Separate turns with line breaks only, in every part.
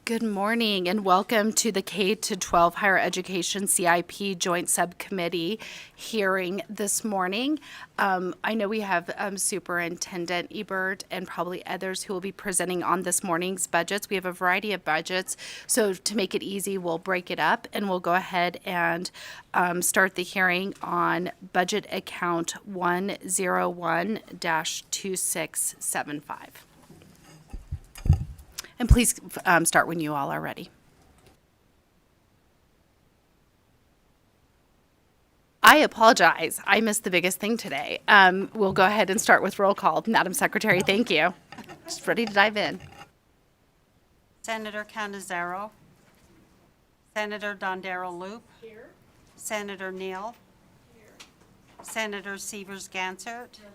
Good morning and welcome to the K-12 Higher Education CIP Joint Subcommittee hearing this morning. I know we have Superintendent Ebert and probably others who will be presenting on this morning's budgets. We have a variety of budgets, so to make it easy, we'll break it up and we'll go ahead and start the hearing on budget account 101-2675. And please start when you all are ready. I apologize. I missed the biggest thing today. We'll go ahead and start with roll call. Madam Secretary, thank you. Just ready to dive in.
Senator Canizaro. Senator Dondero Loop.
Here.
Senator Neal.
Here.
Senator Severs Gansert.
Here.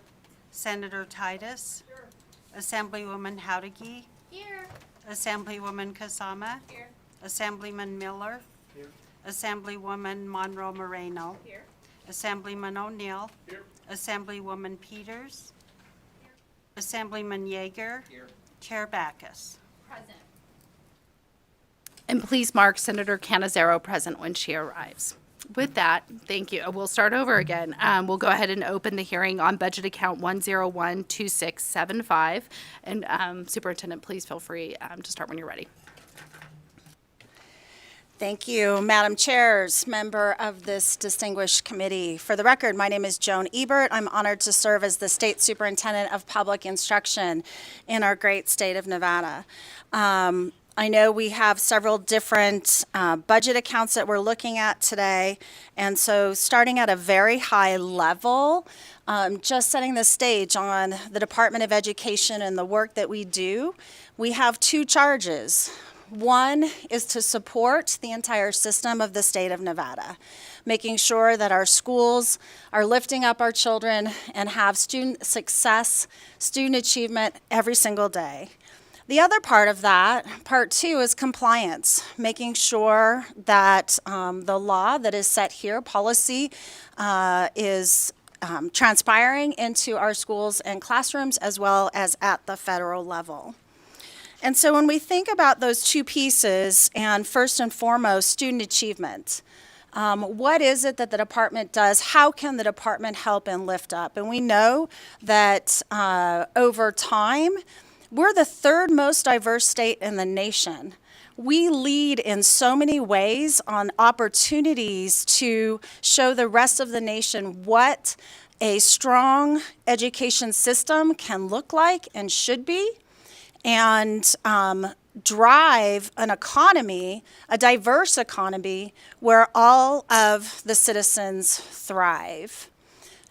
Senator Titus.
Here.
Assemblywoman Howdegi.
Here.
Assemblywoman Kasama.
Here.
Assemblyman Miller.
Here.
Assemblywoman Monroe Moreno.
Here.
Assemblyman O'Neill.
Here.
Assemblywoman Peters.
Here.
Assemblyman Yeager.
Here.
Chair Backus.
Present.
And please mark Senator Canizaro present when she arrives. With that, thank you. We'll start over again. We'll go ahead and open the hearing on budget account 101-2675. And Superintendent, please feel free to start when you're ready.
Thank you, Madam Chairs, member of this distinguished committee. For the record, my name is Joan Ebert. I'm honored to serve as the State Superintendent of Public Instruction in our great state of Nevada. I know we have several different budget accounts that we're looking at today, and so starting at a very high level, just setting the stage on the Department of Education and the work that we do, we have two charges. One is to support the entire system of the state of Nevada, making sure that our schools are lifting up our children and have student success, student achievement every single day. The other part of that, part two, is compliance, making sure that the law that is set here, policy, is transpiring into our schools and classrooms as well as at the federal level. And so when we think about those two pieces, and first and foremost, student achievement, what is it that the department does? How can the department help and lift up? And we know that over time, we're the third most diverse state in the nation. We lead in so many ways on opportunities to show the rest of the nation what a strong education system can look like and should be, and drive an economy, a diverse economy, where all of the citizens thrive.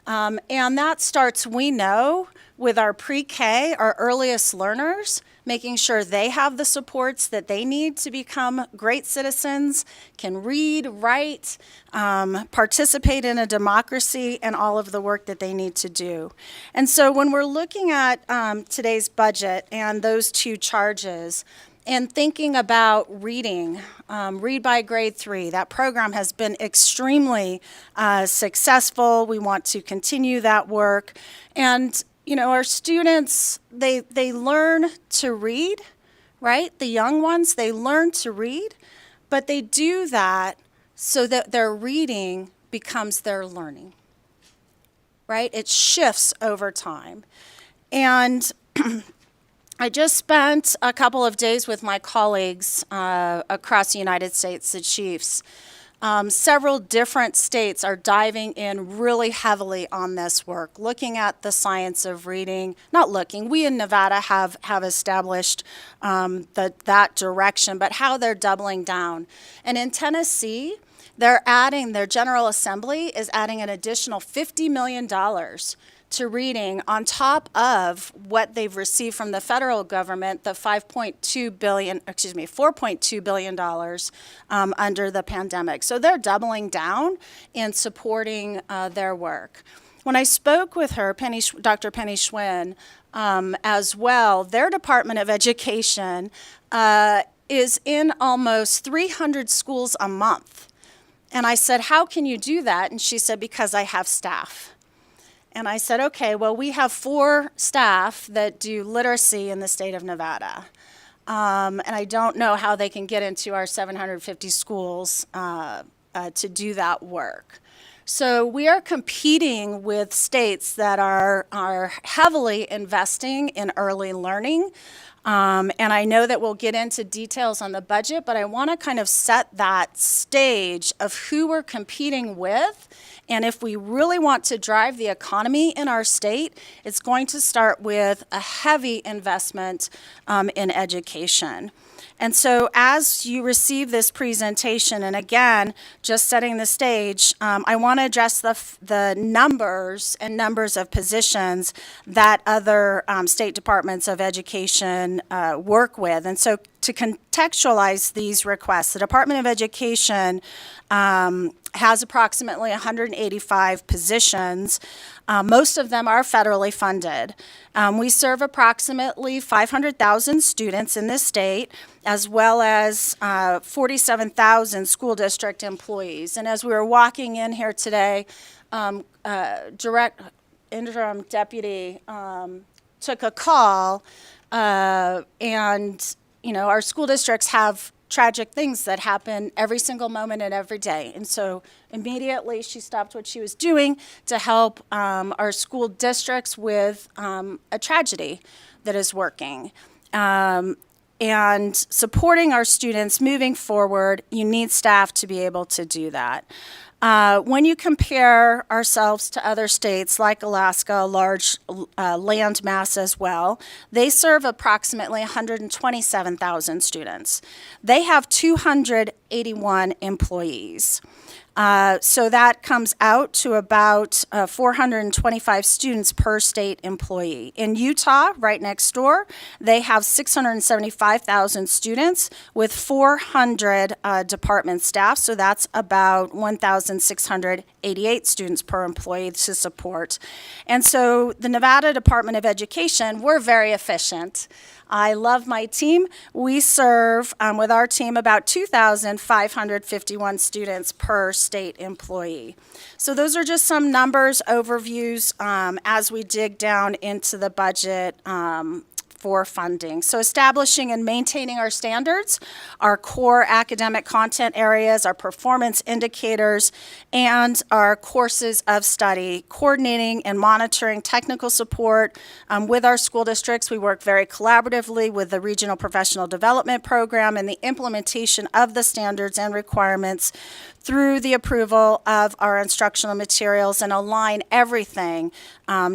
And that starts, we know, with our pre-K, our earliest learners, making sure they have the supports that they need to become great citizens, can read, write, participate in a democracy, and all of the work that they need to do. And so when we're looking at today's budget and those two charges, and thinking about reading, Read by Grade 3, that program has been extremely successful. We want to continue that work. And you know, our students, they learn to read, right? The young ones, they learn to read, but they do that so that their reading becomes their learning, right? It shifts over time. And I just spent a couple of days with my colleagues across the United States, the chiefs. Several different states are diving in really heavily on this work, looking at the science of reading. We in Nevada have established that direction, but how they're doubling down. And in Tennessee, their General Assembly is adding an additional $50 million to reading on top of what they've received from the federal government, the $4.2 billion under the pandemic. So they're doubling down in supporting their work. When I spoke with her, Dr. Penny Schwinn, as well, their Department of Education is in almost 300 schools a month. And I said, how can you do that? And she said, because I have staff. And I said, okay, well, we have 4 staff that do literacy in the state of Nevada. and I don't know how they can get into our 750 schools to do that work. So we are competing with states that are heavily investing in early learning. And I know that we'll get into details on the budget, but I want to kind of set that stage of who we're competing with. And if we really want to drive the economy in our state, it's going to start with a heavy investment in education. And so as you receive this presentation, and again, just setting the stage, I want to address the numbers of positions that other state departments of education work with. And so to contextualize these requests, the Department of Education has approximately 185 positions. Most of them are federally funded. We serve approximately 500,000 students in this state, as well as 47,000 school district employees. And as we were walking in here today, interim deputy took a call, and our school districts have tragic things that happen every single moment and every day. And so immediately she stopped what she was doing to help our school districts with a tragedy that is working. And supporting our students moving forward, you need staff to be able to do that. When you compare ourselves to other states like Alaska, a large land mass as well, they serve approximately 127,000 students. They have 281 employees. So that comes out to about 425 students per state employee. In Utah, right next door, they have 675,000 students with 400 department staff. So that's about 1,688 students per employee to support. And so the Nevada Department of Education, we're very efficient. I love my team. We serve, with our team, about 2,551 students per state employee. So those are just some numbers, overviews, as we dig down into the budget for funding. So establishing and maintaining our standards, our core academic content areas, our performance indicators, and our courses of study, coordinating and monitoring technical support with our school districts. We work very collaboratively with the Regional Professional Development Program and the implementation of the standards and requirements through the approval of our instructional materials and align everything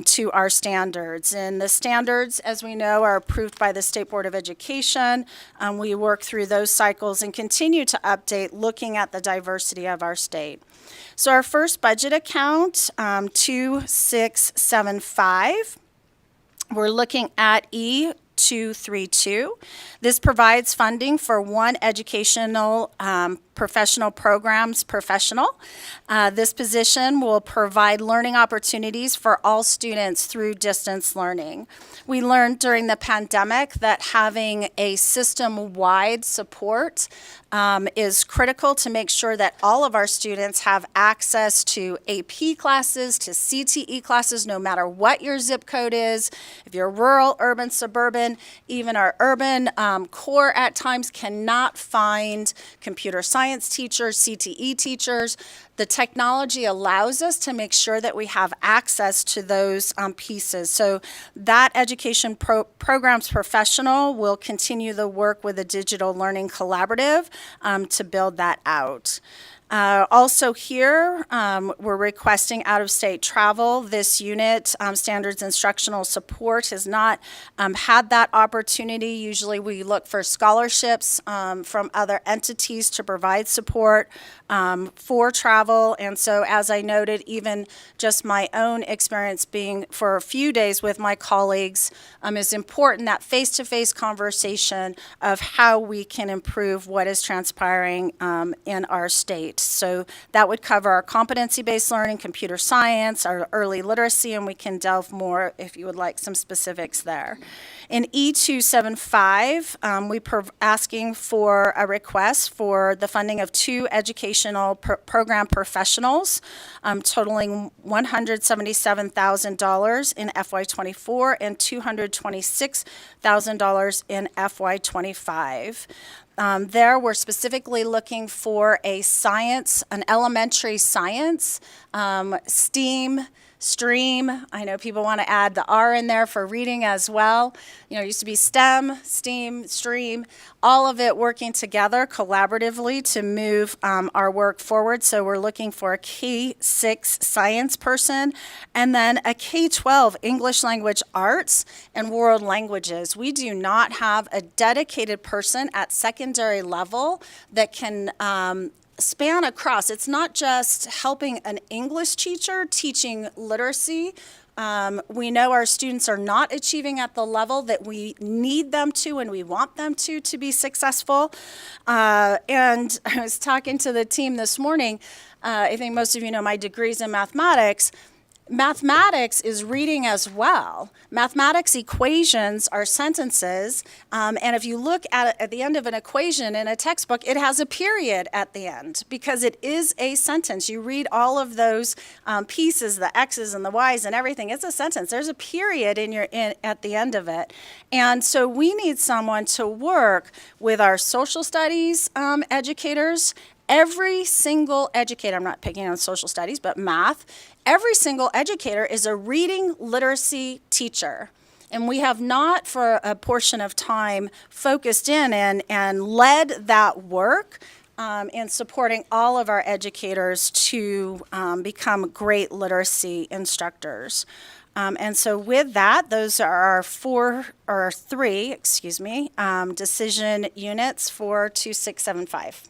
to our standards. And the standards, as we know, are approved by the State Board of Education. We work through those cycles and continue to update looking at the diversity of our state. So our first budget account, 2675, we're looking at E232. This provides funding for one educational professional programs professional. This position will provide learning opportunities for all students through distance learning. We learned during the pandemic that having a system-wide support is critical to make sure that all of our students have access to AP classes, to CTE classes, no matter what your zip code is. If you're rural, urban, suburban, even our urban core at times cannot find computer science teachers, CTE teachers. The technology allows us to make sure that we have access to those pieces. So that education programs professional will continue the work with the Digital Learning Collaborative to build that out. Also here, we're requesting out-of-state travel. This unit, Standards Instructional Support, has not had that opportunity. Usually we look for scholarships from other entities to provide support for travel. And so as I noted, even just my own experience being for a few days with my colleagues is important, that face-to-face conversation of how we can improve what is transpiring in our state. state. So that would cover our competency-based learning, computer science, our early literacy, and we can delve more if you would like some specifics there. In E275, we're asking for a request for the funding of 2 educational program professionals, totaling $177,000 in FY24 and $226,000 in FY25. There, we're specifically looking for an elementary science, STEAM, STREAM. I know people want to add the R in there for reading as well. It used to be STEM, STEAM, STREAM, all of it working together collaboratively to move our work forward. So we're looking for a K-6 science person and then a K-12 English language arts and world languages. We do not have a dedicated person at secondary level that can span across. It's not just helping an English teacher teaching literacy. We know our students are not achieving at the level that we need them to and we want them to be successful. And I was talking to the team this morning. I think most of you know my degrees in mathematics. Mathematics is reading as well. Mathematics equations are sentences, and if you look at the end of an equation in a textbook, it has a period at the end because it is a sentence. You read all of those pieces, the X's and the Y's and everything. It's a sentence. There's a period at the end of it, and so we need someone to work with our social studies educators. Every single educator, I'm not picking on social studies, but math, every single educator is a reading literacy teacher. And we have not, for a portion of time, focused in and led that work in supporting all of our educators to become great literacy instructors. And so with that, those are our three decision units for 2675.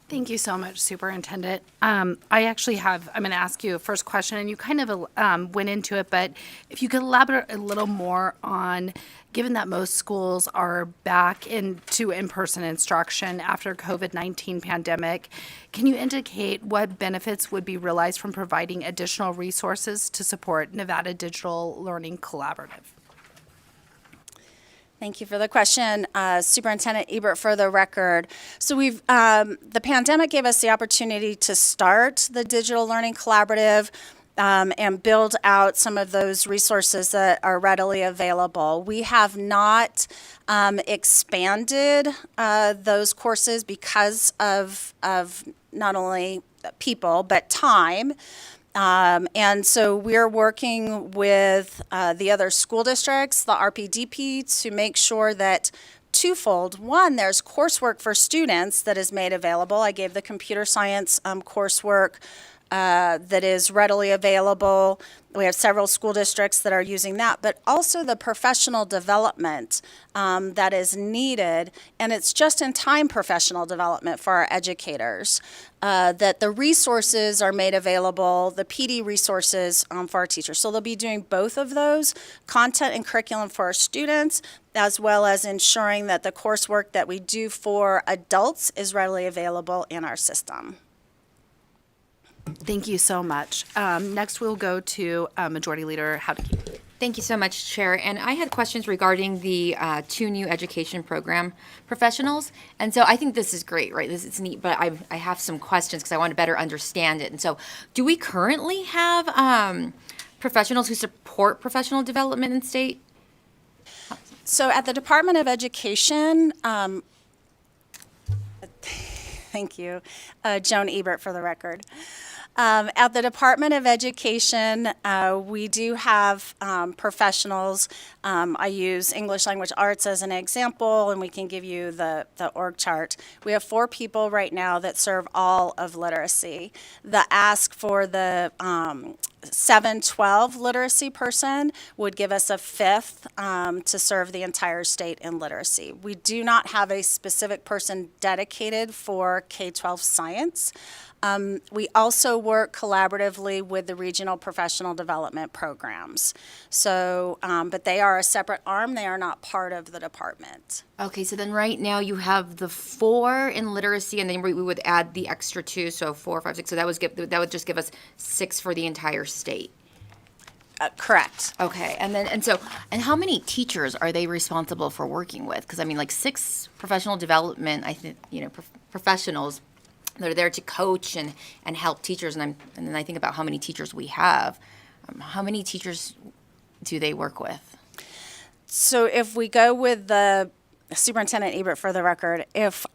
Thank you so much, Superintendent. I'm going to ask you a first question, and you kind of went into it, but if you could elaborate a little more on, given that most schools are back into in-person instruction after COVID-19 pandemic, can you indicate what benefits would be realized from providing additional resources to support Nevada Digital Learning Collaborative?
Thank you for the question, Superintendent Ebert, for the record. So the pandemic gave us the opportunity to start the Digital Learning Collaborative and build out some of those resources that are readily available. We have not expanded those courses because of not only people, but time. And so we're working with the other school districts, the RPDP, to make sure that twofold. One, there's coursework for students that is made available. I gave the computer science coursework that is readily available. We have several school districts that are using that, but also the professional development that is needed, and it's just-in-time professional development for our educators, that the resources are made available, the PD resources for our teachers. So they'll be doing both of those, content and curriculum for our students, as well as ensuring that the coursework that we do for adults is readily available in our system.
Thank you so much. Next, we'll go to Majority Leader Howdicke.
Thank you so much, Chair. And I had questions regarding the 2 new education program professionals. And so I think this is great, right? It's neat, but I have some questions because I want to better understand it. And so do we currently have professionals who support professional development in state?
So at the Department of Education, thank you, Joan Ebert for the record. At the Department of Education, we do have professionals. I use English Language Arts as an example, and we can give you the org chart. We have 4 people right now that serve all of literacy. The ask for the 712 literacy person would give us a fifth to serve the entire state in literacy. We do not have a specific person dedicated for K-12 science. We also work collaboratively with the regional professional development programs. So, but they are a separate arm. They are not part of the department.
Okay, so then right now you have the 4 in literacy, and then we would add the extra 2, so 4, 5, 6. So that would just give us 6 for the entire state.
Correct.
Okay, and how many teachers are they responsible for working with? Because I mean, like 6 professional development, I think, professionals. They're there to coach and help teachers, and then I think about how many teachers we have. How many teachers do they work with?
So if we go with the Superintendent Ebert, for the record, if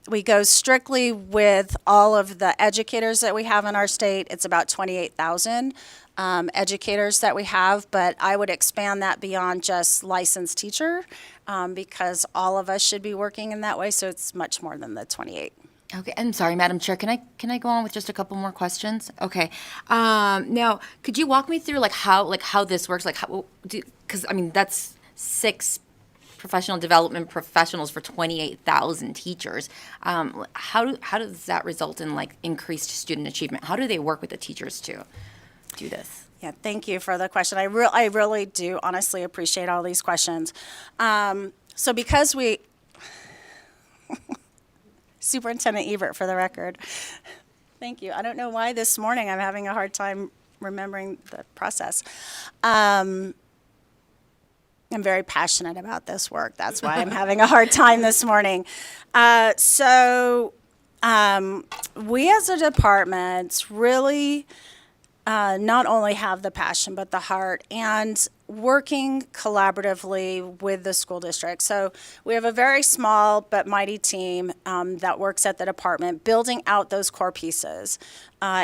we go strictly with all of the educators that we have in our state, it's about 28,000 educators that we have, but I would expand that beyond just licensed teacher because all of us should be working in that way, so it's much more than the 28.
Okay, I'm sorry, Madam Chair. Can I go on with just a couple more questions? Okay. Now, could you walk me through how this works? Because I mean that's 6 professional development professionals for 28,000 teachers. How does that result in increased student achievement? How do they work with the teachers to do this?
Yeah, thank you for the question. I really do honestly appreciate all these questions. So because we Superintendent Ebert, for the record. Thank you. I don't know why this morning I'm having a hard time remembering the process. I'm very passionate about this work. That's why I'm having a hard time this morning. We as a department really not only have the passion but the heart and working collaboratively with the school district. So we have a very small but mighty team that works at the department building out those core pieces.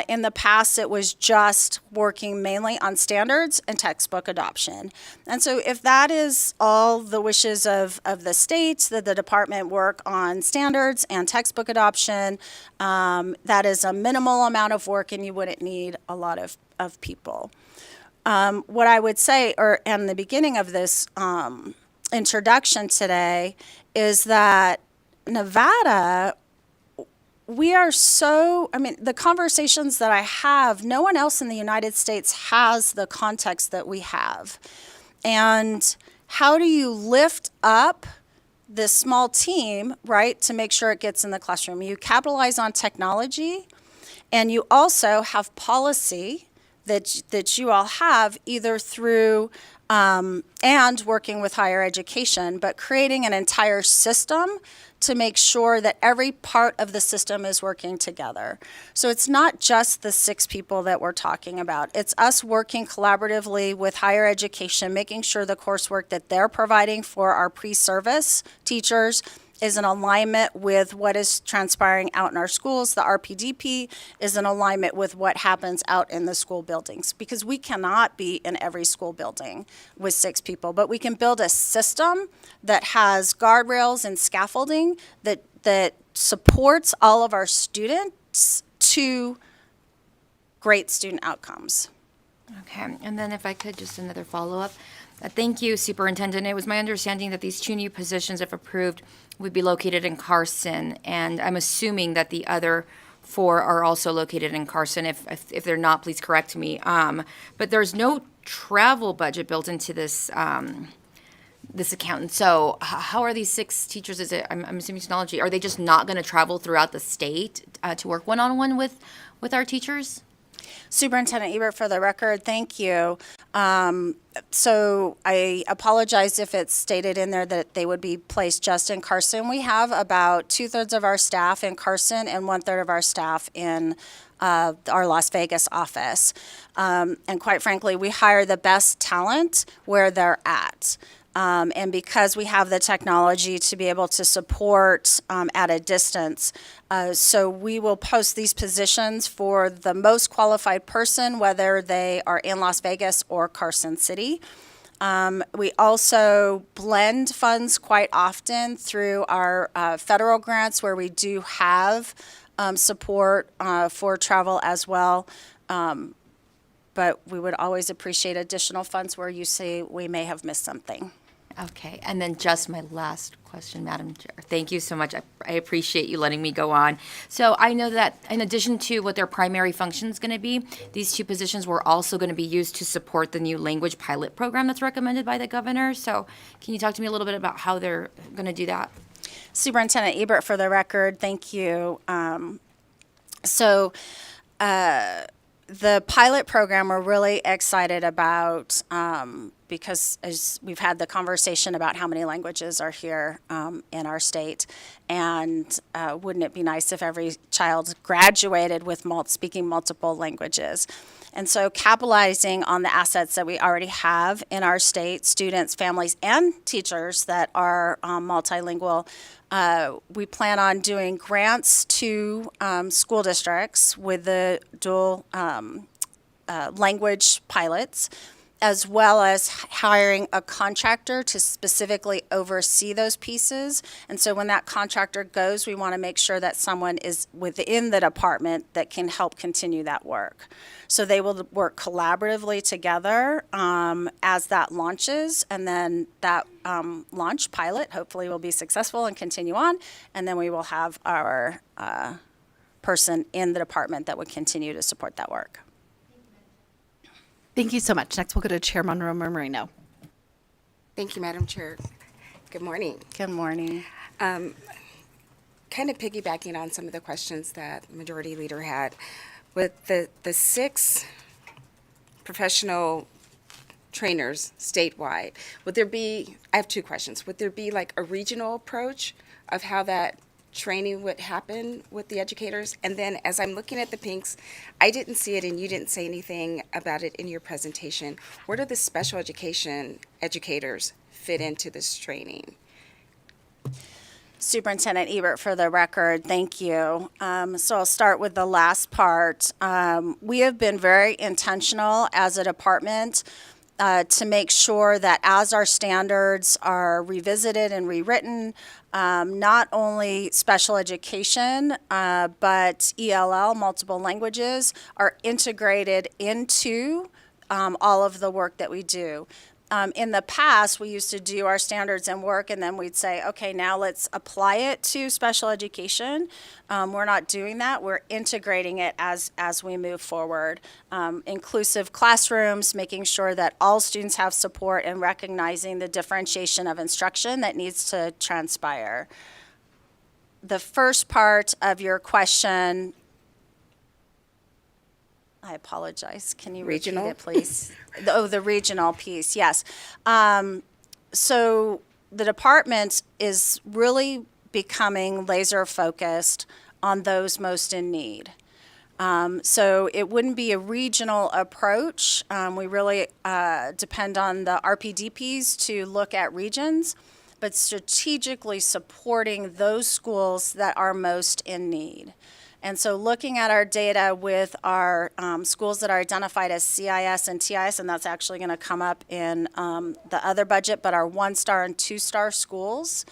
In the past, it was just working mainly on standards and textbook adoption. And so if that is all the wishes of the state, that the department work on standards and textbook adoption, that is a minimal amount of work and you wouldn't need a lot of people. What I would say, in the beginning of this introduction today, is that Nevada, the conversations that I have, no one else in the United States has the context that we have. And how do you lift up this small team, right, to make sure it gets in the classroom? You capitalize on technology, and you also have policy that you all have either through and working with higher education, but creating an entire system to make sure that every part of the system is working together. So it's not just the 6 people that we're talking about. It's us working collaboratively with higher education, making sure the coursework that they're providing for our pre-service teachers is in alignment with what is transpiring out in our schools. The RPDP is in alignment with what happens out in the school buildings, because we cannot be in every school building with 6 people, but we can build a system that has guardrails and scaffolding that supports all of our students to great student outcomes.
Okay, and then if I could, just another follow-up. Thank you, Superintendent. It was my understanding that these 2 new positions, if approved, would be located in Carson, and I'm assuming that the other 4 are also located in Carson. If they're not, please correct me. But there's no travel budget built into this this account. And so how are these 6 teachers? I'm assuming technology. Are they just not going to travel throughout the state to work one-on-one with our teachers?
Superintendent Ebert, for the record, thank you. So I apologize if it's stated in there that they would be placed just in Carson. We have about 2/3 of our staff in Carson and 1/3 of our staff in our Las Vegas office. And quite frankly, we hire the best talent where they're at. And because we have the technology to be able to support at a distance, so we will post these positions for the most qualified person, whether they are in Las Vegas or Carson City. We also blend funds quite often through our federal grants, where we do have support for travel as well. but we would always appreciate additional funds where you say we may have missed something.
Okay, and then just my last question, Madam Chair. Thank you so much. I appreciate you letting me go on. So I know that in addition to what their primary function is going to be, these two positions were also going to be used to support the new language pilot program that's recommended by the governor. So can you talk to me a little bit about how they're going to do that?
Superintendent Ebert, for the record, thank you. The pilot program we're really excited about because as we've had the conversation about how many languages are here in our state, and wouldn't it be nice if every child graduated with speaking multiple languages? And so capitalizing on the assets that we already have in our state, students, families, and teachers that are multilingual, we plan on doing grants to school districts with the dual language pilots, as well as hiring a contractor to specifically oversee those pieces. And so when that contractor goes, we want to make sure that someone is within the department that can help continue that work. So they will work collaboratively together as that launches, and then that launch pilot hopefully will be successful and continue on, and then we will have our person in the department that would continue to support that work.
Thank you so much. Next, we'll go to Chair Monroe Marino.
Thank you, Madam Chair. Good morning.
Good morning.
Kind of piggybacking on some of the questions that Majority Leader had, with the 6 professional trainers statewide, would there be, I have 2 questions. Would there be like a regional approach of how that training would happen with the educators? And then as I'm looking at the pinks, I didn't see it and you didn't say anything about it in your presentation. Where do the special education educators fit into this training?
Superintendent Ebert, for the record, thank you. So I'll start with the last part. We have been very intentional as a department to make sure that as our standards are revisited and rewritten, not only special education, but ELL, multiple languages, are integrated into all of the work that we do. In the past, we used to do our standards and work, and then we'd say, okay, now let's apply it to special education. We're not doing that. We're integrating it as we move forward. Inclusive classrooms, making sure that all students have support, and recognizing the differentiation of instruction that needs to transpire. The first part of your question, I apologize. Can you repeat
Regional?
it, please? The regional piece, yes. So the department is really becoming laser focused on those most in need. So it wouldn't be a regional approach. We really depend on the RPDPs to look at regions, but strategically supporting those schools that are most in need. And so looking at our data with our schools that are identified as CIS and TIS, and that's actually going to come up in the other budget, but our 1-star and 2-star schools,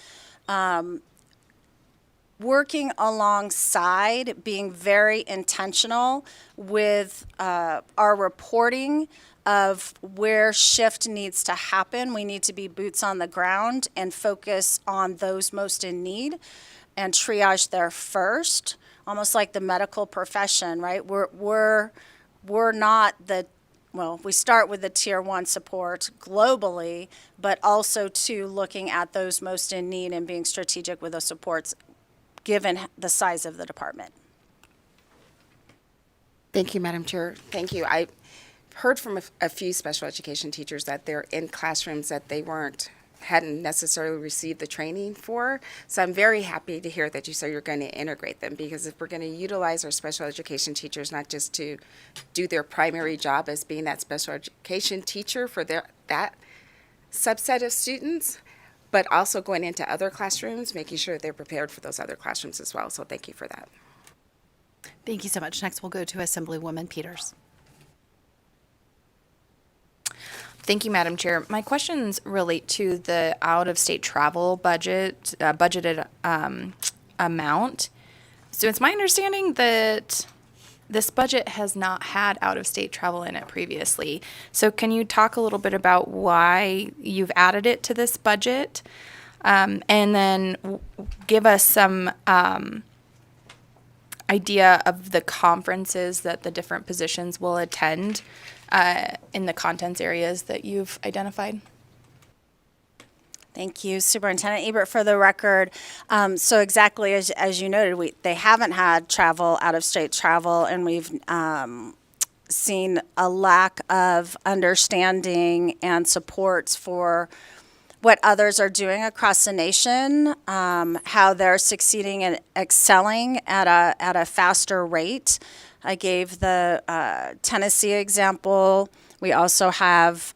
working alongside, being very intentional with our reporting of where shift needs to happen. We need to be boots on the ground and focus on those most in need and triage there first. Almost like the medical profession, right? We're not the, well, we start with the tier 1 support globally, but also to looking at those most in need and being strategic with those supports given the size of the department.
Thank you, Madam Chair. Thank you. I heard from a few special education teachers that they're in classrooms that they hadn't necessarily received the training for. So I'm very happy to hear that you say you're going to integrate them, because if we're going to utilize our special education teachers not just to do their primary job as being that special education teacher for that subset of students, but also going into other classrooms, making sure they're prepared for those other classrooms as well. So thank you for that.
Thank you so much. Next, we'll go to Assemblywoman Peters.
Thank you, Madam Chair. My questions relate to the out-of-state travel budgeted amount. So it's my understanding that this budget has not had out-of-state travel in it previously. So can you talk a little bit about why you've added it to this budget? And then give us some idea of the conferences that the different positions will attend in the contents areas that you've identified.
Thank you, Superintendent Ebert. For the record, so exactly as you noted, they haven't had travel, out-of-state travel, and we've seen a lack of understanding and supports for what others are doing across the nation, how they're succeeding and excelling at a faster rate. I gave the Tennessee example. We also have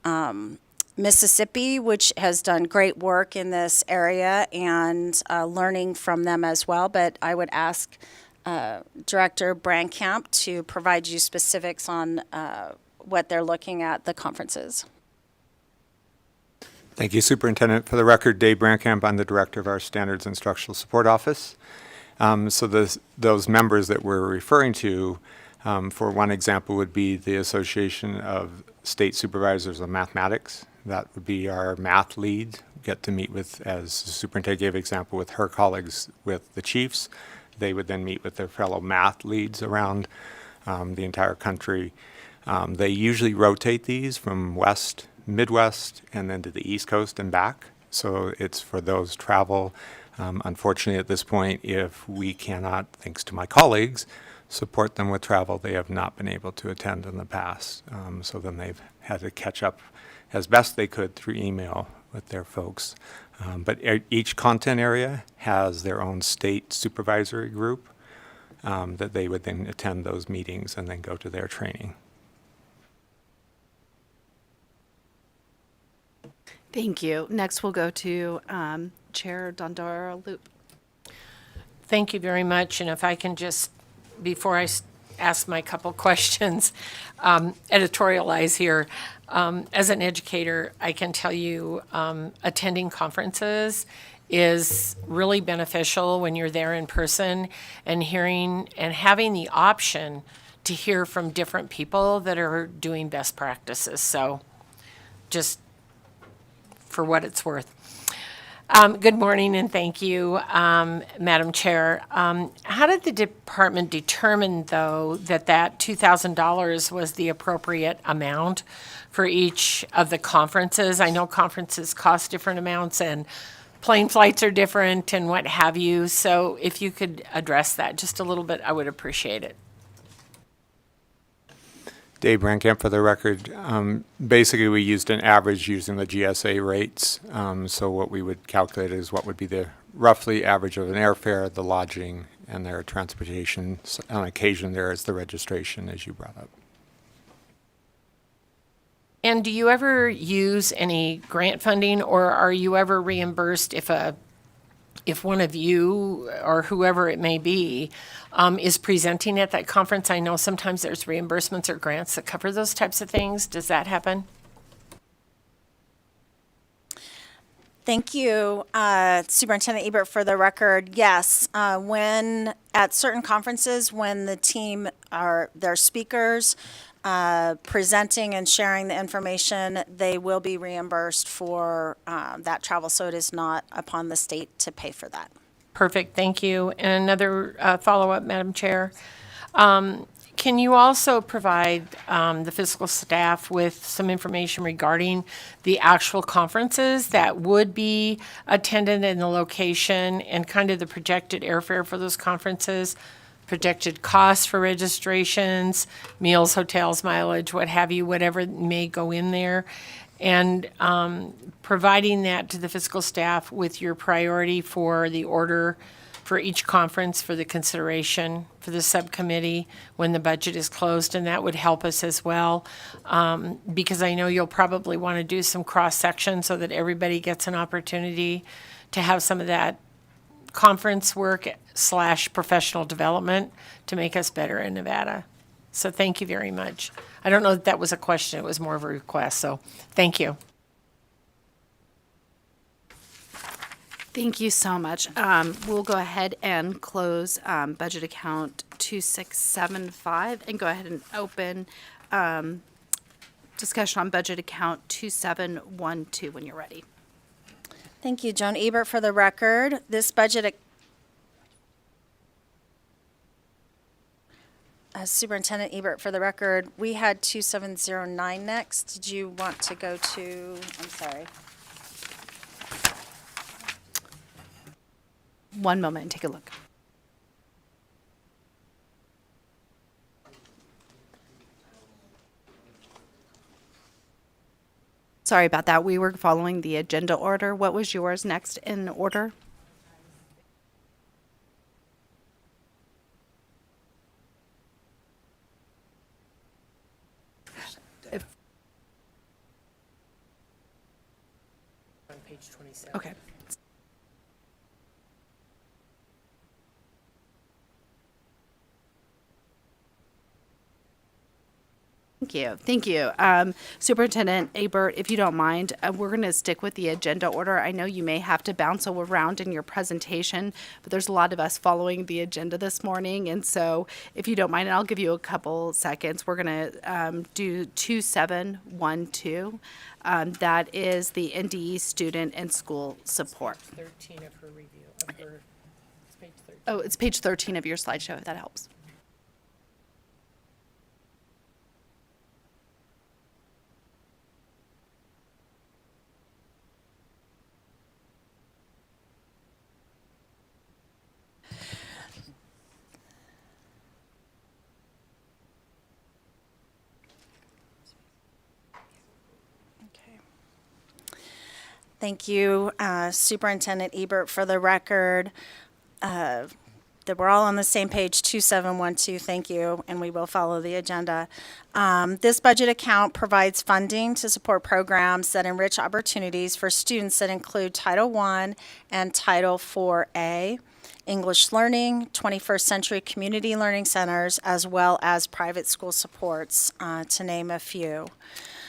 Mississippi, which has done great work in this area, and learning from them as well. But I would ask Director Brankamp to provide you specifics on what they're looking at the conferences.
Thank you, Superintendent. For the record, Dave Brankamp, I'm the Director of our Standards Instructional Support Office. Those members that we're referring to, for one example, would be the Association of State Supervisors of Mathematics. That would be our math lead, get to meet with, as the superintendent gave example, with her colleagues with the chiefs. They would then meet with their fellow math leads around the entire country. They usually rotate these from Midwest, and then to the East Coast and back. So it's for those travel. Unfortunately, at this point, if we cannot, thanks to my colleagues, support them with travel, they have not been able to attend in the past. So then they've had to catch up as best they could through email with their folks. But each content area has their own state supervisory group that they would then attend those meetings and then go to their training.
Thank you. Next, we'll go to Chair Dondara Loop.
Thank you very much. And if I can just, before I ask my couple questions, editorialize here. As an educator, I can tell you attending conferences is really beneficial when you're there in person and hearing and having the option to hear from different people that are doing best practices. So just for what it's worth. Good morning and thank you, Madam Chair. How did the department determine, though, that $2,000 was the appropriate amount for each of the conferences? I know conferences cost different amounts and plane flights are different and what have you. So if you could address that just a little bit, I would appreciate it.
Dave Brankamp, for the record. Basically, we used an average using the GSA rates. So what we would calculate is what would be the roughly average of an airfare, the lodging, and their transportation. So on occasion, there is the registration, as you brought up.
And do you ever use any grant funding, or are you ever reimbursed if one of you or whoever it may be is presenting at that conference? I know sometimes there's reimbursements or grants that cover those types of things. Does that happen?
Thank you, Superintendent Ebert. For the record, yes. When at certain conferences, when the team are their speakers presenting and sharing the information, they will be reimbursed for that travel. So it is not upon the state to pay for that.
Perfect, thank you. And another follow-up, Madam Chair. Can you also provide the fiscal staff with some information regarding the actual conferences that would be attended in the location and kind of the projected airfare for those conferences, projected costs for registrations, meals, hotels, mileage, what have you, whatever may go in there, and providing that to the fiscal staff with your priority for the order for each conference for the consideration for the subcommittee when the budget is closed, and that would help us as well, because I know you'll probably want to do some cross-section so that everybody gets an opportunity to have some of that conference work / professional development to make us better in Nevada. So thank you very much. I don't know that that was a question, it was more of a request, so thank you.
Thank you so much. We'll go ahead and close budget account 2675 and go ahead and open discussion on budget account 2712 when you're ready.
Thank you, Joan Ebert. For the record, this budget, Superintendent Ebert, for the record, we had 2709 next. Did you want to go to, I'm sorry.
One moment and take a look. Sorry about that. We were following the agenda order. What was yours next in order?
On page 27.
Okay. Thank you. Thank you. Superintendent Abert, if you don't mind, we're going to stick with the agenda order. I know you may have to bounce around in your presentation, but there's a lot of us following the agenda this morning. And so if you don't mind, and I'll give you a couple seconds, we're going to do 2712. That is the NDE student and school support.
13 of her review, of her, it's page 13.
Oh, it's page 13 of your slideshow, if that helps.
Thank you, Superintendent Ebert. For the record, that we're all on the same page, 2712, thank you, and we will follow the agenda. This budget account provides funding to support programs that enrich opportunities for students that include Title I and Title IV-A, English learning, 21st century community learning centers, as well as private school supports, to name a few.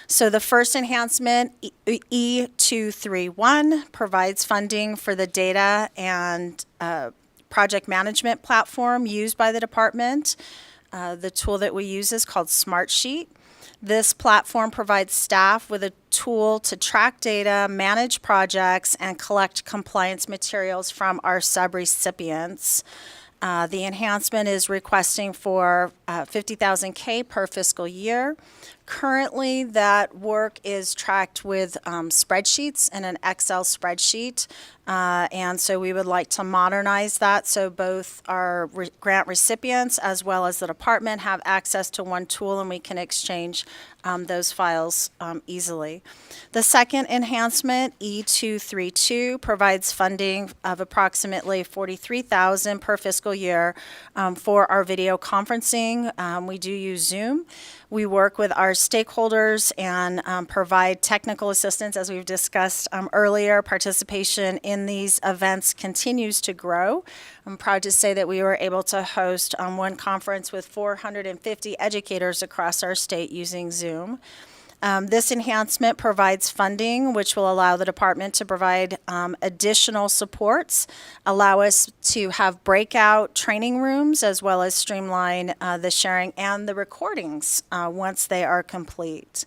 So the first enhancement, E231, provides funding for the data and project management platform used by the department. The tool that we use is called Smartsheet. This platform provides staff with a tool to track data, manage projects, and collect compliance materials from our subrecipients. The enhancement is requesting for $50,000 per fiscal year. Currently, that work is tracked with spreadsheets in an Excel spreadsheet. And so we would like to modernize that so both our grant recipients as well as the department have access to one tool and we can exchange those files easily. The second enhancement, E232, provides funding of approximately $43,000 per fiscal year for our video conferencing. We do use Zoom. We work with our stakeholders and provide technical assistance, as we've discussed earlier. Participation in these events continues to grow. I'm proud to say that we were able to host one conference with 450 educators across our state using Zoom. This enhancement provides funding, which will allow the department to provide additional supports, allow us to have breakout training rooms, as well as streamline the sharing and the recordings once they are complete.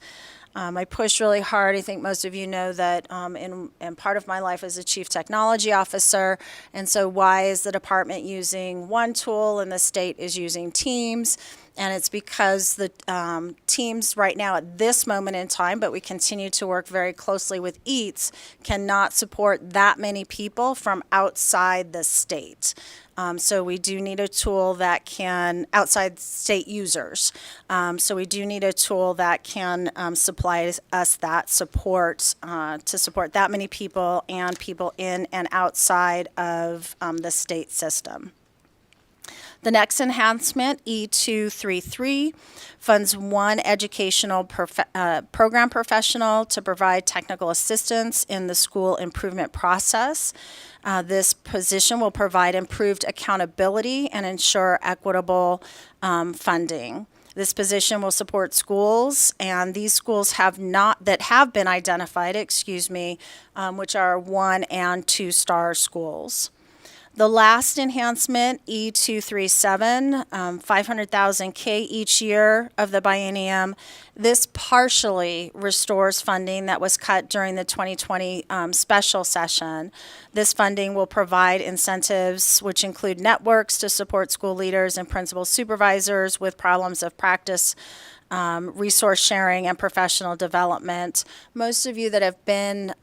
I push really hard. I think most of you know that in part of my life as a chief technology officer, and so why is the department using one tool and the state is using Teams? And it's because the Teams right now at this moment in time, but we continue to work very closely with EATS, cannot support that many people from outside the state. So we do need a tool that can, outside state users. So we do need a tool that can supply us that support to support that many people and people in and outside of the state system. The next enhancement, E233, funds one educational program professional to provide technical assistance in the school improvement process. This position will provide improved accountability and ensure equitable funding. This position will support schools, and these schools that have been identified, which are 1 and 2 star schools. The last enhancement, E237, 500,000 K each year of the biennium. This partially restores funding that was cut during the 2020 special session. This funding will provide incentives which include networks to support school leaders and principal supervisors with problems of practice, resource sharing, and professional development. Most of you that have been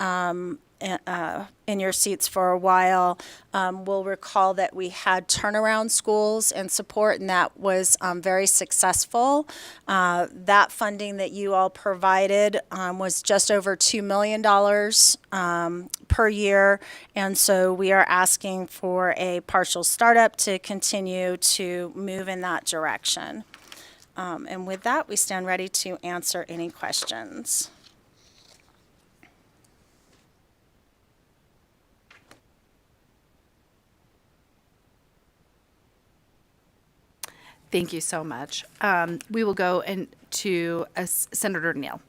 in your seats for a while will recall that we had turnaround schools and support, and that was very successful. That funding that you all provided was just over $2 million per year, and so we are asking for a partial startup to continue to move in that direction. And with that, we stand ready to answer any questions.
Thank you so much. We will go to Senator Neal.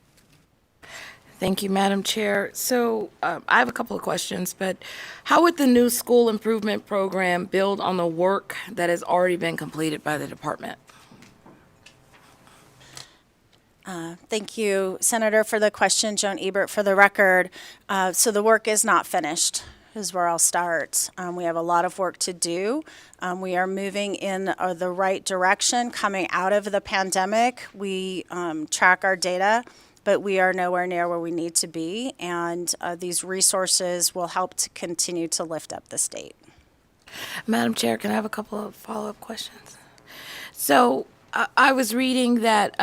Thank you, Madam Chair. So I have a couple of questions, but how would the new school improvement program build on the work that has already been completed by the department?
Thank you, Senator, for the question. Joan Ebert for the record. So the work is not finished, is where I'll start. We have a lot of work to do. We are moving in the right direction coming out of the pandemic. We track our data, but we are nowhere near where we need to be, and these resources will help to continue to lift up the state.
Madam Chair, can I have a couple of follow-up questions? So I was reading that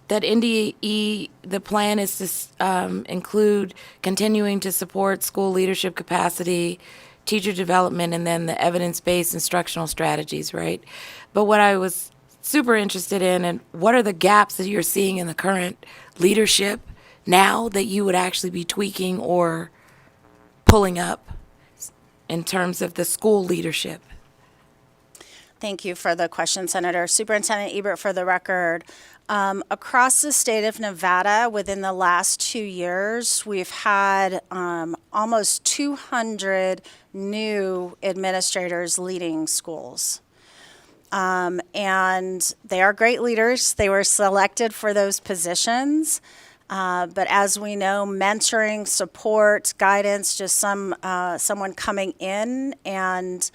that NDE, the plan is to include continuing to support school leadership capacity, teacher development, and then the evidence-based instructional strategies, right? But what I was super interested in, and what are the gaps that you're seeing in the current leadership now that you would actually be tweaking or pulling up in terms of the school leadership?
Thank you for the question, Senator. Superintendent Ebert for the record. Across the state of Nevada, within the last 2 years, we've had almost 200 new administrators leading schools. And they are great leaders. They were selected for those positions. But as we know, mentoring, support, guidance, just someone coming in and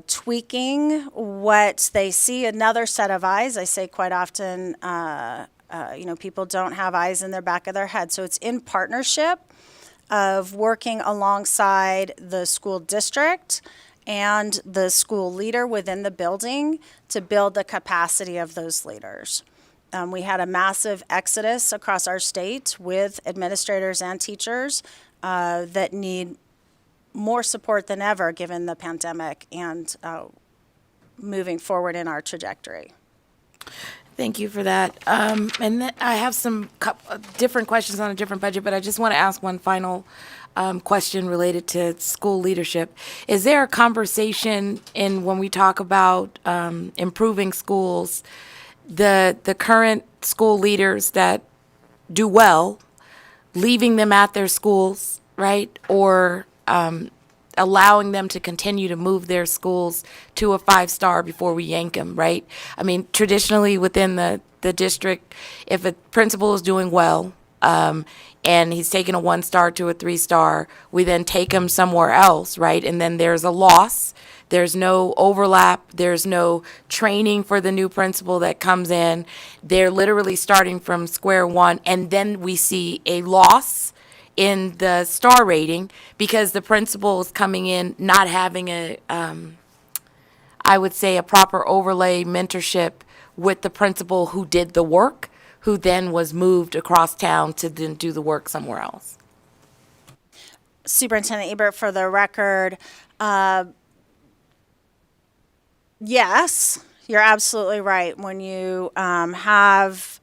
tweaking what they see, another set of eyes. I say quite often, people don't have eyes in their back of their head. So it's in partnership of working alongside the school district and the school leader within the building to build the capacity of those leaders. We had a massive exodus across our state with administrators and teachers that need more support than ever given the pandemic and moving forward in our trajectory.
Thank you for that. And then I have some different questions on a different budget, but I just want to ask one final question related to school leadership. Is there a conversation when we talk about improving schools, the current school leaders that do well, leaving them at their schools, right? Or allowing them to continue to move their schools to a 5-star before we yank them, right? I mean, traditionally within the district, if a principal is doing well and he's taking a 1-star to a 3-star, we then take him somewhere else, right? And then there's a loss. There's no overlap. There's no training for the new principal that comes in. They're literally starting from square one, and then we see a loss in the star rating because the principal is coming in not having I would say a proper overlay mentorship with the principal who did the work, who then was moved across town to then do the work somewhere else.
Superintendent Ebert for the record, yes, you're absolutely right. When you have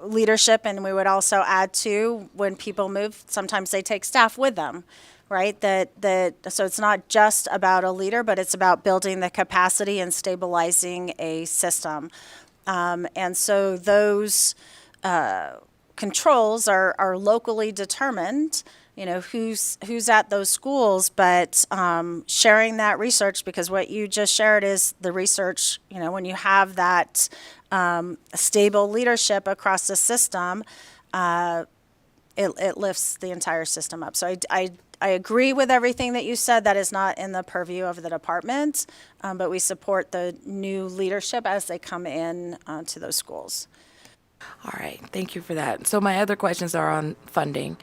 leadership, and we would also add to when people move, sometimes they take staff with them, right? So it's not just about a leader, but it's about building the capacity and stabilizing a system. And so those controls are locally determined, who's at those schools, but sharing that research, because what you just shared is the research, when you have that stable leadership across the system, it lifts the entire system up. So I agree with everything that you said. That is not in the purview of the department, but we support the new leadership as they come in to those schools.
All right, thank you for that. So my other questions are on funding.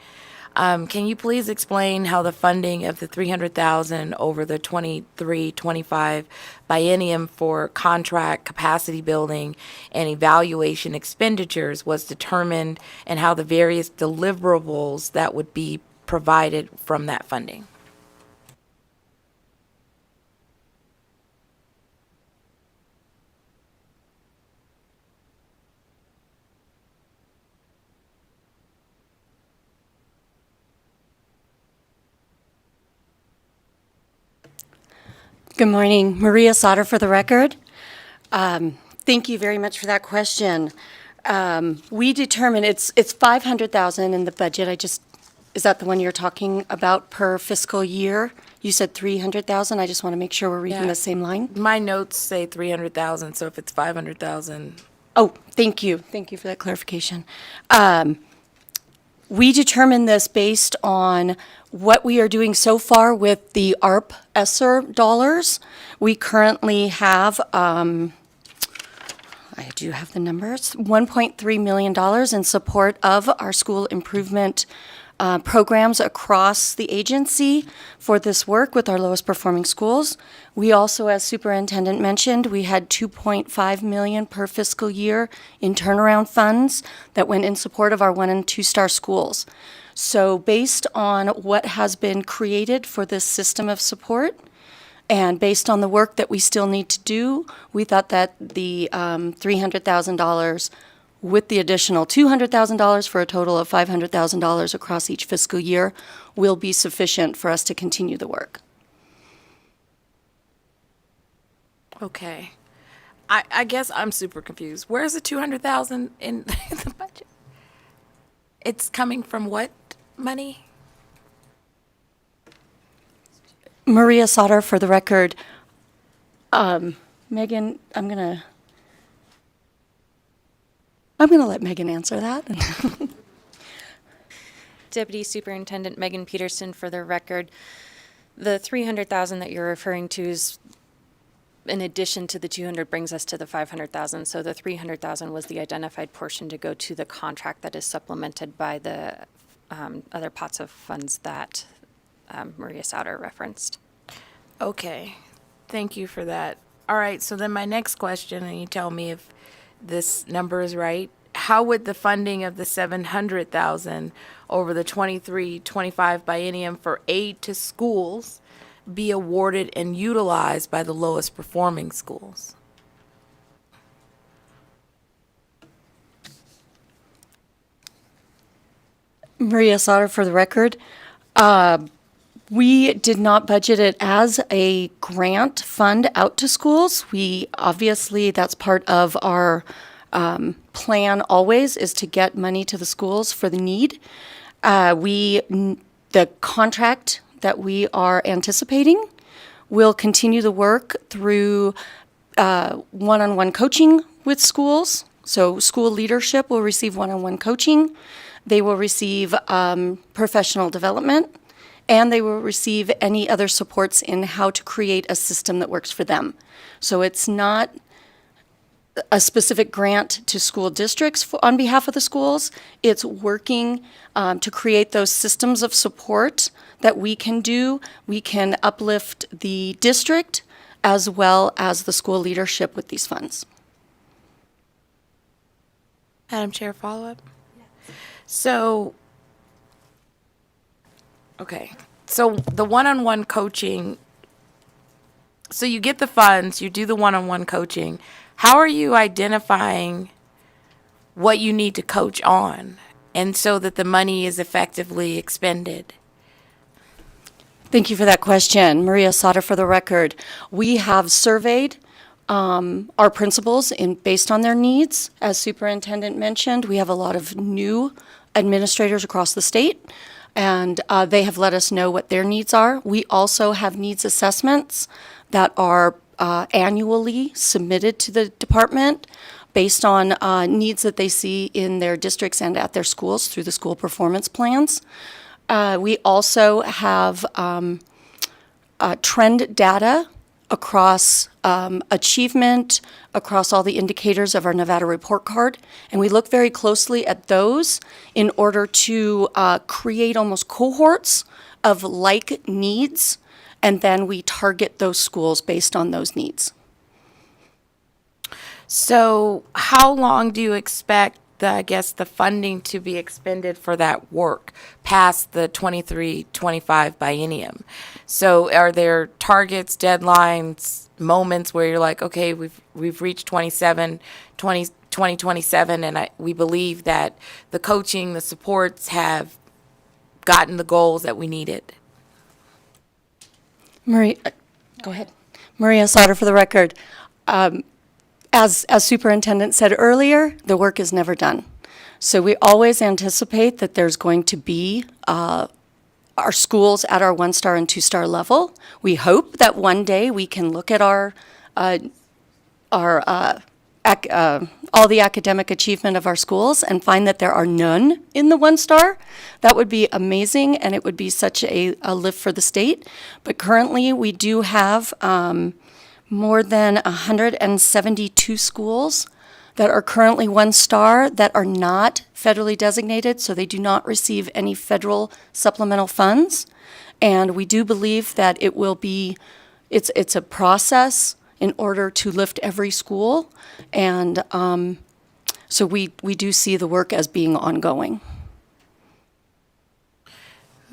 Can you please explain how the funding of the $300,000 over the 23-25 biennium for contract capacity building and evaluation expenditures was determined, and how the various deliverables that would be provided from that funding?
Good morning. Maria Sauter for the record. Thank you very much for that question. We determined it's 500,000 in the budget. Is that the one you're talking about per fiscal year? You said 300,000. I just want to make sure we're reading
Yeah.
the same line.
My notes say 300,000, so if it's 500,000.
Oh, thank you. Thank you for that clarification. We determined this based on what we are doing so far with the ARP ESSER dollars. We currently have, I do have the numbers, $1.3 million in support of our school improvement programs across the agency for this work with our lowest performing schools. We also, as Superintendent mentioned, we had $2.5 million per fiscal year in turnaround funds that went in support of our 1- and 2-star schools. So based on what has been created for this system of support, and based on the work that we still need to do, we thought that the $300,000 with the additional $200,000 for a total of $500,000 across each fiscal year will be sufficient for us to continue the work.
Okay. I guess I'm super confused. Where's the 200,000 in the budget? It's coming from what money?
Maria Sauter for the record. Megan, I'm gonna let Megan answer that.
Deputy Superintendent Megan Peterson for the record. The 300,000 that you're referring to is in addition to the 200 brings us to the 500,000. So the 300,000 was the identified portion to go to the contract that is supplemented by the other pots of funds that Maria Sauter referenced.
Okay. Thank you for that. All right, so then my next question, and you tell me if this number is right. How would the funding of the 700,000 over the 23-25 biennium for aid to schools be awarded and utilized by the lowest performing schools?
Maria Sauter for the record. We did not budget it as a grant fund out to schools. We obviously, that's part of our plan always, is to get money to the schools for the need. The contract that we are anticipating will continue the work through one-on-one coaching with schools. So school leadership will receive one-on-one coaching. They will receive professional development, and they will receive any other supports in how to create a system that works for them. So it's not a specific grant to school districts on behalf of the schools. It's working to create those systems of support that we can do. We can uplift the district as well as the school leadership with these funds.
Madam Chair, follow-up? So, okay, so the one-on-one coaching, so you get the funds, you do the one-on-one coaching. How are you identifying what you need to coach on, and so that the money is effectively expended?
Thank you for that question. Maria Sauter for the record. We have surveyed our principals based on their needs. As Superintendent mentioned, we have a lot of new administrators across the state, and they have let us know what their needs are. We also have needs assessments that are annually submitted to the department based on needs that they see in their districts and at their schools through the school performance plans. We also have trend data across achievement, across all the indicators of our Nevada report card. And we look very closely at those in order to create almost cohorts of like needs, and then we target those schools based on those needs.
So how long do you expect the funding to be expended for that work past the 23-25 biennium? So are there targets, deadlines, moments where you're like, okay, we've reached 2027, and we believe that the coaching, the supports have gotten the goals that we needed?
Maria, go ahead. Maria Sauter for the record. As Superintendent said earlier, the work is never done. So we always anticipate that there's going to be our schools at our 1-star and 2-star level. We hope that one day we can look at all the academic achievement of our schools and find that there are none in the 1-star. That would be amazing, and it would be such a lift for the state. But currently, we do have more than 172 schools that are currently 1-star that are not federally designated, so they do not receive any federal supplemental funds. And we do believe that it will be, it's a process in order to lift every school. And so we do see the work as being ongoing.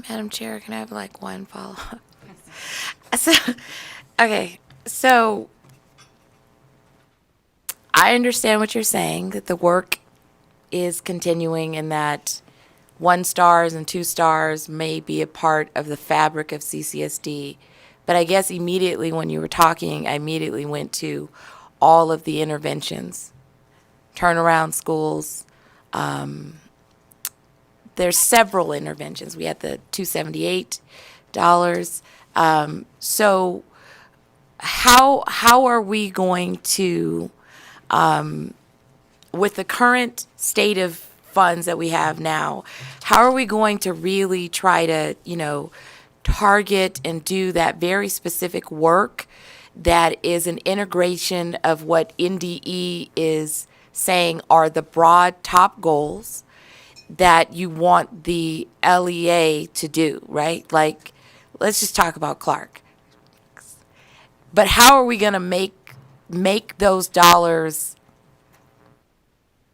Madam Chair, can I have like one follow-up? So I understand what you're saying, that the work is continuing and that 1-stars and 2-stars may be a part of the fabric of CCSD. But I guess immediately when you were talking, I immediately went to all of the interventions, turnaround schools. There's several interventions. We had the $278. So how are we going to, with the current state of funds that we have now, how are we going to really try to, target and do that very specific work that is an integration of what NDE is saying are the broad top goals that you want the LEA to do, right? Like, let's just talk about Clark. But how are we going to make those dollars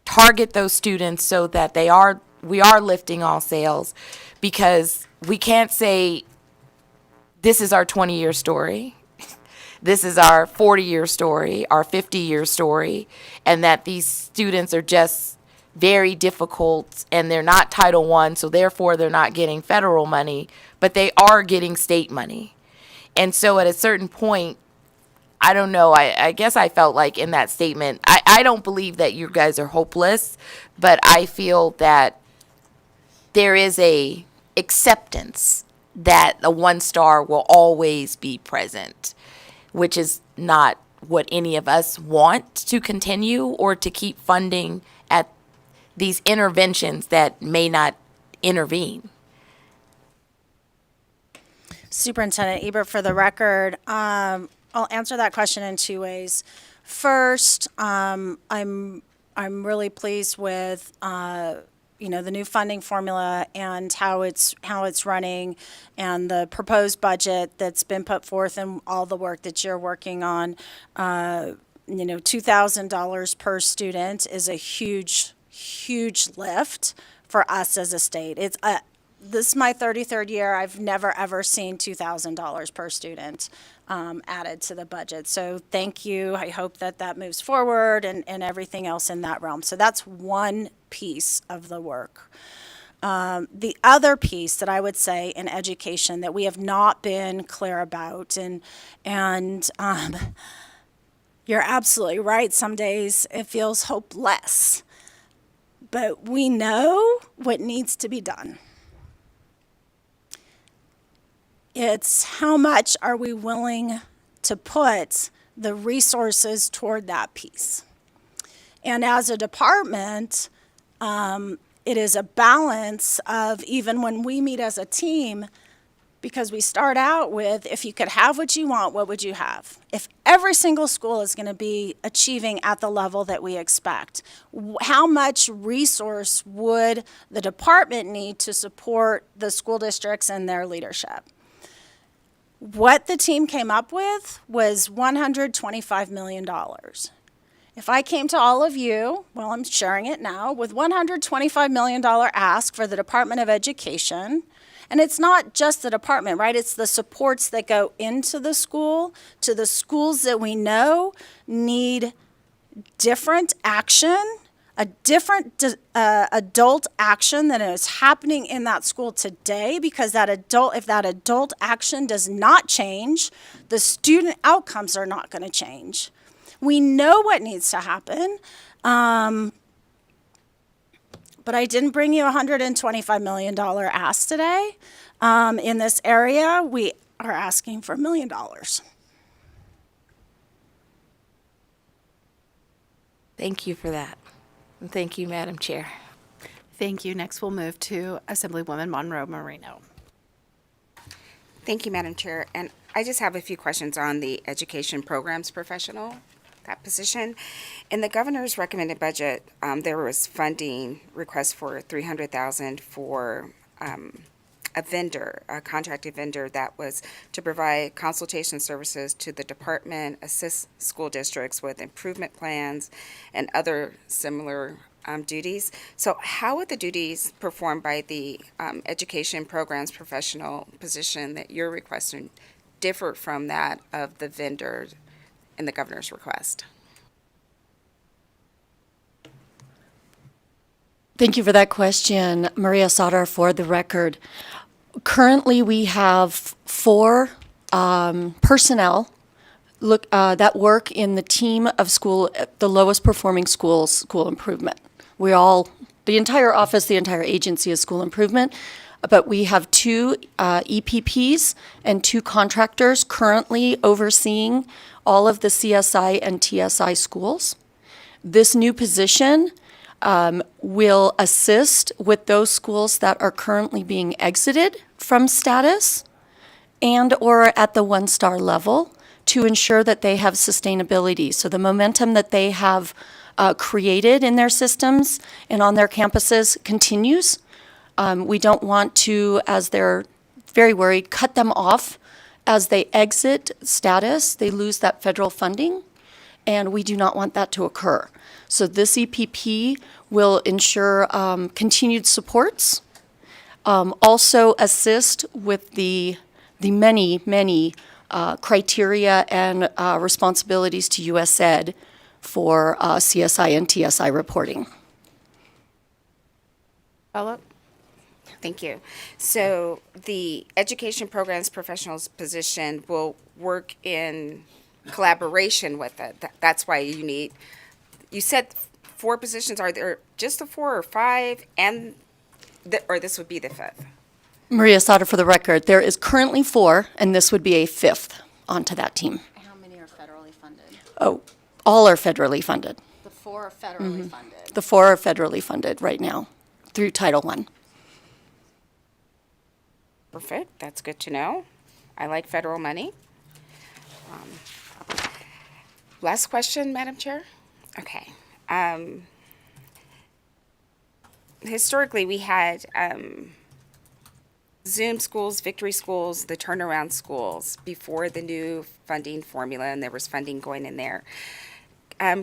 target those students so that we are lifting all sails? Because we can't say this is our 20-year story, this is our 40-year story, our 50-year story, and that these students are just very difficult and they're not Title I, so therefore they're not getting federal money, but they are getting state money. And so at a certain point, I don't know, I guess I felt like in that statement, I don't believe that you guys are hopeless, but I feel that there is a acceptance that a 1-star will always be present, which is not what any of us want to continue or to keep funding at these interventions that may not intervene.
Superintendent Ebert, for the record, I'll answer that question in two ways. First, I'm really pleased with the new funding formula and how it's running, and the proposed budget that's been put forth and all the work that you're working on. $2,000 per student is a huge lift for us as a state. This is my 33rd year. I've never, ever seen $2,000 per student added to the budget. So thank you. I hope that moves forward and everything else in that realm. So that's one piece of the work. The other piece that I would say in education that we have not been clear about, and You're absolutely right. Some days it feels hopeless. But we know what needs to be done. It's how much are we willing to put the resources toward that piece. And as a department, it is a balance of, even when we meet as a team, because we start out with, if you could have what you want, what would you have? If every single school is going to be achieving at the level that we expect, how much resource would the department need to support the school districts and their leadership? What the team came up with was $125 million. If I came to all of you, well, I'm sharing it now, with $125 million ask for the Department of Education, and it's not just the department, right? It's the supports that go into the school, to the schools that we know need different action, a different adult action that is happening in that school today, because if that adult action does not change, the student outcomes are not going to change. We know what needs to happen, but I didn't bring you a $125 million ask today. In this area, we are asking for $1 million.
Thank you for that. And thank you, Madam Chair.
Thank you. Next, we'll move to Assemblywoman Monroe Marino.
Thank you, Madam Chair. And I just have a few questions on the education programs professional, that position. In the governor's recommended budget, there was funding request for $300,000 for a contracted vendor that was to provide consultation services to the department, assist school districts with improvement plans and other similar duties. So how would the duties performed by the education programs professional position that you're requesting differ from that of the vendor in the governor's request?
Thank you for that question, Maria Sauter, for the record. Currently, we have 4 personnel that work in the team of the lowest performing schools, school improvement. The entire office, the entire agency is school improvement, but we have 2 EPPs and 2 contractors currently overseeing all of the CSI and TSI schools. This new position will assist with those schools that are currently being exited from status and or at the 1-star level to ensure that they have sustainability. So the momentum that they have created in their systems and on their campuses continues. We don't want to, as they're very worried, cut them off as they exit status. They lose that federal funding, and we do not want that to occur. So this EPP will ensure continued supports, also assist with the many criteria and responsibilities to U.S. Ed for CSI and TSI reporting.
Follow-up?
Thank you. So the education programs professionals position will work in collaboration with it. That's why you said 4 positions. Are there just the 4 or 5 or this would be the 5th?
Maria Sauter, for the record, there is currently 4, and this would be a 5th onto that team.
How many are federally funded?
Oh, all are federally funded.
The 4 are federally funded.
The 4 are federally funded right now through Title I.
Perfect. That's good to know. I like federal money. Last question, Madam Chair. Okay. Historically, we had Zoom schools, Victory schools, the turnaround schools before the new funding formula, and there was funding going in there.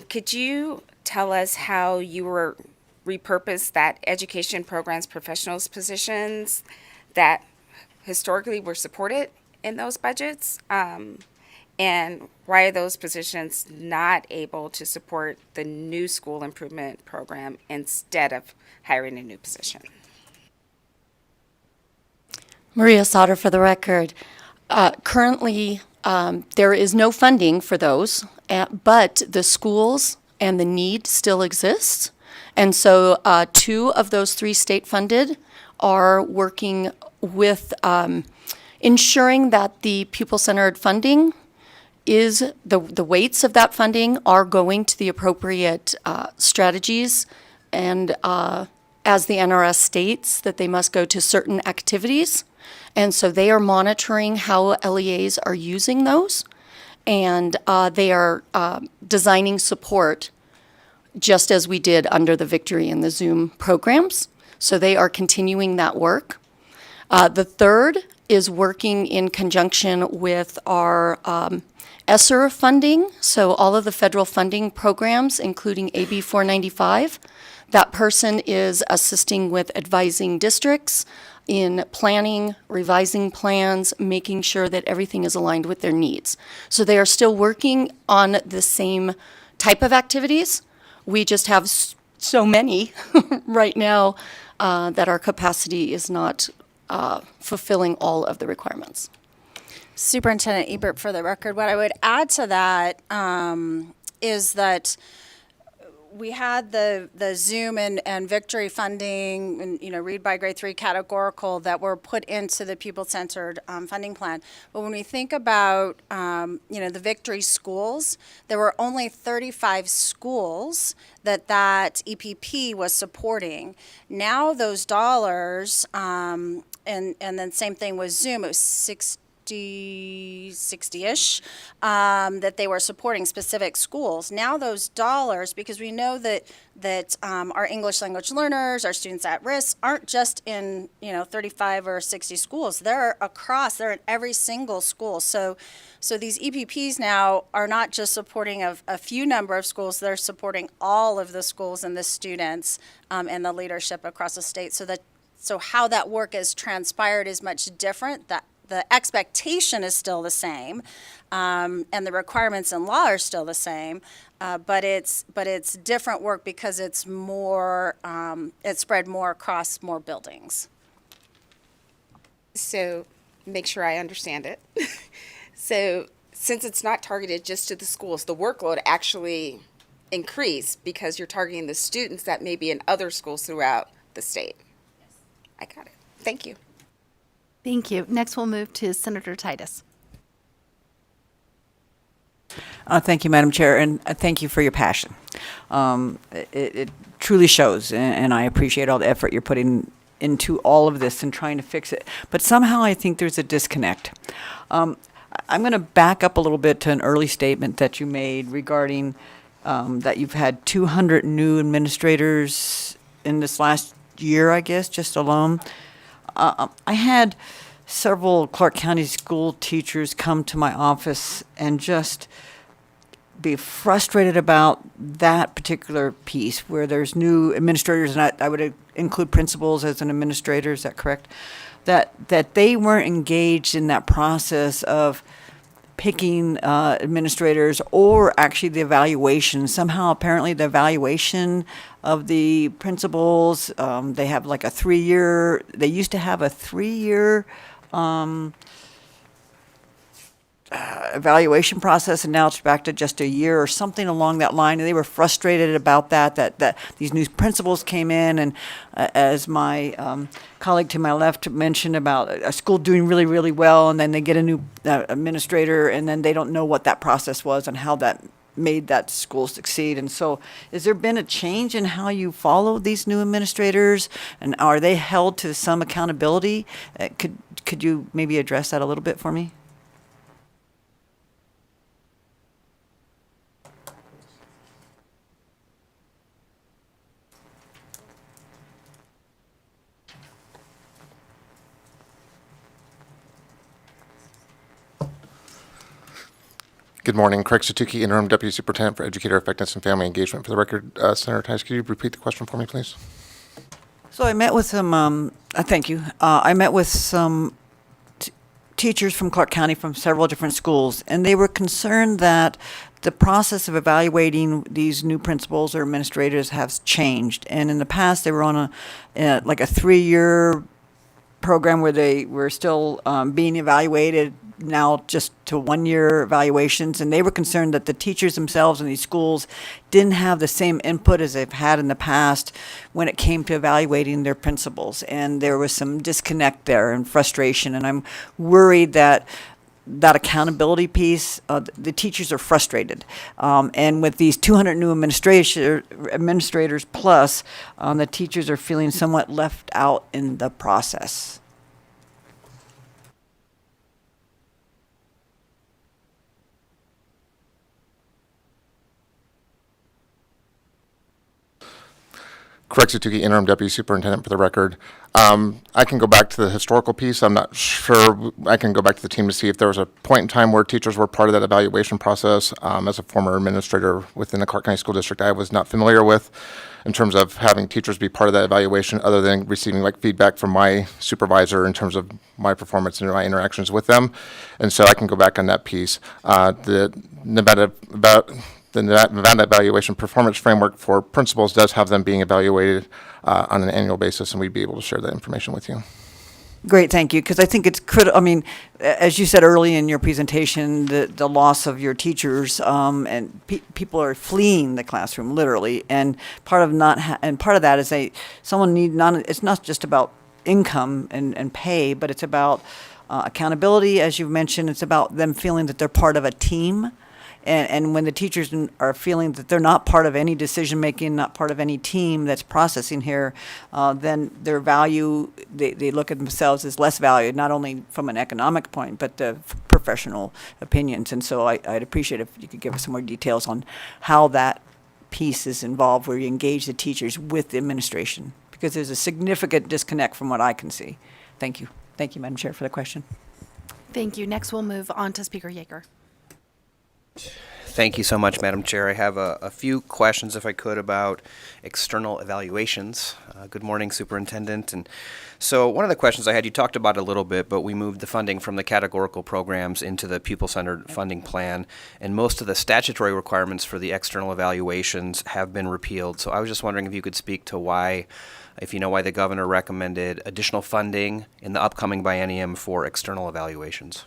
Could you tell us how you were repurposed that education programs professionals positions that historically were supported in those budgets? And why are those positions not able to support the new school improvement program instead of hiring a new position?
Maria Sauter, for the record. Currently, there is no funding for those but the schools and the need still exists. And so 2 of those 3 state-funded are working with ensuring that the pupil-centered funding is, the weights of that funding are going to the appropriate strategies, and as the NRS states, that they must go to certain activities. And so they are monitoring how LEAs are using those, and they are designing support just as we did under the Victory and the Zoom programs. So they are continuing that work. The third is working in conjunction with our ESSER funding, so all of the federal funding programs, including AB 495. That person is assisting with advising districts in planning, revising plans, making sure that everything is aligned with their needs. So they are still working on the same type of activities. We just have so many right now that our capacity is not fulfilling all of the requirements.
Superintendent Ebert, for the record, what I would add to that is that we had the Zoom and Victory funding and, read by grade 3 categorical that were put into the pupil-centered funding plan. But when we think about, the Victory schools, there were only 35 schools that EPP was supporting. Now those dollars, and then same thing with Zoom, it was 60-ish, that they were supporting specific schools. Now those dollars, because we know that our English language learners, our students at risk, aren't just in 35 or 60 schools. They're in every single school. So these EPPs now are not just supporting a few number of schools. They're supporting all of the schools and the students and the leadership across the state. So how that work is transpired is much different. The expectation is still the same, and the requirements in law are still the same, but it's different work because it's more, it's spread more across more buildings.
So make sure I understand it. So since it's not targeted just to the schools, the workload actually increased because you're targeting the students that may be in other schools throughout the state. Yes. I got it. Thank you.
Thank you. Next, we'll move to Senator Titus.
Thank you, Madam Chair, and thank you for your passion. It truly shows, and I appreciate all the effort you're putting into all of this and trying to fix it. But somehow I think there's a disconnect. I'm going to back up a little bit to an early statement that you made regarding that you've had 200 new administrators in this last year, I guess, just alone. I had several Clark County school teachers come to my office and just be frustrated about that particular piece where there's new administrators, and I would include principals as an administrator, is that correct? That they weren't engaged in that process of picking administrators or actually the evaluation. Somehow, apparently, the evaluation of the principals, they have like a 3-year, they used to have a 3-year evaluation process, and now it's back to just a year or something along that line. And they were frustrated about that these new principals came in, and as my colleague to my left mentioned about a school doing really, really well, and then they get a new administrator, and then they don't know what that process was and how that made that school succeed. And so has there been a change in how you follow these new administrators, and are they held to some accountability? Could you maybe address that a little bit for me?
Good morning. Craig Satuki, Interim Deputy Superintendent for Educator Effectiveness and Family Engagement. For the record, Senator Tice, could you repeat the question for me, please?
So I met with some, thank you. I met with some teachers from Clark County from several different schools, and they were concerned that the process of evaluating these new principals or administrators has changed. And in the past, they were on a 3-year program where they were still being evaluated now just to 1-year evaluations, and they were concerned that the teachers themselves in these schools didn't have the same input as they've had in the past when it came to evaluating their principals, and there was some disconnect there and frustration, and I'm worried that accountability piece, the teachers are frustrated. And with these 200 new administrators plus, the teachers are feeling somewhat left out in the process.
Craig Satuki, Interim Deputy Superintendent for the record. I can go back to the historical piece. I'm not sure. I can go back to the team to see if there was a point in time where teachers were part of that evaluation process. As a former administrator within the Clark County School District, I was not familiar with in terms of having teachers be part of that evaluation other than receiving like feedback from my supervisor in terms of my performance and my interactions with them. And so I can go back on that piece. The Nevada Evaluation Performance Framework for principals does have them being evaluated on an annual basis, and we'd be able to share that information with you.
Great, thank you, because I think it's critical. I mean, as you said early in your presentation, the loss of your teachers, and people are fleeing the classroom literally, and part of that is it's not just about income and pay, but it's about accountability, as you've mentioned. It's about them feeling that they're part of a team. And when the teachers are feeling that they're not part of any decision-making, not part of any team that's processing here, then their value, they look at themselves as less valued, not only from an economic point, but the professional opinions. And so I'd appreciate if you could give us some more details on how that piece is involved, where you engage the teachers with the administration, because there's a significant disconnect from what I can see. Thank you. Thank you, Madam Chair, for the question.
Thank you. Next, we'll move on to Speaker Yeager.
Thank you so much, Madam Chair. I have a few questions, if I could, about external evaluations. Good morning, Superintendent. And so one of the questions I had, you talked about it a little bit, but we moved the funding from the categorical programs into the pupil-centered funding plan, and most of the statutory requirements for the external evaluations have been repealed. So I was just wondering if you could speak to why, if you know why the governor recommended additional funding in the upcoming biennium for external evaluations.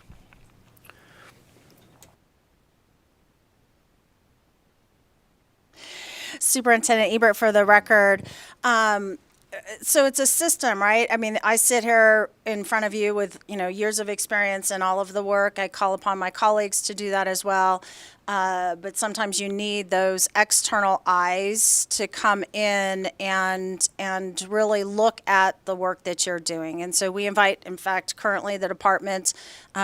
Superintendent Ebert, for the record. So it's a system, right? I mean, I sit here in front of you with, years of experience in all of the work. I call upon my colleagues to do that as well. But sometimes you need those external eyes to come in and really look at the work that you're doing. And so we invite, in fact, currently the department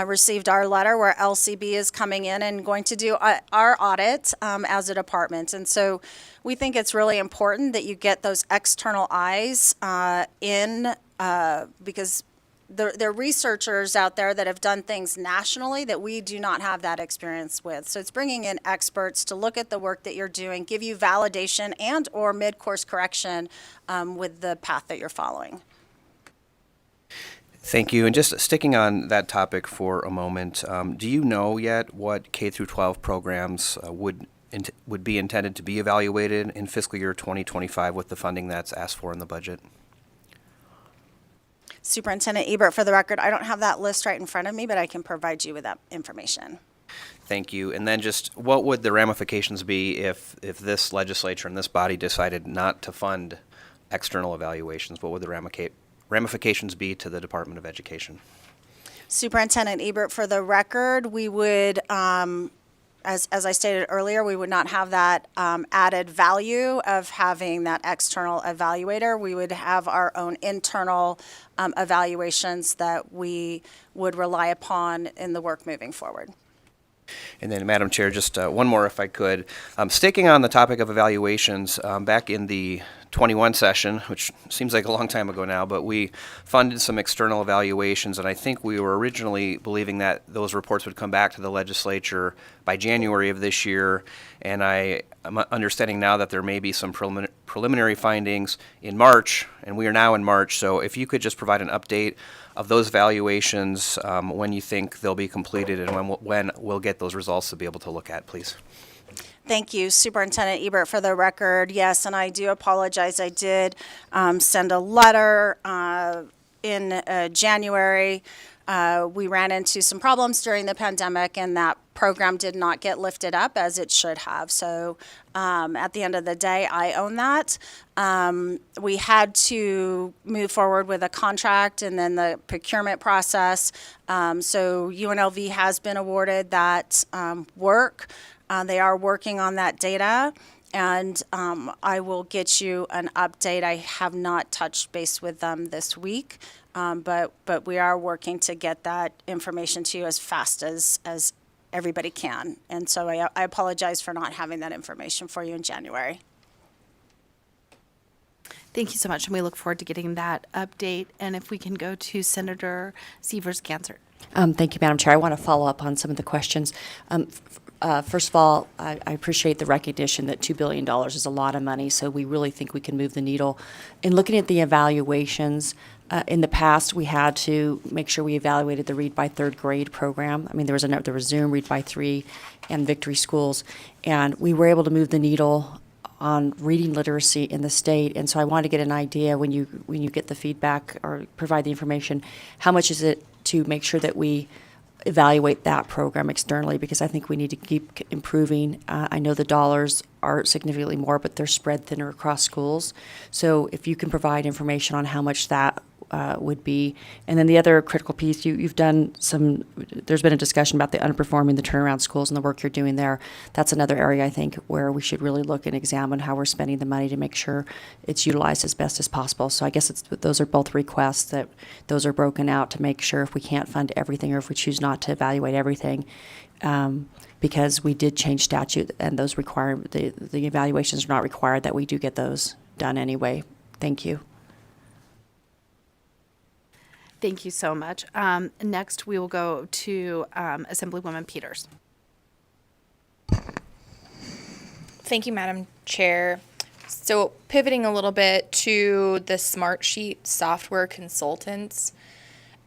received our letter where LCB is coming in and going to do our audit as a department. And so we think it's really important that you get those external eyes in because there are researchers out there that have done things nationally that we do not have that experience with. So it's bringing in experts to look at the work that you're doing, give you validation and or mid-course correction with the path that you're following.
Thank you. And just sticking on that topic for a moment, do you know yet what K-12 programs would be intended to be evaluated in fiscal year 2025 with the funding that's asked for in the budget?
Superintendent Ebert, for the record, I don't have that list right in front of me, but I can provide you with that information.
Thank you. And then just what would the ramifications be if this legislature and this body decided not to fund external evaluations? What would the ramifications be to the Department of Education?
Superintendent Ebert, for the record, we would, as I stated earlier, we would not have that added value of having that external evaluator. We would have our own internal evaluations that we would rely upon in the work moving forward.
And then, Madam Chair, just one more if I could. Sticking on the topic of evaluations, back in the 21 session, which seems like a long time ago now, but we funded some external evaluations, and I think we were originally believing that those reports would come back to the legislature by January of this year, and I'm understanding now that there may be some preliminary findings in March, and we are now in March, so if you could just provide an update of those evaluations, when you think they'll be completed and when we'll get those results to be able to look at, please.
Thank you, Superintendent Ebert, for the record. Yes, and I do apologize. I did send a letter in January We ran into some problems during the pandemic, and that program did not get lifted up as it should have. So at the end of the day, I own that. We had to move forward with a contract and then the procurement process. So UNLV has been awarded that work. They are working on that data, and I will get you an update. I have not touched base with them this week, but we are working to get that information to you as fast as everybody can. And so I apologize for not having that information for you in January.
Thank you so much, and we look forward to getting that update. And if we can go to Senator Severs-Gansert.
Thank you, Madam Chair. I want to follow up on some of the questions. First of all, I appreciate the recognition that $2 billion is a lot of money, so we really think we can move the needle. In looking at the evaluations, in the past, we had to make sure we evaluated the Read by Third Grade program. I mean, there was Zoom, Read by 3, and Victory Schools, and we were able to move the needle on reading literacy in the state. And so I wanted to get an idea when you get the feedback or provide the information, how much is it to make sure that we evaluate that program externally, because I think we need to keep improving. I know the dollars are significantly more, but they're spread thinner across schools. So if you can provide information on how much that would be. And then the other critical piece, you've done there's been a discussion about the underperforming, the turnaround schools, and the work you're doing there. That's another area, I think, where we should really look and examine how we're spending the money to make sure it's utilized as best as possible. So I guess those are both requests, that those are broken out to make sure if we can't fund everything or if we choose not to evaluate everything, because we did change statute and those the evaluations are not required, that we do get those done anyway. Thank you.
Thank you so much. Next, we will go to Assemblywoman Peters.
Thank you, Madam Chair. So pivoting a little bit to the Smartsheet software consultants,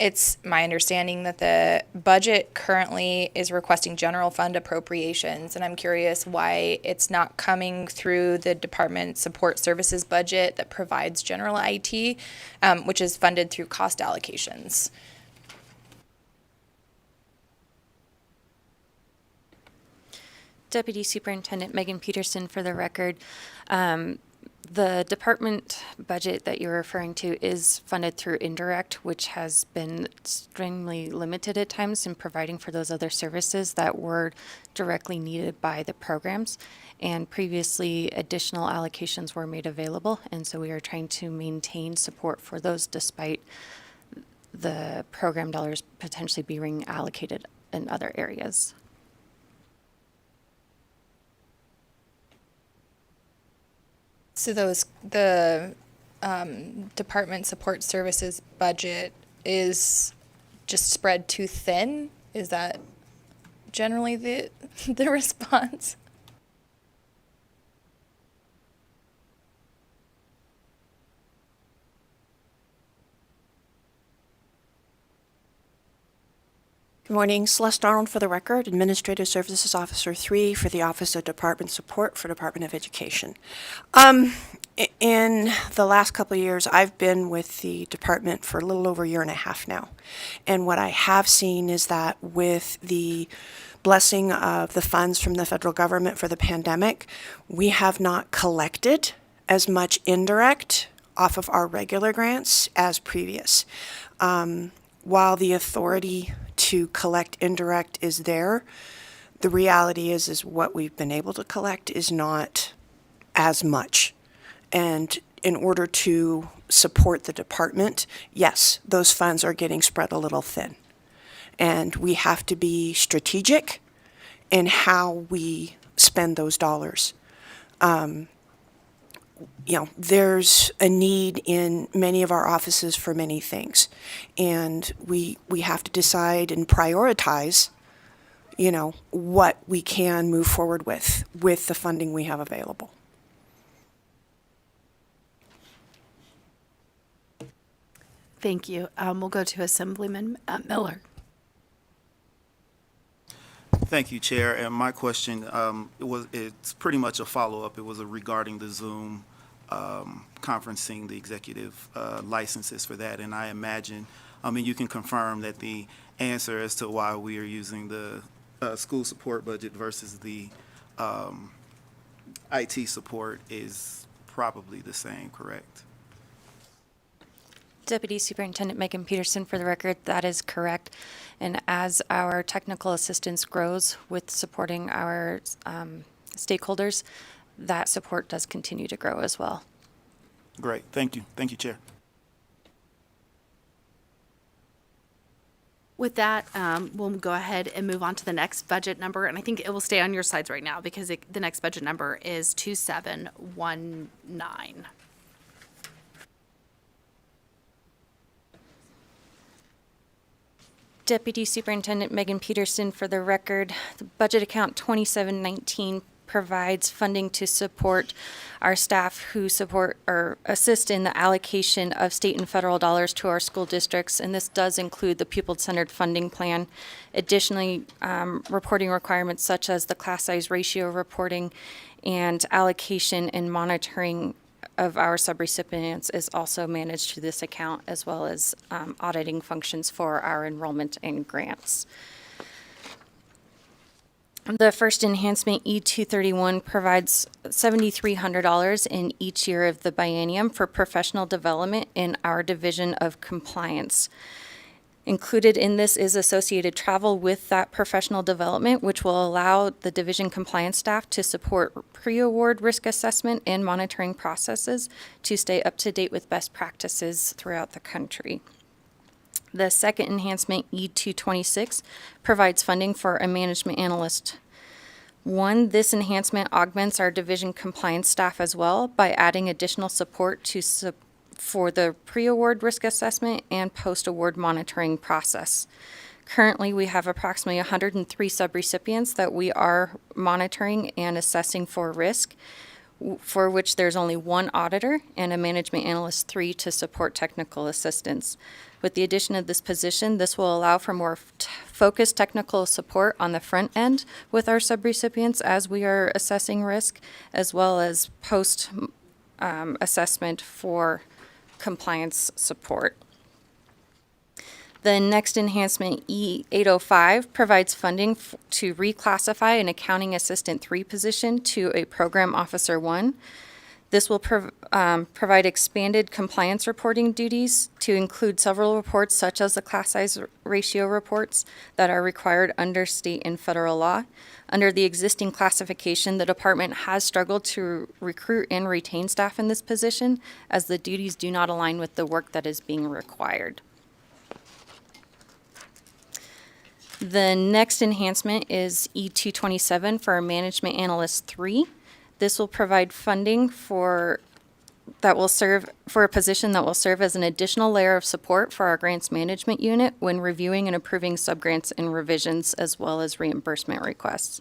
it's my understanding that the budget currently is requesting general fund appropriations, and I'm curious why it's not coming through the Department Support Services budget that provides general IT, which is funded through cost allocations.
Deputy Superintendent Megan Peterson for the record. The department budget that you're referring to is funded through indirect, which has been extremely limited at times in providing for those other services that were directly needed by the programs. And previously, additional allocations were made available, and so we are trying to maintain support for those despite the program dollars potentially being allocated in other areas.
So the Department Support Services budget is just spread too thin? Is that generally the response?
Good morning. Celeste Arnold for the record, Administrative Services Officer 3 for the Office of Department Support for Department of Education. In the last couple of years, I've been with the department for a little over a year and a half now. And what I have seen is that with the blessing of the funds from the federal government for the pandemic, we have not collected as much indirect off of our regular grants as previous. While the authority to collect indirect is there, the reality is what we've been able to collect is not as much. And in order to support the department, yes, those funds are getting spread a little thin. And we have to be strategic in how we spend those dollars. There's a need in many of our offices for many things. And we have to decide and prioritize, what we can move forward with the funding we have available.
Thank you. We'll go to Assemblyman Miller.
Thank you, Chair. And my question, it's pretty much a follow-up. It was regarding the Zoom conferencing, the executive licenses for that. And I imagine And you can confirm that the answer as to why we are using the school support budget versus the IT support is probably the same, correct?
Deputy Superintendent Megan Peterson, for the record, that is correct. And as our technical assistance grows with supporting our stakeholders, that support does continue to grow as well.
Great, thank you. Thank you, Chair.
With that, we'll go ahead and move on to the next budget number, and I think it will stay on your slides right now because the next budget number is 2719.
Deputy Superintendent Megan Peterson, for the record, the budget account 2719 provides funding to support our staff who support or assist in the allocation of state and federal dollars to our school districts, and this does include the pupil-centered funding plan. Additionally, reporting requirements such as the class size ratio reporting and allocation and monitoring of our subrecipients is also managed through this account, as well as auditing functions for our enrollment and grants. The first enhancement, E231, provides $7,300 in each year of the biennium for professional development in our Division of Compliance. Included in this is associated travel with that professional development, which will allow the division compliance staff to support pre-award risk assessment and monitoring processes to stay up to date with best practices throughout the country. The second enhancement, E226, provides funding for a management analyst. One, this enhancement augments our division compliance staff as well by adding additional support for the pre-award risk assessment and post-award monitoring process. Currently, we have approximately 103 subrecipients that we are monitoring and assessing for risk, for which there's only one auditor and a management analyst 3 to support technical assistance. With the addition of this position, this will allow for more focused technical support on the front end with our subrecipients as we are assessing risk, as well as post assessment for compliance support. The next enhancement, E805, provides funding to reclassify an accounting assistant 3 position to a program officer 1. This will provide expanded compliance reporting duties to include several reports such as the class size ratio reports that are required under state and federal law. Under the existing classification, the department has struggled to recruit and retain staff in this position as the duties do not align with the work that is being required. The next enhancement is E227 for Management Analyst 3. This will provide funding for a position that will serve as an additional layer of support for our grants management unit when reviewing and approving subgrants and revisions, as well as reimbursement requests.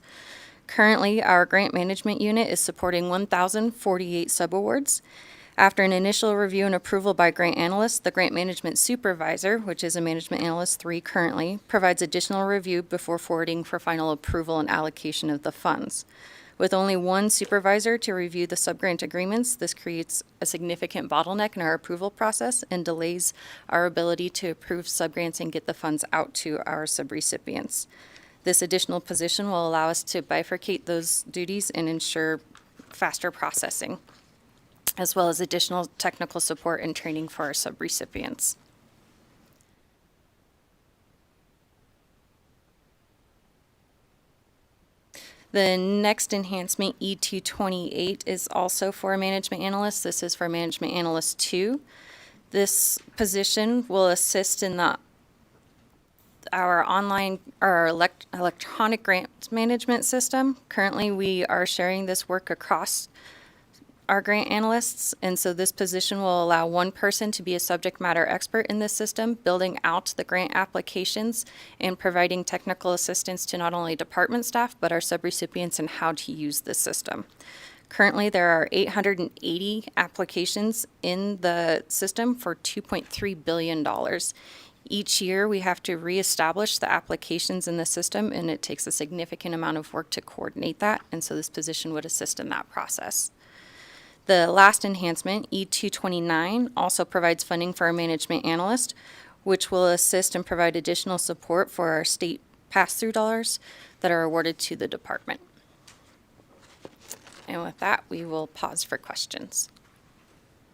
Currently, our grant management unit is supporting 1,048 subawards. After an initial review and approval by grant analysts, the grant management supervisor, which is a management analyst 3 currently, provides additional review before forwarding for final approval and allocation of the funds. With only one supervisor to review the subgrant agreements, this creates a significant bottleneck in our approval process and delays our ability to approve subgrants and get the funds out to our subrecipients. This additional position will allow us to bifurcate those duties and ensure faster processing, as well as additional technical support and training for our subrecipients. The next enhancement, E228, is also for a management analyst. This is for Management Analyst 2. This position will assist in our electronic grant management system. Currently, we are sharing this work across our grant analysts, and so this position will allow one person to be a subject matter expert in this system, building out the grant applications and providing technical assistance to not only department staff, but our subrecipients in how to use this system. Currently, there are 880 applications in the system for $2.3 billion. Each year, we have to reestablish the applications in the system, and it takes a significant amount of work to coordinate that, and so this position would assist in that process. The last enhancement, E229, also provides funding for a management analyst. which will assist and provide additional support for our state pass-through dollars that are awarded to the department. And with that, we will pause for questions.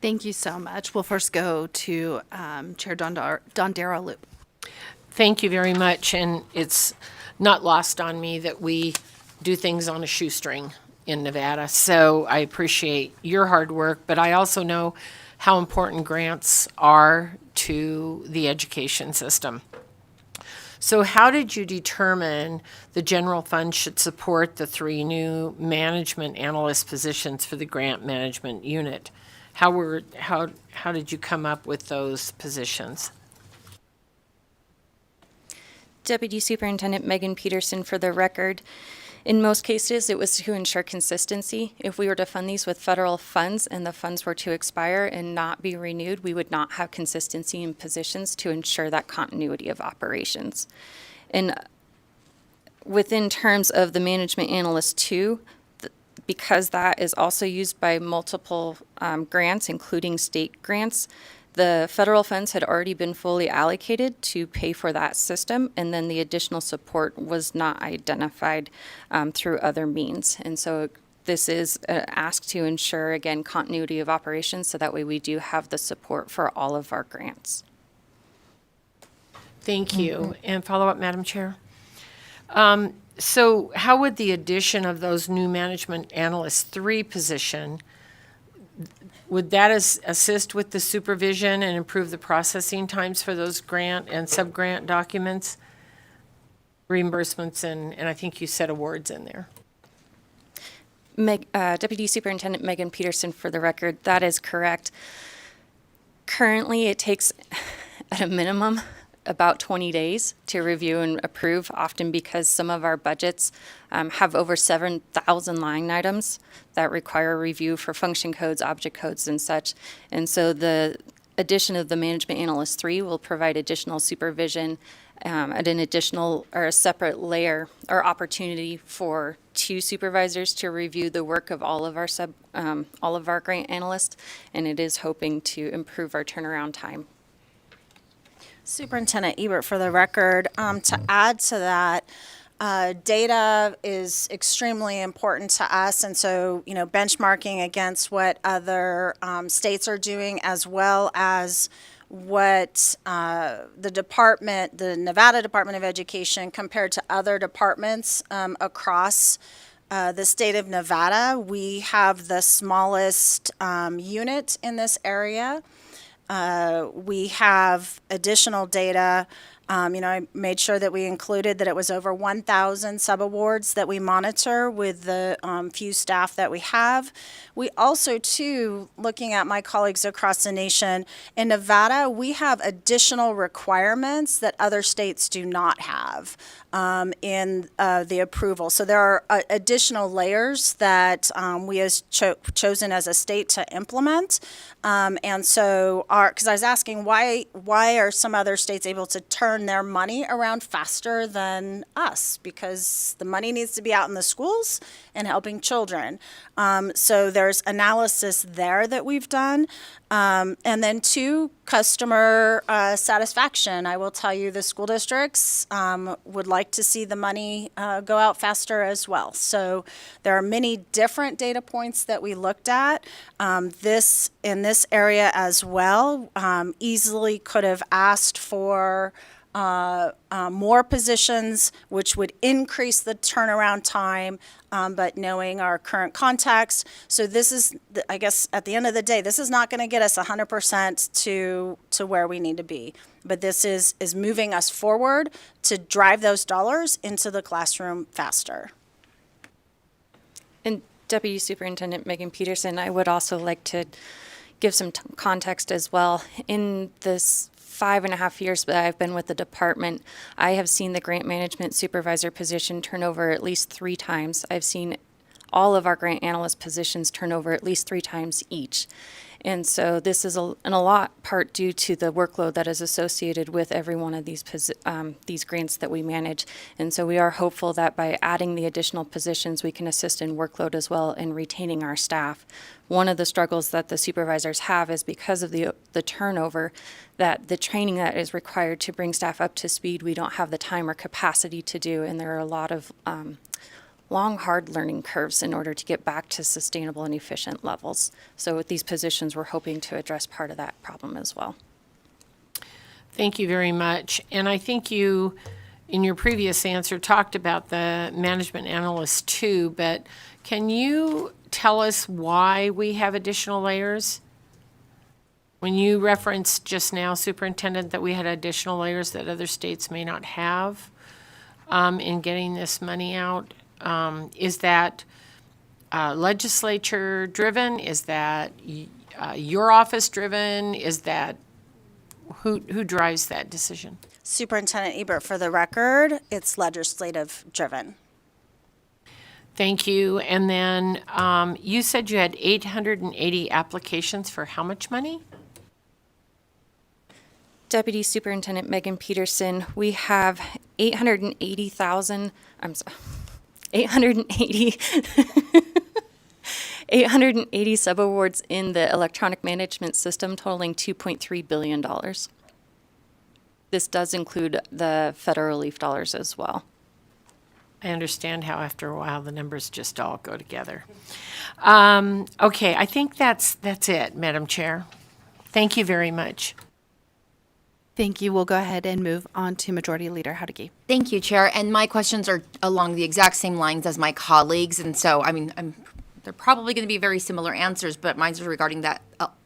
Thank you so much. We'll first go to Chair Dondera Loop.
Thank you very much, and it's not lost on me that we do things on a shoestring in Nevada, so I appreciate your hard work, but I also know how important grants are to the education system. So how did you determine the general fund should support the 3 new management analyst positions for the grant management unit? How did you come up with those positions?
Deputy Superintendent Megan Peterson, for the record. In most cases, it was to ensure consistency. If we were to fund these with federal funds and the funds were to expire and not be renewed, we would not have consistency in positions to ensure that continuity of operations. And within terms of the management analyst 2, because that is also used by multiple grants, including state grants, the federal funds had already been fully allocated to pay for that system, and then the additional support was not identified through other means. And so this is asked to ensure, again, continuity of operations, so that way we do have the support for all of our grants.
Thank you. And follow up, Madam Chair. So how would the addition of those new management analyst 3 position, would that assist with the supervision and improve the processing times for those grant and sub-grant documents, reimbursements, and I think you said awards in there?
Deputy Superintendent Megan Peterson, for the record, that is correct. Currently, it takes, at a minimum, about 20 days to review and approve, often because some of our budgets have over 7,000 line items that require review for function codes, object codes, and such. And so the addition of the Management Analyst 3 will provide additional supervision at an additional or a separate layer or opportunity for 2 supervisors to review the work of all of our grant analysts, and it is hoping to improve our turnaround time.
Superintendent Ebert, for the record, to add to that, data is extremely important to us, and so, benchmarking against what other states are doing, as well as what the Nevada Department of Education, compared to other departments across the state of Nevada. We have the smallest unit in this area. We have additional data. I made sure that we included that it was over 1,000 subawards that we monitor with the few staff that we have. We also, too, looking at my colleagues across the nation, in Nevada, we have additional requirements that other states do not have in the approval. So there are additional layers that we have chosen as a state to implement. And so, because I was asking why are some other states able to turn their money around faster than us? Because the money needs to be out in the schools and helping children. So there's analysis there that we've done. And then 2, customer satisfaction. I will tell you, the school districts would like to see the money go out faster as well. So there are many different data points that we looked at. In this area as well, easily could have asked for more positions, which would increase the turnaround time, but knowing our current context. So this is, I guess, at the end of the day, this is not going to get us 100% to where we need to be. But this is moving us forward to drive those dollars into the classroom faster.
And Deputy Superintendent Megan Peterson, I would also like to give some context as well. In this 5.5 years that I've been with the department, I have seen the grant management supervisor position turn over at least 3 times. I've seen all of our grant analyst positions turn over at least 3 times each. And so this is in a lot part due to the workload that is associated with every one of these grants that we manage. And so we are hopeful that by adding the additional positions, we can assist in workload as well and retaining our staff. One of the struggles that the supervisors have is because of the turnover, that the training that is required to bring staff up to speed, we don't have the time or capacity to do. And there are a lot of long, hard learning curves in order to get back to sustainable and efficient levels. So with these positions, we're hoping to address part of that problem as well.
Thank you very much. And I think you, in your previous answer, talked about the management analyst too, but can you tell us why we have additional layers? When you referenced just now, Superintendent, that we had additional layers that other states may not have in getting this money out, is that legislature driven? Is that your office driven? Is that who drives that decision?
Superintendent Ebert, for the record, it's legislative driven.
Thank you. And then you said you had 880 applications for how much money?
Deputy Superintendent Megan Peterson, we have 880 subawards in the electronic management system totaling $2.3 billion. This does include the federal relief dollars as well.
I understand how after a while the numbers just all go together. Okay, I think that's it, Madam Chair. Thank you very much.
Thank you. We'll go ahead and move on to Majority Leader Howdicke.
Thank you, Chair. And my questions are along the exact same lines as my colleagues. And so, they're probably going to be very similar answers, but mine's regarding that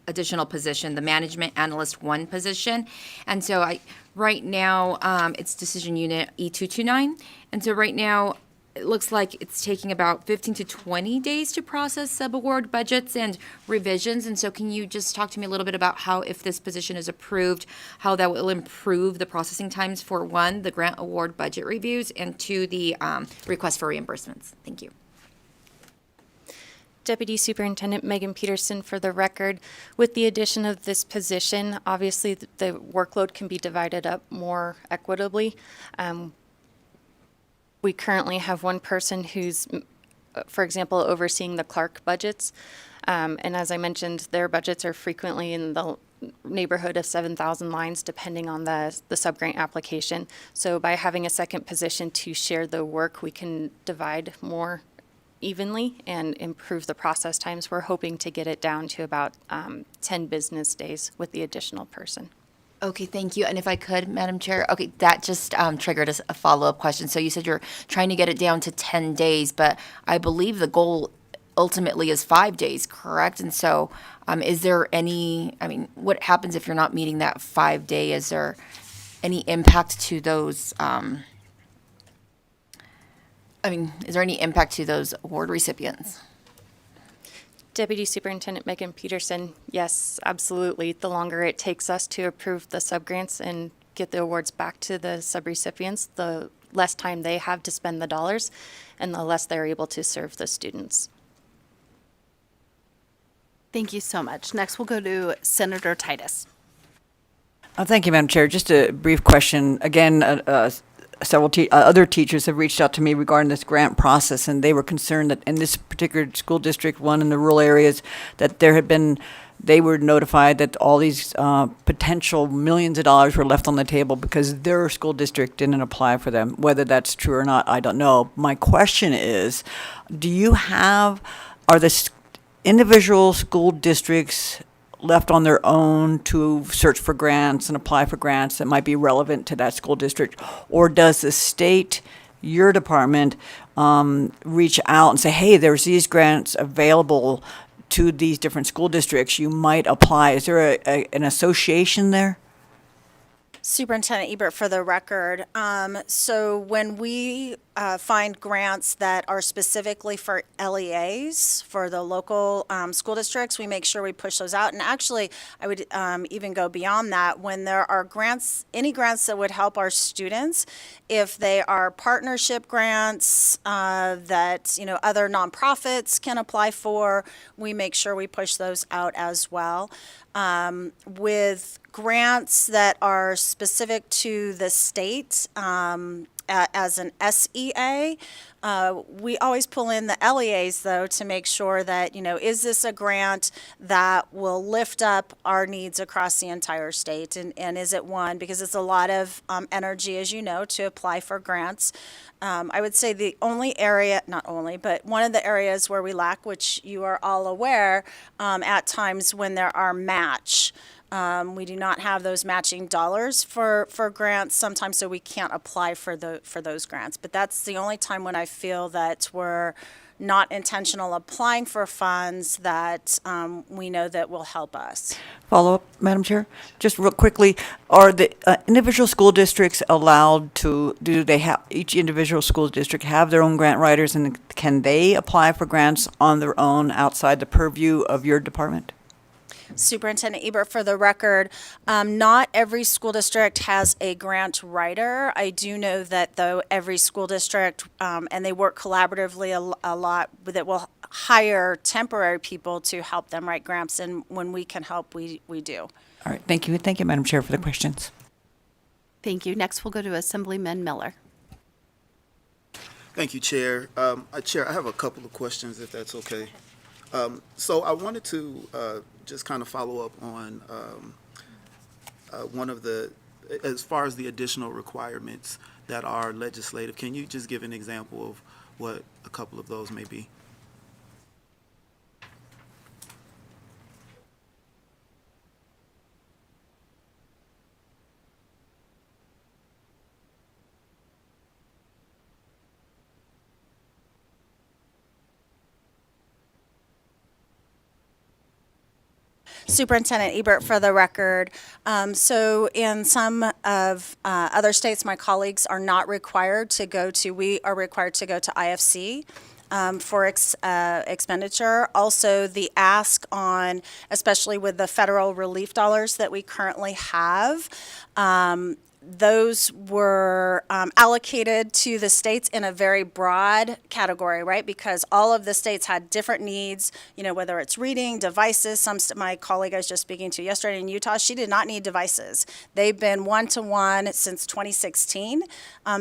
additional position, the Management Analyst 1 position. And so right now, it's Decision Unit E229. And so right now, it looks like it's taking about 15 to 20 days to process subaward budgets and revisions. And so can you just talk to me a little bit about how, if this position is approved, how that will improve the processing times for 1, the grant award budget reviews, and 2, the request for reimbursements? Thank you.
Deputy Superintendent Megan Peterson, for the record, with the addition of this position, obviously the workload can be divided up more equitably. We currently have one person who's, for example, overseeing the Clark budgets. And as I mentioned, their budgets are frequently in the neighborhood of 7,000 lines, depending on the subgrant application. So by having a second position to share the work, we can divide more evenly and improve the process times. We're hoping to get it down to about 10 business days with the additional person.
Okay, thank you. And if I could, Madam Chair, okay, that just triggered a follow-up question. So you said you're trying to get it down to 10 days, but I believe the goal ultimately is 5 days, correct? And so is there any, what happens if you're not meeting that 5 day? Is there any impact to those, is there any impact to those award recipients?
Deputy Superintendent Megan Peterson, yes, absolutely. The longer it takes us to approve the subgrants and get the awards back to the subrecipients, the less time they have to spend the dollars and the less they're able to serve the students.
Thank you so much. Next, we'll go to Senator Titus.
Thank you, Madam Chair. Just a brief question. Again, several other teachers have reached out to me regarding this grant process, and they were concerned that in this particular school district, one in the rural areas, that they were notified that all these potential millions of dollars were left on the table because their school district didn't apply for them. Whether that's true or not, I don't know. My question is, are the individual school districts left on their own to search for grants and apply for grants that might be relevant to that school district? Or does the state, your department, reach out and say, hey, there's these grants available to these different school districts, you might apply? Is there an association there?
Superintendent Ebert, for the record, so when we find grants that are specifically for LEAs, for the local school districts, we make sure we push those out. And actually, I would even go beyond that. When there are grants, any grants that would help our students, if they are partnership grants that, you know, other nonprofits can apply for, we make sure we push those out as well. With grants that are specific to the state, as an SEA. We always pull in the LEAs, though, to make sure that, you know, is this a grant that will lift up our needs across the entire state? And is it one? Because it's a lot of energy, as you know, to apply for grants. I would say the only area, not only, but one of the areas where we lack, which you are all aware, at times when there are match. We do not have those matching dollars for grants sometimes, so we can't apply for those grants. But that's the only time when I feel that we're not intentional applying for funds that we know that will help us.
Follow up, Madam Chair? Just real quickly, are the individual school districts allowed to, do they have, each individual school district have their own grant writers, and can they apply for grants on their own outside the purview of your department?
Superintendent Ebert, for the record, not every school district has a grant writer. I do know that, though, every school district, and they work collaboratively a lot, that will hire temporary people to help them write grants, and when we can help, we do.
All right, thank you. Thank you, Madam Chair, for the questions.
Thank you. Next, we'll go to Assemblyman Miller.
Thank you, Chair. Chair, I have a couple of questions, if that's okay. So I wanted to just kind of follow up on one of the, as far as the additional requirements that are legislative. Can you just give an example of what a couple of those may be?
Superintendent Ebert, for the record. So in some of other states, my colleagues are not required to go to, we are required to go to IFC for expenditure. Also, the ask on, especially with the federal relief dollars that we currently have, those were allocated to the states in a very broad category, right? Because all of the states had different needs, you know, whether it's reading, devices. My colleague I was just speaking to yesterday in Utah, she did not need devices. They've been one-to-one since 2016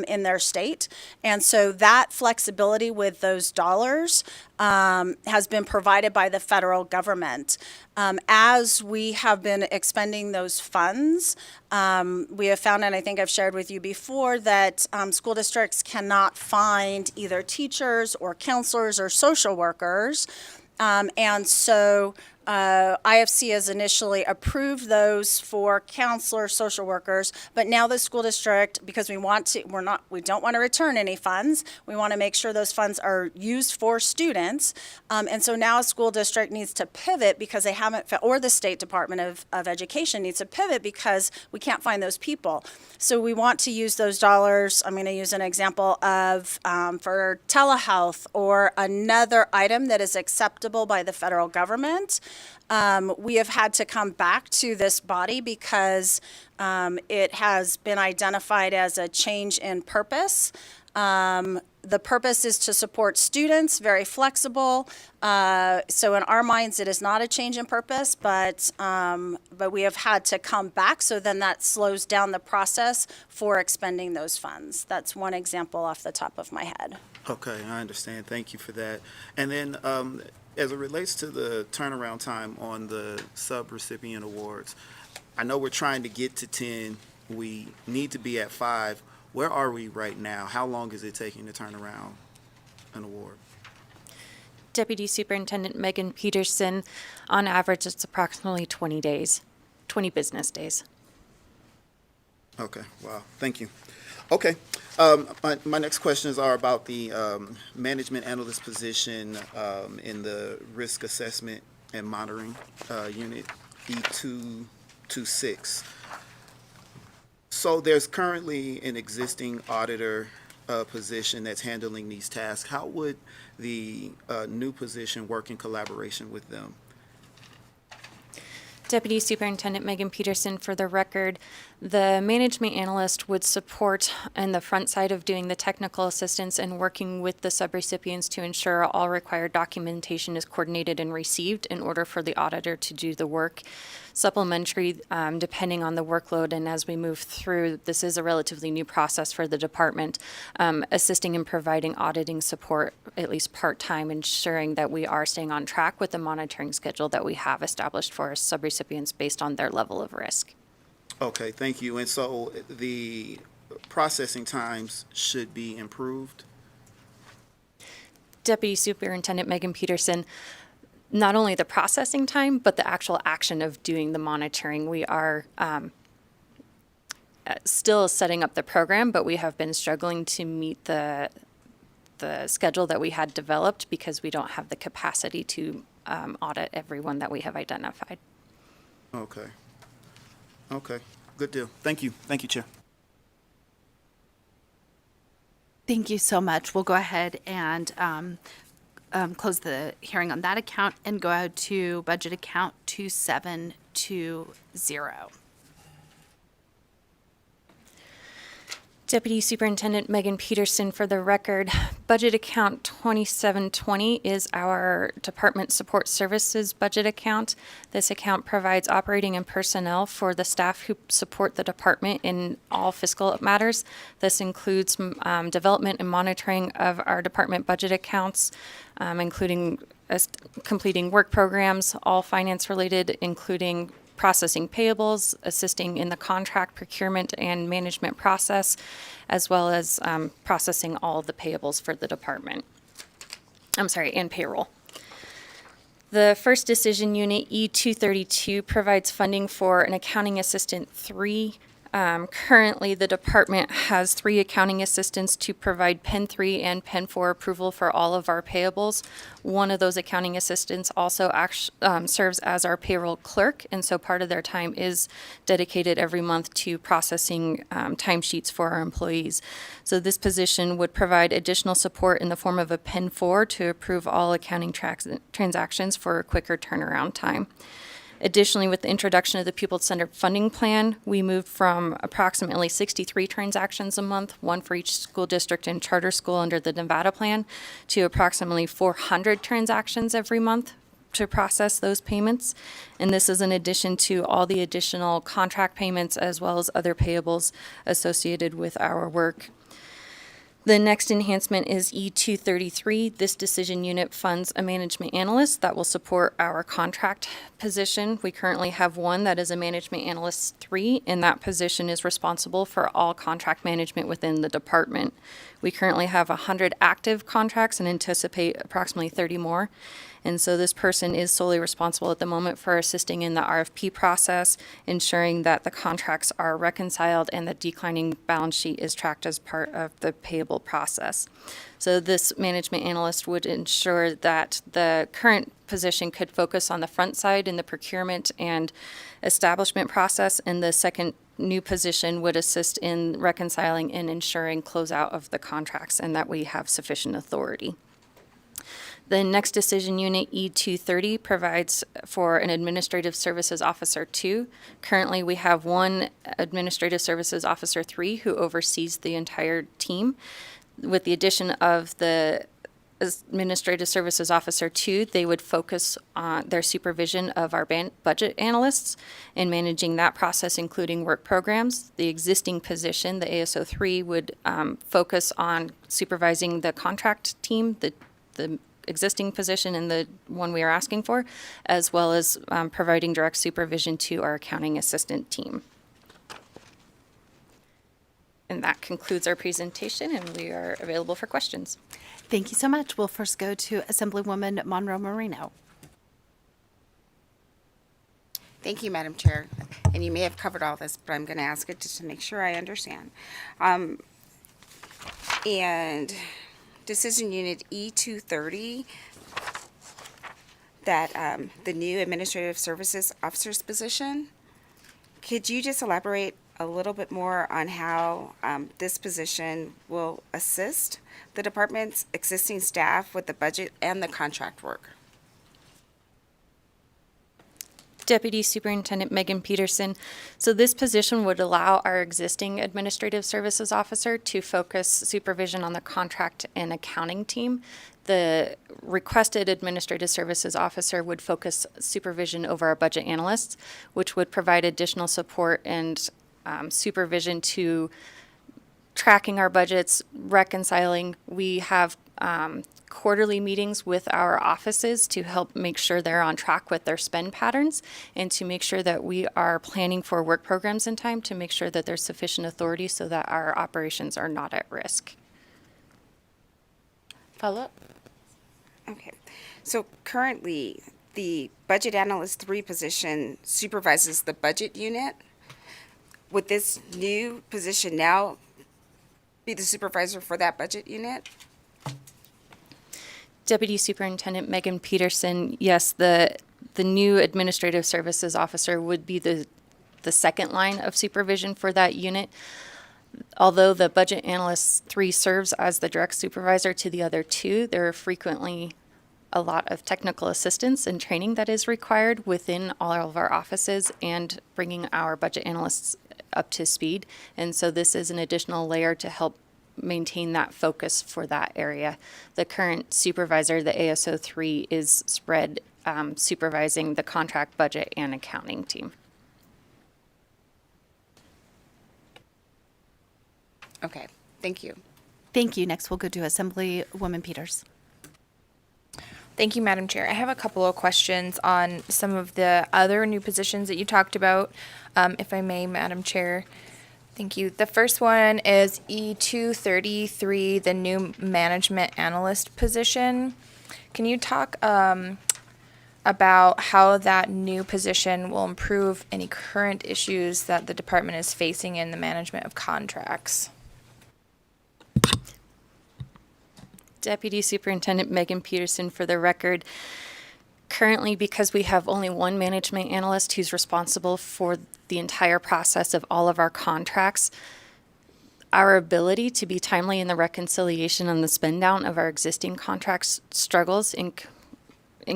in their state. And so that flexibility with those dollars has been provided by the federal government. As we have been expending those funds, we have found, and I think I've shared with you before, that school districts cannot find either teachers or counselors or social workers. And so IFC has initially approved those for counselors, social workers, but now the school district, because we don't want to return any funds, we want to make sure those funds are used for students. And so now a school district needs to pivot because they haven't, or the State Department of Education needs to pivot because we can't find those people. So we want to use those dollars. I'm going to use an example of for telehealth or another item that is acceptable by the federal government. We have had to come back to this body because it has been identified as a change in purpose. The purpose is to support students, very flexible. So in our minds, it is not a change in purpose, but we have had to come back. So then that slows down the process for expending those funds. That's one example off the top of my head.
Okay, I understand. Thank you for that. And then as it relates to the turnaround time on the sub-recipient awards, I know we're trying to get to 10. We need to be at 5. Where are we right now? How long is it taking to turn around an award?
Deputy Superintendent Megan Peterson, on average, it's approximately 20 days, 20 business days.
Okay, wow, thank you. Okay, my next questions are about the management analyst position in the risk assessment and monitoring unit, E226. So there's currently an existing auditor position that's handling these tasks, how would the new position work in collaboration with them?
Deputy Superintendent Megan Peterson, for the record, the management analyst would support on the front side of doing the technical assistance and working with the subrecipients to ensure all required documentation is coordinated and received in order for the auditor to do the work. Supplementary, depending on the workload, and as we move through, this is a relatively new process for the department, assisting in providing auditing support, at least part-time, ensuring that we are staying on track with the monitoring schedule that we have established for our subrecipients based on their level of risk.
Okay, thank you. And so the processing times should be improved?
Deputy Superintendent Megan Peterson, not only the processing time, but the actual action of doing the monitoring. We are still setting up the program, but we have been struggling to meet the schedule that we had developed because we don't have the capacity to audit everyone that we have identified.
Okay. Okay, good deal. Thank you. Thank you, Chair.
Thank you so much. We'll go ahead and close the hearing on that account and go out to budget account 2720.
Deputy Superintendent Megan Peterson, for the record, budget account 2720 is our Department Support Services budget account. This account provides operating and personnel for the staff who support the department in all fiscal matters. This includes development and monitoring of our department budget accounts, including completing work programs, all finance related, including processing payables, assisting in the contract procurement and management process, as well as processing all the payables for the department. And payroll. The first decision unit, E232, provides funding for an accounting assistant 3. Currently, the department has 3 accounting assistants to provide Pen 3 and Pen 4 approval for all of our payables. One of those accounting assistants also serves as our payroll clerk, and so part of their time is dedicated every month to processing timesheets for our employees. So this position would provide additional support in the form of a Pen 4 to approve all accounting transactions for a quicker turnaround time. Additionally, with the introduction of the pupil-centered funding plan, we moved from approximately 63 transactions a month, one for each school district and charter school under the Nevada plan, to approximately 400 transactions every month to process those payments. And this is in addition to all the additional contract payments as well as other payables associated with our work. The next enhancement is E233. This decision unit funds a management analyst that will support our contract position. We currently have one that is a management analyst 3, and that position is responsible for all contract management within the department. We currently have 100 active contracts and anticipate approximately 30 more. And so this person is solely responsible at the moment for assisting in the RFP process, ensuring that the contracts are reconciled and the declining balance sheet is tracked as part of the payable process. So this management analyst would ensure that the current position could focus on the front side in the procurement and establishment process, and the second new position would assist in reconciling and ensuring closeout of the contracts and that we have sufficient authority. The next decision unit, E230, provides for an Administrative Services Officer 2. Currently, we have one Administrative Services Officer 3 who oversees the entire team. With the addition of the Administrative Services Officer 2, they would focus on their supervision of our budget analysts and managing that process, including work programs. The existing position, the ASO 3, would focus on supervising the contract team, the existing position and the one we are asking for, as well as providing direct supervision to our accounting assistant team. And that concludes our presentation, and we are available for questions.
Thank you so much. We'll first go to Assemblywoman Monroe Marino.
Thank you, Madam Chair. And you may have covered all this, but I'm going to ask it just to make sure I understand. And Decision Unit E230, that the new Administrative Services Officer's position, could you just elaborate a little bit more on how this position will assist the department's existing staff with the budget and the contract work?
Deputy Superintendent Megan Peterson. So this position would allow our existing Administrative Services Officer to focus supervision on the contract and accounting team. The requested Administrative Services Officer would focus supervision over our budget analysts, which would provide additional support and supervision to tracking our budgets, reconciling. We have quarterly meetings with our offices to help make sure they're on track with their spend patterns and to make sure that we are planning for work programs in time to make sure that there's sufficient authority so that our operations are not at risk.
Follow up?
Okay. So currently, the Budget Analyst 3 position supervises the budget unit. Would this new position now be the supervisor for that budget unit?
Deputy Superintendent Megan Peterson, yes, the new Administrative Services Officer would be the second line of supervision for that unit. Although the Budget Analyst 3 serves as the direct supervisor to the other two, there are frequently a lot of technical assistance and training that is required within all of our offices and bringing our budget analysts up to speed. And so this is an additional layer to help maintain that focus for that area. The current supervisor, the ASO 3, is spread supervising the contract, budget, and accounting team.
Okay, thank you.
Thank you. Next, we'll go to Assemblywoman Peters.
Thank you, Madam Chair. I have a couple of questions on some of the other new positions that you talked about, if I may, Madam Chair. Thank you. The first one is E233, the new management analyst position. Can you talk about how that new position will improve any current issues that the department is facing in the management of contracts?
Deputy Superintendent Megan Peterson, for the record. Currently, because we have only one management analyst who's responsible for the entire process of all of our contracts, our ability to be timely in the reconciliation and the spend down of our existing contracts struggles in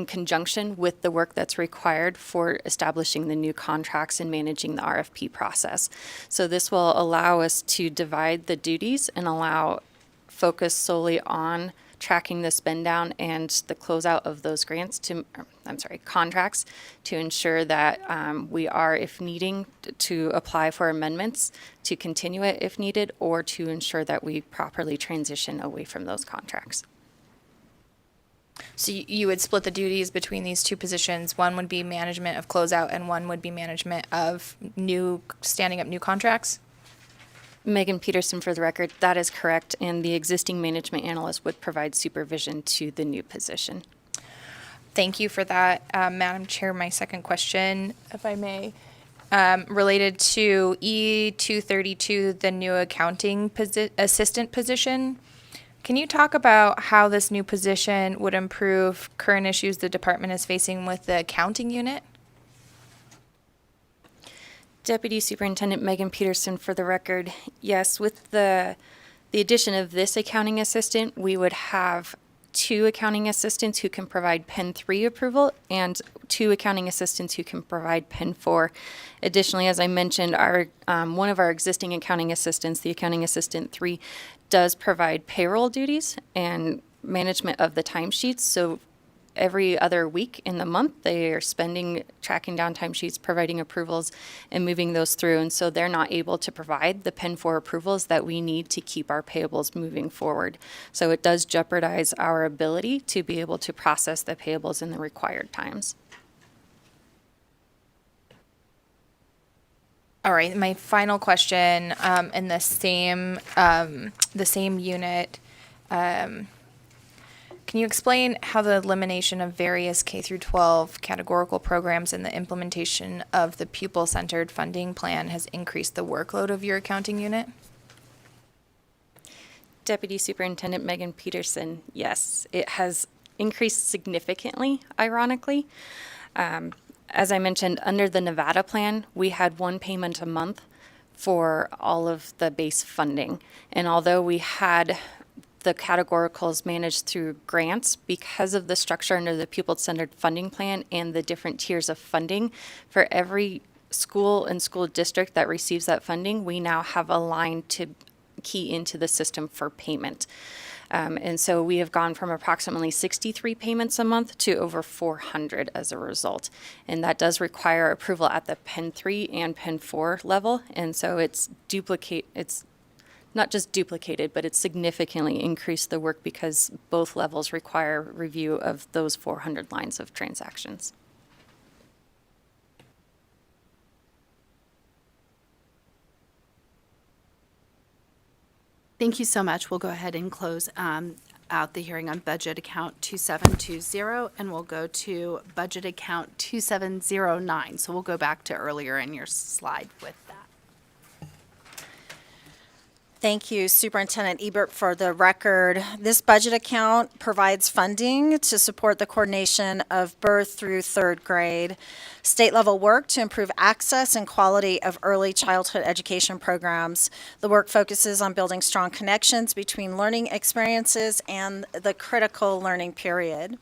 conjunction with the work that's required for establishing the new contracts and managing the RFP process. So this will allow us to divide the duties and allow focus solely on tracking the spend down and the closeout of those contracts to ensure that we are, if needing, to apply for amendments, to continue it if needed, or to ensure that we properly transition away from those contracts.
So you would split the duties between these two positions. One would be management of closeout and one would be management of standing up new contracts?
Megan Peterson, for the record, that is correct, and the existing management analyst would provide supervision to the new position.
Thank you for that, Madam Chair. My second question, if I may, related to E232, the new accounting assistant position. Can you talk about how this new position would improve current issues the department is facing with the accounting unit?
Deputy Superintendent Megan Peterson, for the record, yes, with the addition of this accounting assistant, we would have 2 accounting assistants who can provide Pen 3 approval and 2 accounting assistants who can provide Pen 4. Additionally, as I mentioned, our one of our existing accounting assistants, the accounting assistant 3, does provide payroll duties and management of the timesheets. So every other week in the month, they are tracking down timesheets, providing approvals, and moving those through. And so they're not able to provide the Pen 4 approvals that we need to keep our payables moving forward. So it does jeopardize our ability to be able to process the payables in the required times.
All right, my final question, in the same unit, can you explain how the elimination of various K-12 categorical programs and the implementation of the pupil-centered funding plan has increased the workload of your accounting unit?
Deputy Superintendent Megan Peterson, yes, it has increased significantly, ironically. As I mentioned, under the Nevada plan, we had one payment a month for all of the base funding. And although we had the categoricals managed through grants, because of the structure under the pupil-centered funding plan and the different tiers of funding, for every school and school district that receives that funding, we now have a line to key into the system for payment. And so we have gone from approximately 63 payments a month to over 400 as a result. And that does require approval at the Pen 3 and Pen 4 level. And so it's not just duplicated, but it's significantly increased the work because both levels require review of those 400 lines of transactions.
Thank you so much. We'll go ahead and close out the hearing on budget account 2720, and we'll go to budget account 2709. So we'll go back to earlier in your slide with that.
Thank you, Superintendent Ebert. For the record, this budget account provides funding to support the coordination of birth through third grade, state-level work to improve access and quality of early childhood education programs. The work focuses on building strong connections between learning experiences and the critical learning period.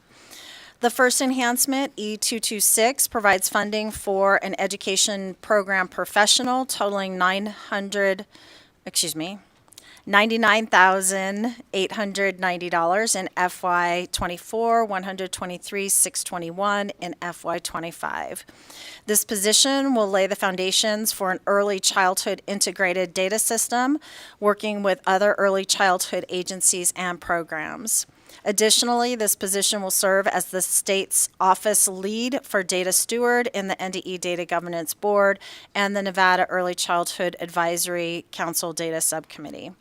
The first enhancement, E226, provides funding for an education program professional totaling $99,890 in FY24, $123,621 in FY25. This position will lay the foundations for an early childhood integrated data system, working with other early childhood agencies and programs. Additionally, this position will serve as the state's office lead for data steward in the NDE Data Governance Board and the Nevada Early Childhood Advisory Council Data Subcommittee.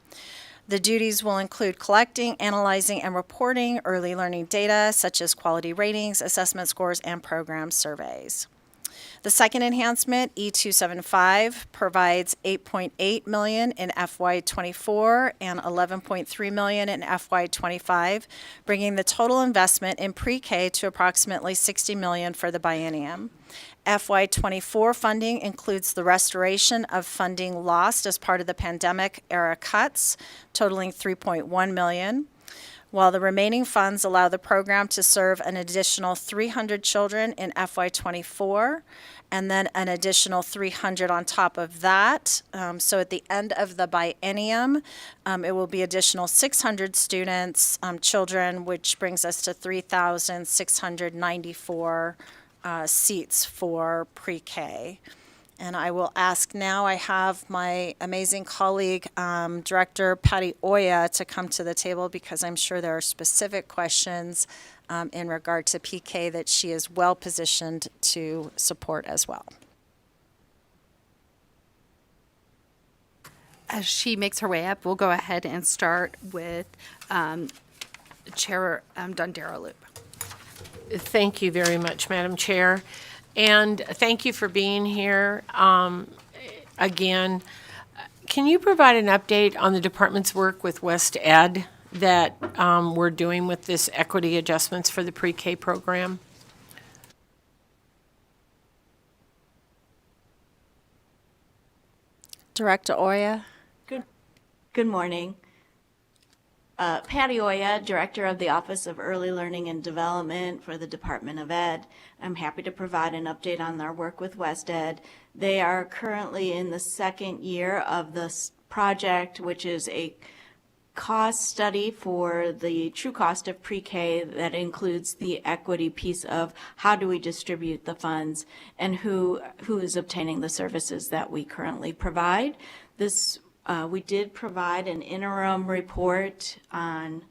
The duties will include collecting, analyzing, and reporting early learning data such as quality ratings, assessment scores, and program surveys. The second enhancement, E275, provides $8.8 million in FY24 and $11.3 million in FY25, bringing the total investment in pre-K to approximately $60 million for the biennium. FY24 funding includes the restoration of funding lost as part of the pandemic era cuts, totaling $3.1 million, while the remaining funds allow the program to serve an additional 300 children in FY24, and then an additional 300 on top of that. So at the end of the biennium, it will be additional 600 students, children, which brings us to 3,694 seats for pre-K. And I will ask now, I have my amazing colleague, Director Patty Oya, to come to the table because I'm sure there are specific questions in regard to PK that she is well positioned to support as well.
As she makes her way up, we'll go ahead and start with Chair Dondero-Loop.
Thank you very much, Madam Chair. And thank you for being here. Again, can you provide an update on the department's work with West Ed that we're doing with this equity adjustments for the pre-K program?
Director Oya.
Good morning. Patty Oya, Director of the Office of Early Learning and Development for the Department of Ed. I'm happy to provide an update on our work with West Ed. They are currently in the second year of this project, which is a cost study for the true cost of pre-K that includes the equity piece of how do we distribute the funds and who is obtaining the services that we currently provide. We did provide an interim report on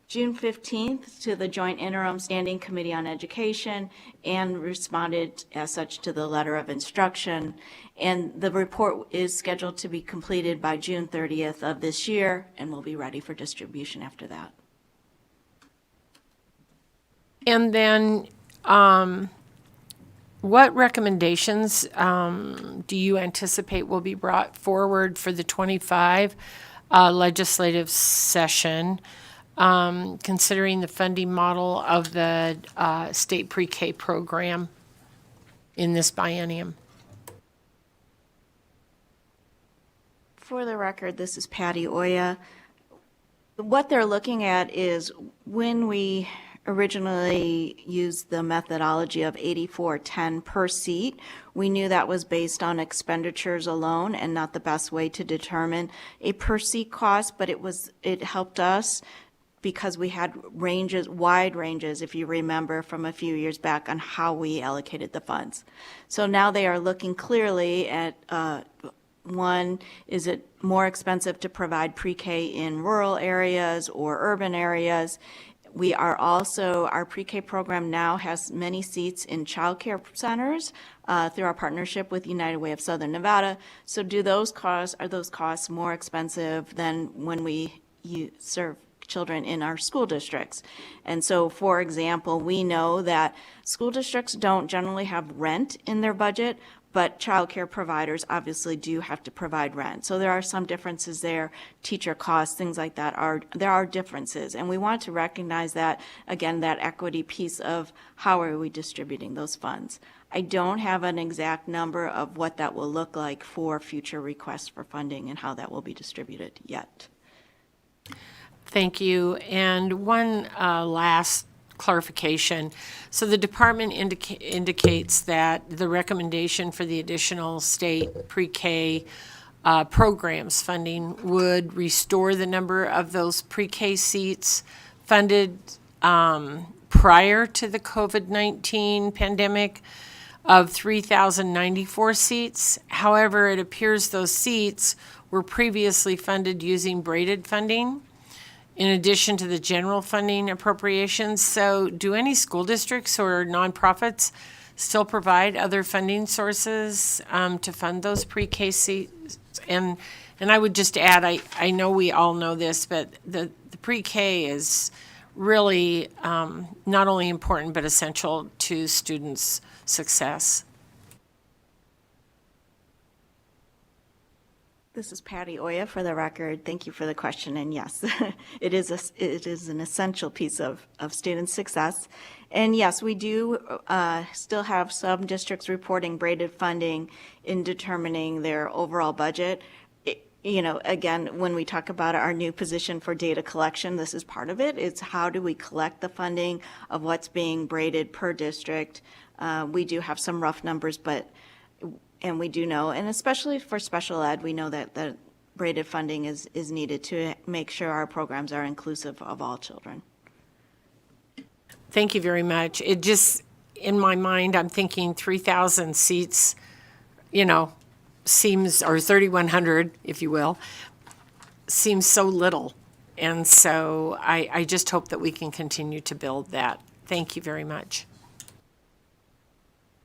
June 15th to the Joint Interim Standing Committee on Education and responded as such to the letter of instruction. And the report is scheduled to be completed by June 30th of this year and will be ready for distribution after that.
And then what recommendations do you anticipate will be brought forward for the 25 legislative session, considering the funding model of the state pre-K program in this biennium?
For the record, this is Patty Oya. What they're looking at is when we originally used the methodology of 84.10 per seat, we knew that was based on expenditures alone and not the best way to determine a per seat cost, but it helped us because we had wide ranges, if you remember from a few years back, on how we allocated the funds. So now they are looking clearly at one, is it more expensive to provide pre-K in rural areas or urban areas? We are also, our pre-K program now has many seats in childcare centers through our partnership with United Way of Southern Nevada. So are those costs more expensive than when we serve children in our school districts? And so, for example, we know that school districts don't generally have rent in their budget, but childcare providers obviously do have to provide rent. So there are some differences there, teacher costs, things like that, there are differences. And we want to recognize that, again, that equity piece of how are we distributing those funds. I don't have an exact number of what that will look like for future requests for funding and how that will be distributed yet.
Thank you. And one last clarification. So the department indicates that the recommendation for the additional state pre-K programs funding would restore the number of those pre-K seats funded prior to the COVID-19 pandemic of 3,094 seats. However, it appears those seats were previously funded using braided funding in addition to the general funding appropriations. So do any school districts or nonprofits still provide other funding sources to fund those pre-K seats? And I would just add, I know we all know this, but the pre-K is really not only important but essential to students' success.
This is Patty Oya for the record. Thank you for the question. And yes, it is an essential piece of student success. And yes, we do still have some districts reporting braided funding in determining their overall budget. Again, when we talk about our new position for data collection, this is part of it. It's how do we collect the funding of what's being braided per district. We do have some rough numbers, and we do know, and especially for special ed, we know that the braided funding is needed to make sure our programs are inclusive of all children.
Thank you very much. It just, in my mind, I'm thinking 3,000 seats, seems, or 3,100, if you will, seems so little. And so I just hope that we can continue to build that. Thank you very much.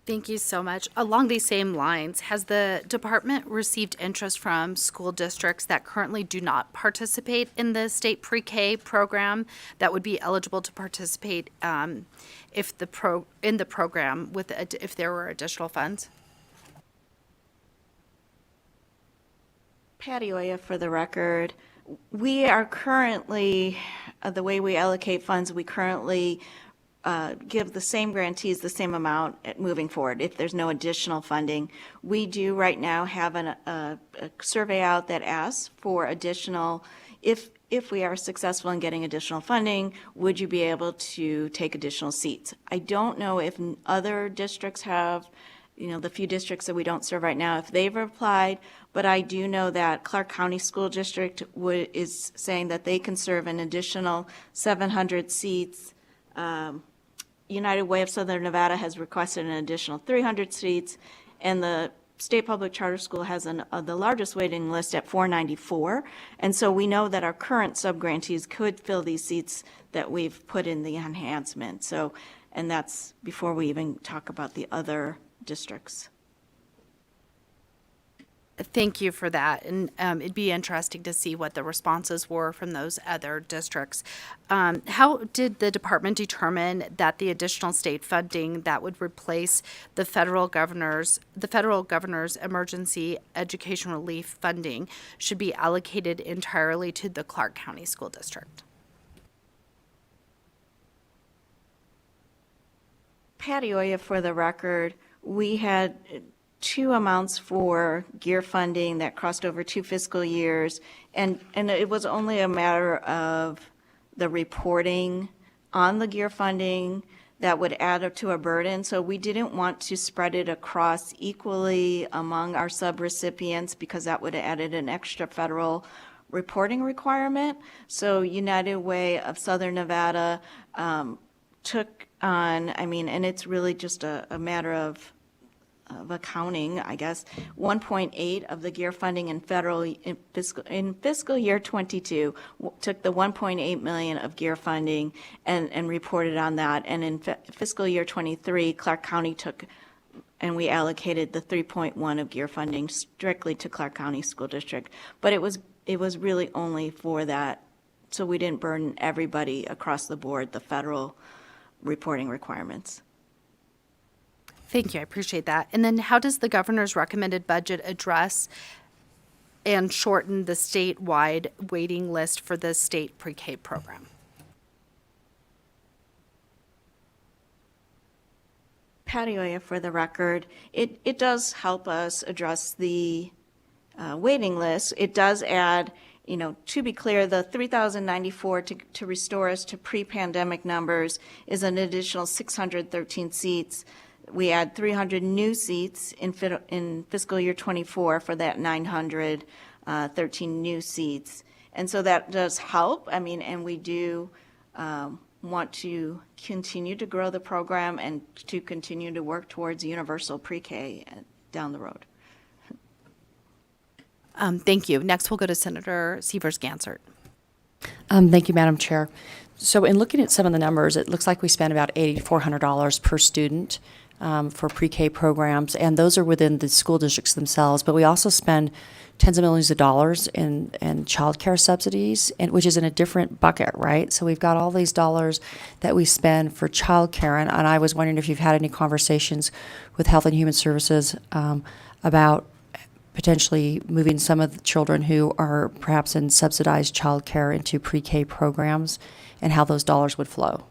Thank you so much. Along these same lines, has the department received interest from school districts that currently do not participate in the state pre-K program that would be eligible to participate in the program if there were additional funds?
Patty Oya for the record. We are currently, the way we allocate funds, we currently give the same grantees the same amount moving forward if there's no additional funding. We do right now have a survey out that asks for additional, if we are successful in getting additional funding, would you be able to take additional seats? I don't know if other districts have, the few districts that we don't serve right now, if they've applied, but I do know that Clark County School District is saying that they can serve an additional 700 seats. United Way of Southern Nevada has requested an additional 300 seats, and the State Public Charter School has the largest waiting list at 494. And so we know that our current subgrantees could fill these seats that we've put in the enhancement. So, and that's before we even talk about the other districts.
Thank you for that. And it'd be interesting to see what the responses were from those other districts. How did the department determine that the additional state funding that would replace the federal governor's emergency education relief funding should be allocated entirely to the Clark County School District?
Patty Oya for the record. We had two amounts for gear funding that crossed over 2 fiscal years, and it was only a matter of the reporting on the gear funding that would add up to a burden. So we didn't want to spread it across equally among our subrecipients because that would have added an extra federal reporting requirement. So United Way of Southern Nevada took on, and it's really just a matter of accounting, I guess, 1.8 of the gear funding in fiscal year 22 took the 1.8 million of gear funding and reported on that. And in fiscal year 23, Clark County took and we allocated the 3.1 of gear funding strictly to Clark County School District. But it was really only for that, so we didn't burden everybody across the board, the federal reporting requirements.
Thank you, I appreciate that. And then how does the governor's recommended budget address and shorten the statewide waiting list for the state pre-K program?
Patty Oya, for the record, it does help us address the waiting list. It does add, to be clear, the 3,094 to restore us to pre-pandemic numbers is an additional 613 seats. We add 300 new seats in fiscal year 24 for that 913 new seats. And so that does help. And we do want to continue to grow the program and to continue to work towards universal pre-K down the road.
Thank you. Next, we'll go to Senator Severs-Gansert.
Thank you, Madam Chair. So in looking at some of the numbers, it looks like we spend about $8,400 per student for pre-K programs, and those are within the school districts themselves. But we also spend tens of millions of dollars in child care subsidies, which is in a different bucket, right? So we've got all these dollars that we spend for child care, and I was wondering if you've had any conversations with Health and Human Services about potentially moving some of the children who are perhaps in subsidized child care into pre-K programs and how those dollars would flow.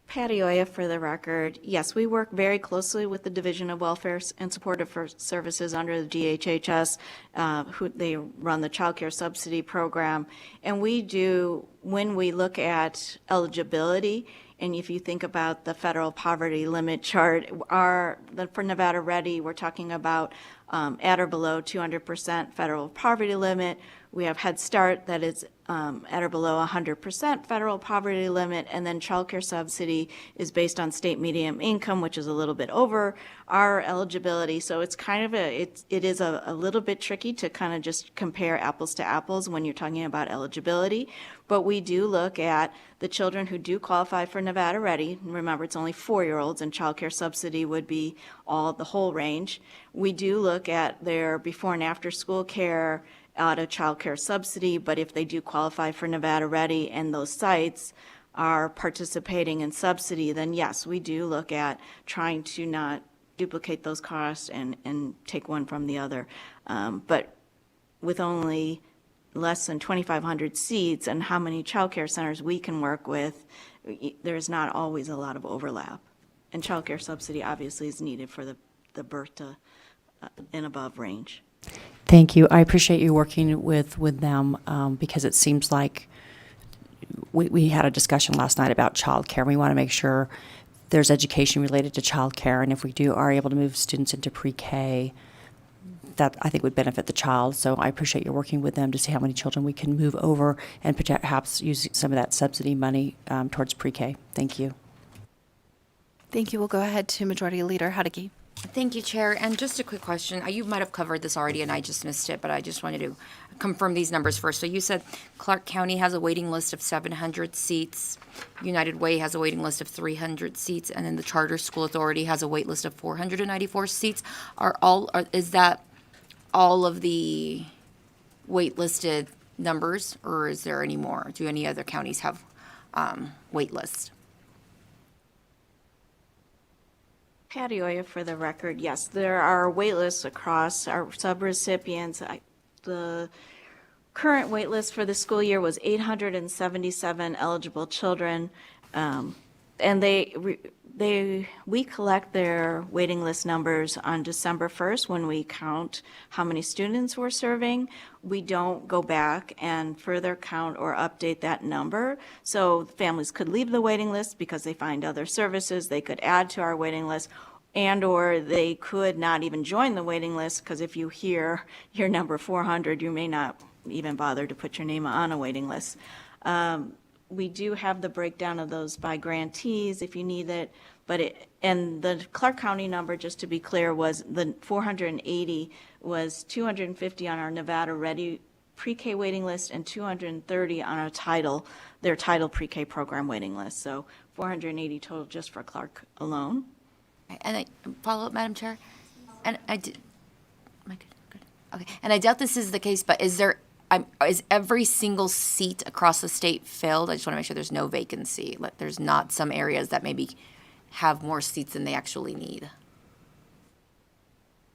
Patty Oya, for the record. Yes, we work very closely with the Division of Welfare and Supportive Services under the DHHS, who they run the child care subsidy program. And we do, when we look at eligibility, and if you think about the federal poverty limit chart, for Nevada Ready, we're talking about at or below 200% federal poverty limit. We have Head Start that is at or below 100% federal poverty limit, and then child care subsidy is based on state median income, which is a little bit over our eligibility. So it's kind of it is a little bit tricky to kind of just compare apples to apples when you're talking about eligibility. But we do look at the children who do qualify for Nevada Ready. Remember, it's only 4-year-olds, and child care subsidy would be the whole range. We do look at their before and after school care out of child care subsidy, but if they do qualify for Nevada Ready and those sites are participating in subsidy, then yes, we do look at trying to not duplicate those costs and take one from the other. But with only less than 2,500 seats and how many child care centers we can work with, there's not always a lot of overlap. And child care subsidy obviously is needed for the birth to and above range.
Thank you. I appreciate you working with them because it seems like we had a discussion last night about childcare. We want to make sure there's education related to childcare, and if we are able to move students into pre-K, that I think would benefit the child. So I appreciate you working with them to see how many children we can move over and perhaps use some of that subsidy money towards pre-K. Thank you.
Thank you. We'll go ahead to Majority Leader Hudeke.
Thank you, Chair. And just a quick question. You might have covered this already, and I just missed it, but I just wanted to confirm these numbers first. So you said Clark County has a waiting list of 700 seats, United Way has a waiting list of 300 seats, and then the Charter School Authority has a wait list of 494 seats. Is that all of the wait-listed numbers, or is there any more? Do any other counties have wait lists?
Patty Oya, for the record, yes, there are wait lists across our subrecipients. The current wait list for the school year was 877 eligible children. And we collect their waiting list numbers on December 1st when we count how many students we're serving. We don't go back and further count or update that number. So families could leave the waiting list because they find other services. They could add to our waiting list, and or they could not even join the waiting list, because if you hear your number 400, you may not even bother to put your name on a waiting list. We do have the breakdown of those by grantees if you need it, and the Clark County number, just to be clear, was the 480 was 250 on our Nevada Ready pre-K waiting list and 230 on our their title pre-K program waiting list. So 480 total just for Clark alone.
And I follow up, Madam Chair? And I did, am I good? Good. Okay. And I doubt this is the case, but is every single seat across the state filled? I just want to make sure there's no vacancy. There's not some areas that maybe have more seats than they actually need.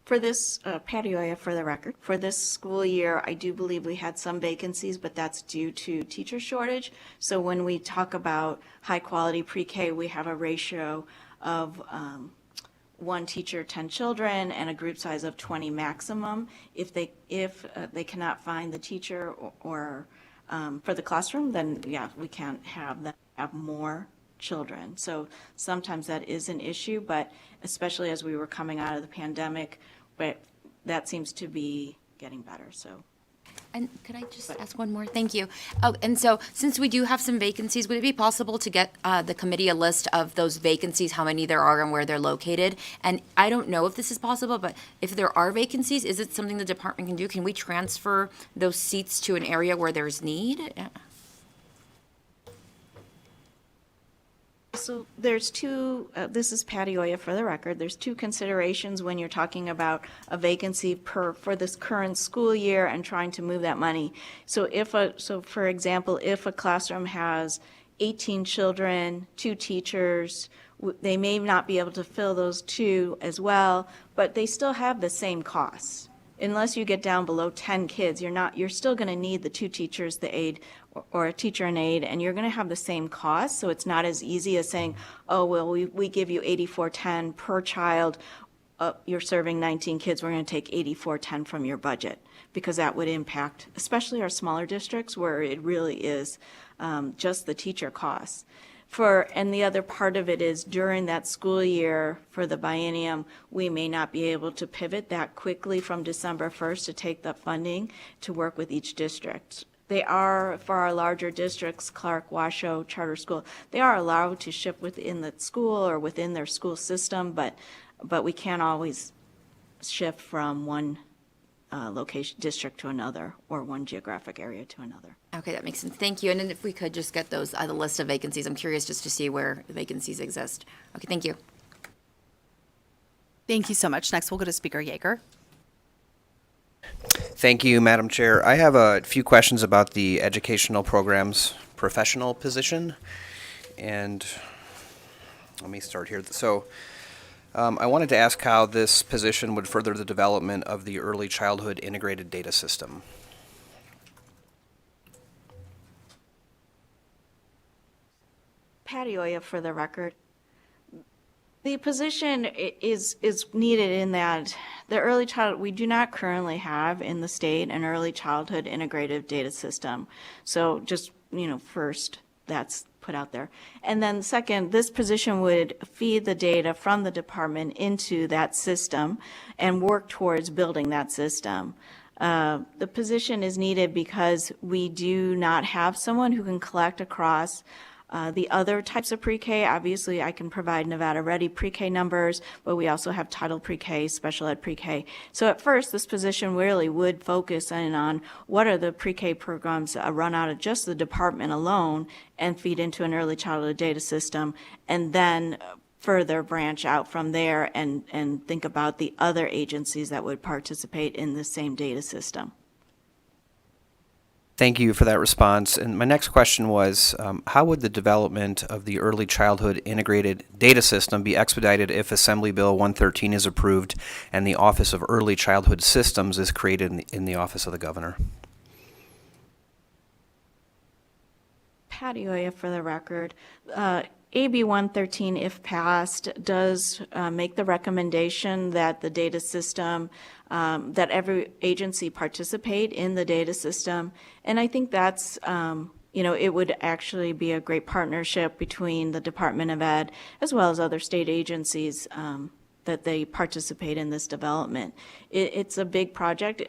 For this, Patty, for the record, for this school year, I do believe we had some vacancies, but that's due to teacher shortage. So when we talk about high-quality pre-K, we have a ratio of 1 teacher, 10 children, and a group size of 20 maximum. If they cannot find the teacher or for the classroom, then yeah, we can't have more children. So sometimes that is an issue, but especially as we were coming out of the pandemic, but that seems to be getting better. So.
And could I just ask one more? Thank you. Oh, and so since we do have some vacancies, would it be possible to get the committee a list of those vacancies, how many there are and where they're located? And I don't know if this is possible, but if there are vacancies, is it something the department can do? Can we transfer those seats to an area where there's need?
So there's two, this is Patty Oya for the record, there's 2 considerations when you're talking about a vacancy for this current school year and trying to move that money. So for example, if a classroom has 18 children, 2 teachers, they may not be able to fill those 2 as well, but they still have the same costs. Unless you get down below 10 kids, you're still going to need the 2 teachers, the aide, or a teacher and aide, and you're going to have the same cost. So it's not as easy as saying, oh, well, we give you $84.10 per child. You're serving 19 kids. We're going to take $84.10 from your budget, because that would impact, especially our smaller districts where it really is just the teacher costs. And the other part of it is during that school year for the biennium, we may not be able to pivot that quickly from December 1st to take the funding to work with each district. They are, for our larger districts, Clark, Washoe, Charter School, they are allowed to ship within the school or within their school system, but we can't always shift from one location, district to another, or one geographic area to another.
Okay, that makes sense. Thank you. And then if we could just get those, the list of vacancies, I'm curious just to see where the vacancies exist. Okay, thank you.
Thank you so much. Next, we'll go to Speaker Yeager.
Thank you, Madam Chair. I have a few questions about the educational programs professional position. And let me start here. So I wanted to ask how this position would further the development of the early childhood integrated data system.
Patty Oya for the record. The position is needed in that the early child, we do not currently have in the state an early childhood integrated data system. So just, first, that's put out there. And then second, this position would feed the data from the department into that system and work towards building that system. The position is needed because we do not have someone who can collect across the other types of pre-K. Obviously, I can provide Nevada Ready pre-K numbers, but we also have title pre-K, special ed pre-K. So at first, this position really would focus in on what are the pre-K programs that run out of just the department alone and feed into an early childhood data system, and then further branch out from there and think about the other agencies that would participate in the same data system.
Thank you for that response. And my next question was, how would the development of the early childhood integrated data system be expedited if Assembly Bill 113 is approved and the Office of Early Childhood Systems is created in the Office of the Governor?
Patty Oya for the record. AB 113, if passed, does make the recommendation that the data system, that every agency participate in the data system. And I think that's, it would actually be a great partnership between the Department of Ed as well as other state agencies that they participate in this development. It's a big project.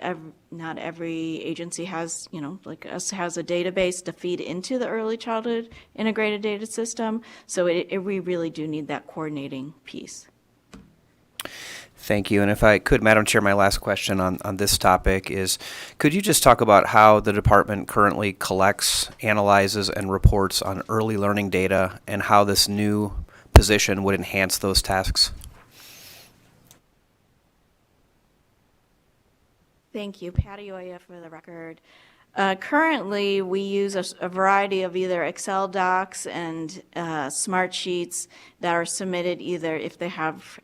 Not every agency has, like us, has a database to feed into the early childhood integrated data system. So we really do need that coordinating piece.
Thank you. And if I could, Madam Chair, my last question on this topic is, could you just talk about how the department currently collects, analyzes, and reports on early learning data, and how this new position would enhance those tasks?
Thank you. Patty Oya for the record. Currently, we use a variety of either Excel docs and smart sheets that are submitted either if they have,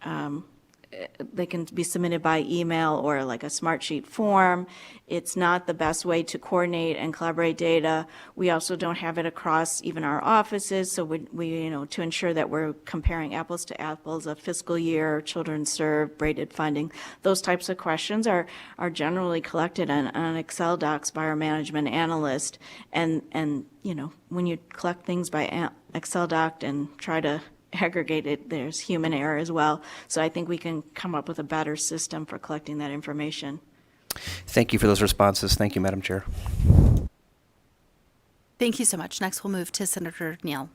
they can be submitted by email or like a smart sheet form. It's not the best way to coordinate and collaborate data. We also don't have it across even our offices, so we to ensure that we're comparing apples to apples of fiscal year, children served, braided funding. Those types of questions are generally collected on Excel docs by our management analyst. And when you collect things by Excel doc and try to aggregate it, there's human error as well. So I think we can come up with a better system for collecting that information.
Thank you for those responses. Thank you, Madam Chair.
Thank you so much. Next, we'll move to Senator Neal.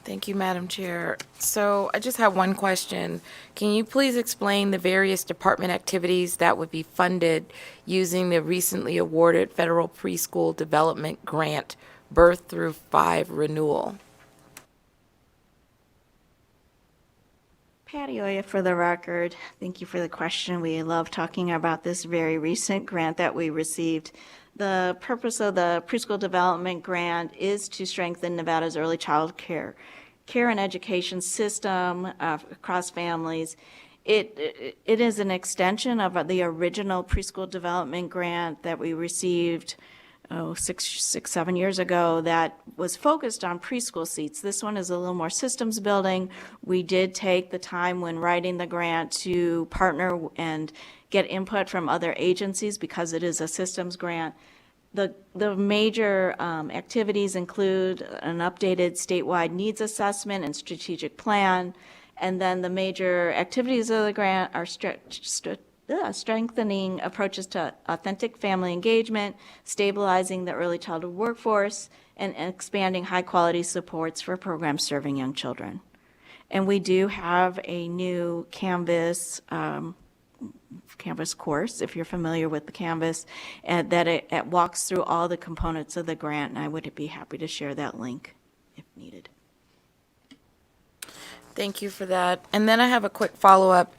Thank you, Madam Chair. So I just have one question. Can you please explain the various department activities that would be funded using the recently awarded Federal Preschool Development Grant Birth through 5 renewal?
Patty Oya for the record. Thank you for the question. We love talking about this very recent grant that we received. The purpose of the Preschool Development Grant is to strengthen Nevada's early child care and education system across families. It is an extension of the original Preschool Development Grant that we received 7 years ago that was focused on preschool seats. This one is a little more systems building. We did take the time when writing the grant to partner and get input from other agencies because it is a systems grant. The major activities include an updated statewide needs assessment and strategic plan, and then the major activities of the grant are strengthening approaches to authentic family engagement, stabilizing the early childhood workforce, and expanding high-quality supports for programs serving young children. And we do have a new Canvas course, if you're familiar with the Canvas, and that it walks through all the components of the grant, and I would be happy to share that link if needed.
Thank you for that. And then I have a quick follow-up.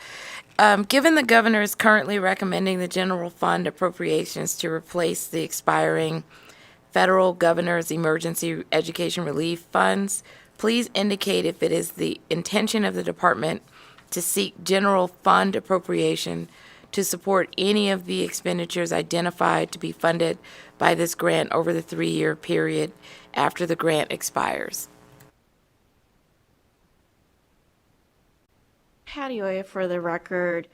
Given the governor is currently recommending the general fund appropriations to replace the expiring federal governor's emergency education relief funds, please indicate if it is the intention of the department to seek general fund appropriation to support any of the expenditures identified to be funded by this grant over the 3-year period after the grant expires.
Patty Oya for the record.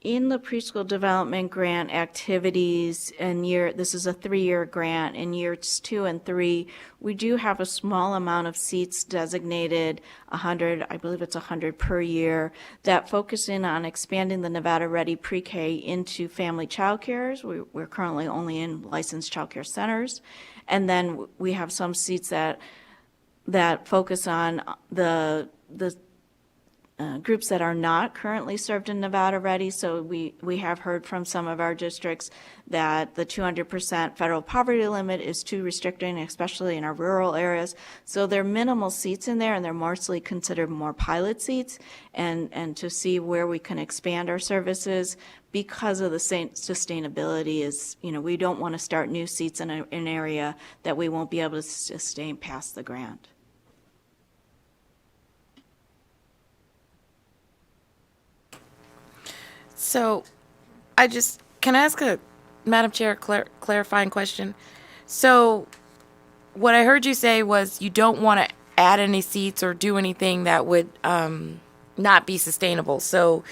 In the preschool development grant activities this is a 3-year grant, in years 2 and 3, we do have a small amount of seats designated, 100, I believe it's 100 per year, that focus in on expanding the Nevada Ready Pre-K into family child cares. We're currently only in licensed child care centers. And then we have some seats that focus on the groups that are not currently served in Nevada Ready. So we have heard from some of our districts that the 200% federal poverty limit is too restricting, especially in our rural areas. So there are minimal seats in there, and they're mostly considered more pilot seats, and to see where we can expand our services because of the sustainability is, we don't want to start new seats in an area that we won't be able to sustain past the grant.
So can I ask Madam Chair, clarifying question? So what I heard you say was you don't want to add any seats or do anything that would not be sustainable. So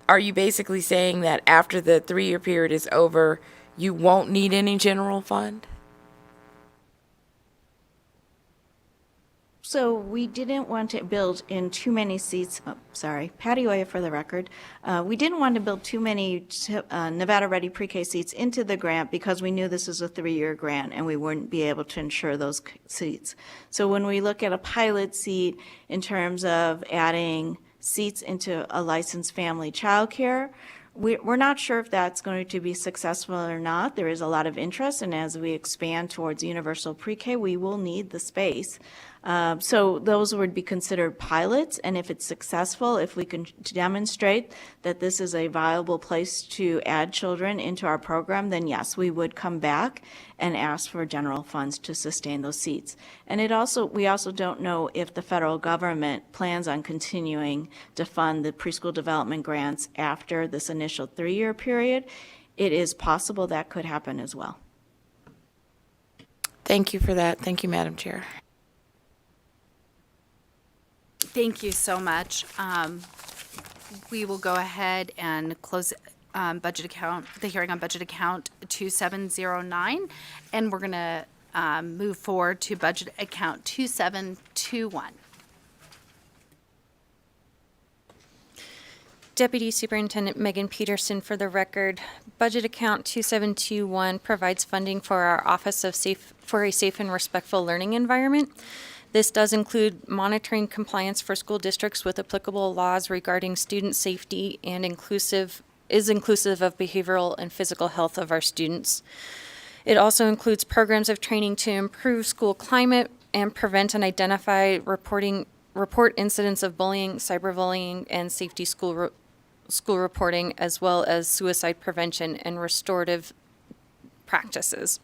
are you basically saying that after the 3-year period is over, you won't need any general fund?
So we didn't want to build in too many seats, Patty Oya for the record. We didn't want to build too many Nevada Ready Pre-K seats into the grant because we knew this is a 3-year grant and we wouldn't be able to ensure those seats. So when we look at a pilot seat in terms of adding seats into a licensed family childcare, we're not sure if that's going to be successful or not. There is a lot of interest, and as we expand towards universal pre-K, we will need the space. So those would be considered pilots, and if it's successful, if we can demonstrate that this is a viable place to add children into our program, then yes, we would come back and ask for general funds to sustain those seats. And we also don't know if the federal government plans on continuing to fund the preschool development grants after this initial 3-year period. It is possible that could happen as well.
Thank you for that. Thank you, Madam Chair.
Thank you so much. We will go ahead and close the hearing on budget account 2709, and we're going to move forward to budget account 2721.
Deputy Superintendent Megan Peterson for the record. Budget account 2721 provides funding for our Office of for a Safe and Respectful Learning Environment. This does include monitoring compliance for school districts with applicable laws regarding student safety and is inclusive of behavioral and physical health of our students. It also includes programs of training to improve school climate and prevent and identify report incidents of bullying, cyberbullying, and safety school reporting, as well as suicide prevention and restorative practices.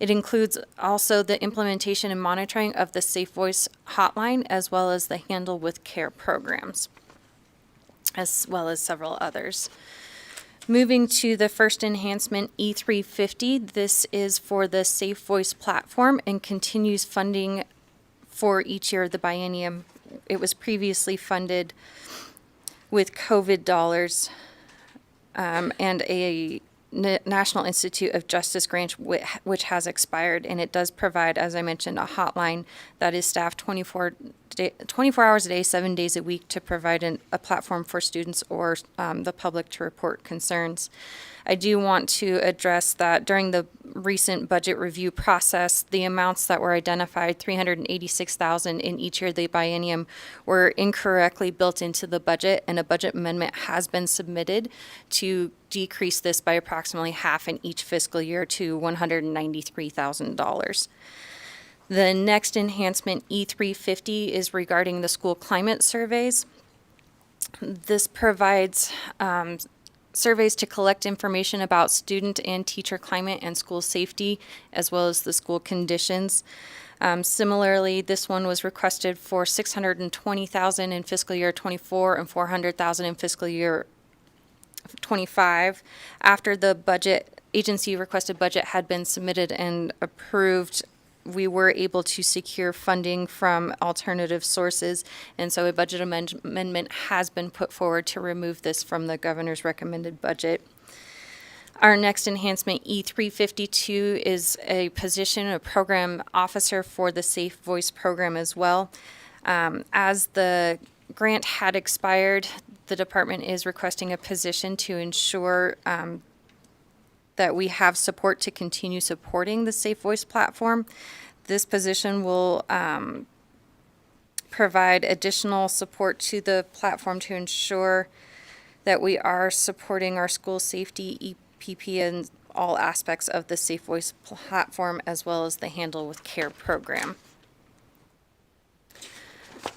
It includes also the implementation and monitoring of the Safe Voice hotline, as well as the Handle with Care programs, as well as several others. Moving to the first enhancement, E350, this is for the Safe Voice platform and continues funding for each year of the biennium. It was previously funded with COVID dollars and a National Institute of Justice grant, which has expired, and it does provide, as I mentioned, a hotline that is staffed 24 hours a day, 7 days a week to provide a platform for students or the public to report concerns. I do want to address that during the recent budget review process, the amounts that were identified, $386,000 in each year of the biennium, were incorrectly built into the budget, and a budget amendment has been submitted to decrease this by approximately half in each fiscal year to $193,000. The next enhancement, E350, is regarding the school climate surveys. This provides surveys to collect information about student and teacher climate and school safety, as well as the school conditions. Similarly, this one was requested for $620,000 in fiscal year 24 and $400,000 in fiscal year 25. After the agency requested budget had been submitted and approved, we were able to secure funding from alternative sources, and so a budget amendment has been put forward to remove this from the governor's recommended budget. Our next enhancement, E352, is a position, a program officer for the Safe Voice program as well. As the grant had expired, the department is requesting a position to ensure that we have support to continue supporting the Safe Voice platform. This position will provide additional support to the platform to ensure that we are supporting our school safety, EPP, and all aspects of the Safe Voice platform, as well as the Handle with Care program.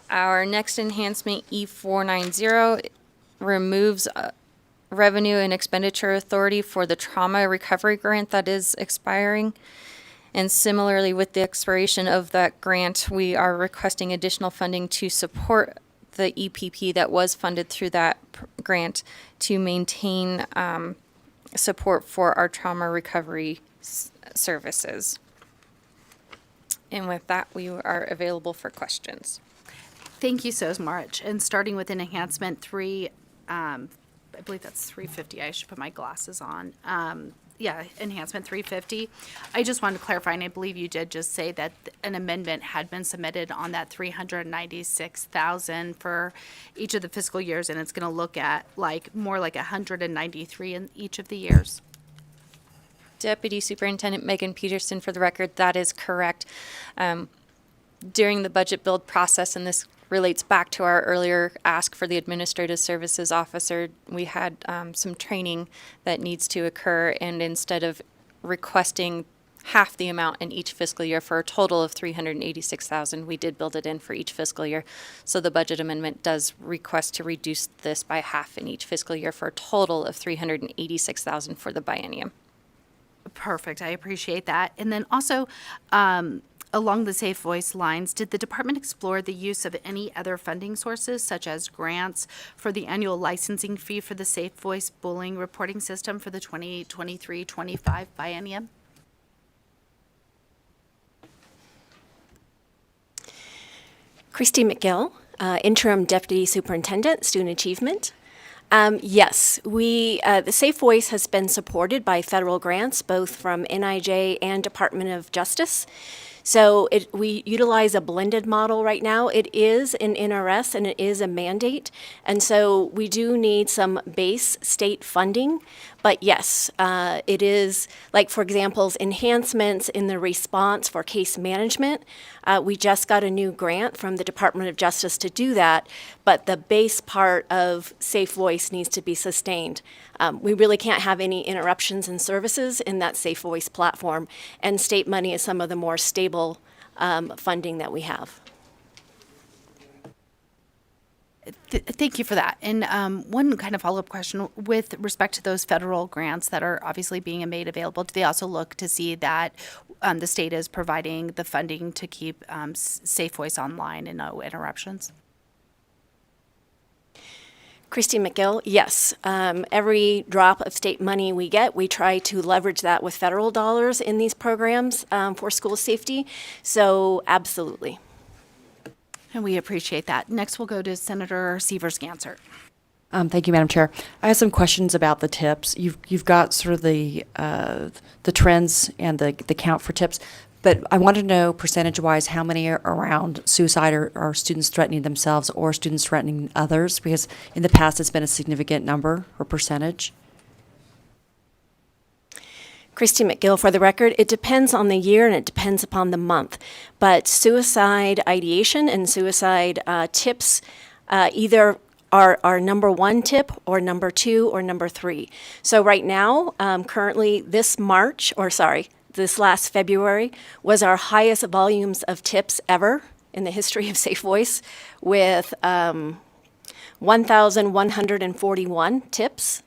Our next enhancement, E490, removes revenue and expenditure authority for the trauma recovery grant that is expiring. And similarly, with the expiration of that grant, we are requesting additional funding to support the EPP that was funded through that grant to maintain support for our trauma recovery services. And with that, we are available for questions.
Thank you so much. And starting with enhancement 3, I believe that's 350. I should put my glasses on. Yeah, enhancement 350. I just wanted to clarify, and I believe you did just say that an amendment had been submitted on that 396,000 for each of the fiscal years, and it's going to look at more like 193 in each of the years.
Deputy Superintendent Megan Peterson, for the record, that is correct. During the budget build process, and this relates back to our earlier ask for the Administrative Services Officer, we had some training that needs to occur, and instead of requesting half the amount in each fiscal year for a total of 386,000, we did build it in for each fiscal year. So the budget amendment does request to reduce this by half in each fiscal year for a total of 386,000 for the biennium.
Perfect. I appreciate that. And then also, along the Safe Voice lines, did the department explore the use of any other funding sources, such as grants, for the annual licensing fee for the Safe Voice bullying reporting system for the 2023-25 biennium?
Christy McGill, Interim Deputy Superintendent, Student Achievement. Yes, the Safe Voice has been supported by federal grants, both from NIJ and Department of Justice. So we utilize a blended model right now. It is an NRS and it is a mandate. And so we do need some base state funding. But yes, it is, like, for example, enhancements in the response for case management. We just got a new grant from the Department of Justice to do that, but the base part of Safe Voice needs to be sustained. We really can't have any interruptions in services in that Safe Voice platform, and state money is some of the more stable funding that we have.
Thank you for that. And one kind of follow-up question with respect to those federal grants that are obviously being made available, do they also look to see that the state is providing the funding to keep Safe Voice online and no interruptions?
Christy McGill, yes. Every drop of state money we get, we try to leverage that with federal dollars in these programs for school safety. So absolutely.
And we appreciate that. Next, we'll go to Senator Severs-Gansert.
Thank you, Madam Chair. I have some questions about the tips. You've got sort of the trends and the count for tips, but I want to know percentage-wise how many are around suicide or students threatening themselves or students threatening others, because in the past it's been a significant number or percentage.
Christy McGill, for the record, it depends on the year and it depends upon the month. But suicide ideation and suicide tips either are number 1 tip or number 2 or number 3. So right now, currently this last February was our highest volumes of tips ever in the history of Safe Voice, with 1,141 tips.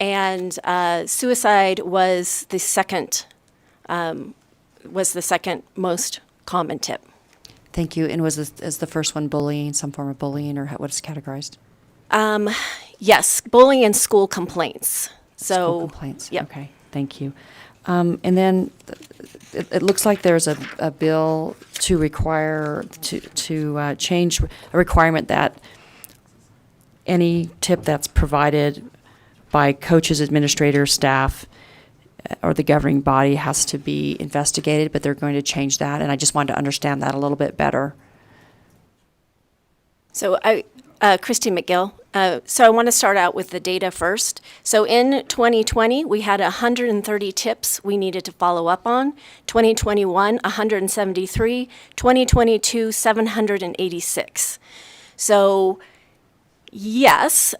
And suicide was the second most common tip.
Thank you. And was the first one bullying, some form of bullying, or what is categorized?
Yes, bullying and school complaints.
School complaints.
Yep.
Okay. Thank you. And then it looks like there's a bill to require to change a requirement that any tip that's provided by coaches, administrators, staff, or the governing body has to be investigated, but they're going to change that, and I just wanted to understand that a little bit better.
So Christy McGill, so I want to start out with the data first. So in 2020, we had 130 tips we needed to follow up on. 2021, 173. 2022, 786. So yes,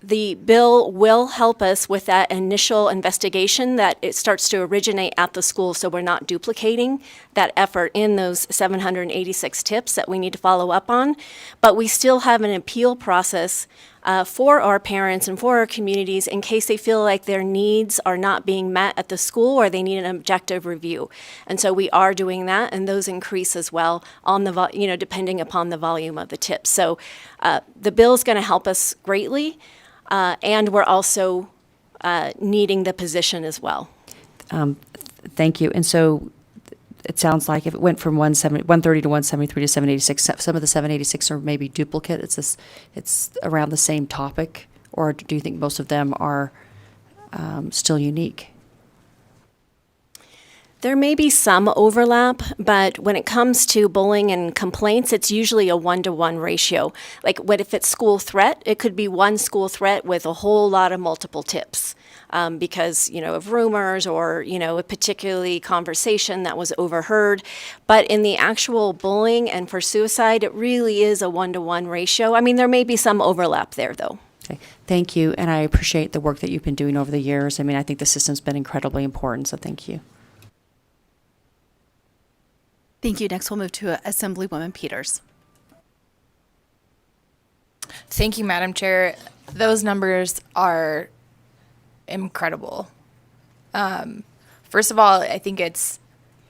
the bill will help us with that initial investigation, that it starts to originate at the school, so we're not duplicating that effort in those 786 tips that we need to follow up on. But we still have an appeal process for our parents and for our communities in case they feel like their needs are not being met at the school or they need an objective review. And so we are doing that, and those increase as well on the depending upon the volume of the tips. So the bill is going to help us greatly. And we're also needing the position as well.
Thank you. And so it sounds like if it went from 130 to 173 to 786, some of the 786 are maybe duplicate. It's around the same topic, or do you think most of them are still unique?
There may be some overlap, but when it comes to bullying and complaints, it's usually a 1-to-1 ratio. Like, what if it's school threat? It could be one school threat with a whole lot of multiple tips because, of rumors or, a particularly conversation that was overheard. But in the actual bullying and for suicide, it really is a 1-to-1 ratio. I mean, there may be some overlap there, though.
Okay. Thank you, and I appreciate the work that you've been doing over the years. I mean, I think the system's been incredibly important, so thank you.
Thank you. Next, we'll move to Assemblywoman Peters.
Thank you, Madam Chair. Those numbers are incredible. First of all, I think it's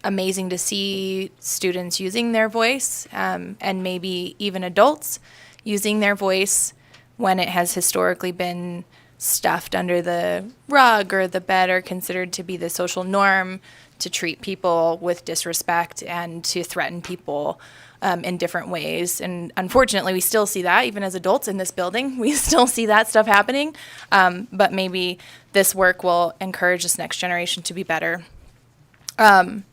amazing to see students using their voice, and maybe even adults using their voice when it has historically been stuffed under the rug or the bed or considered to be the social norm to treat people with disrespect and to threaten people in different ways. And unfortunately, we still see that even as adults in this building. We still see that stuff happening. But maybe this work will encourage this next generation to be better. I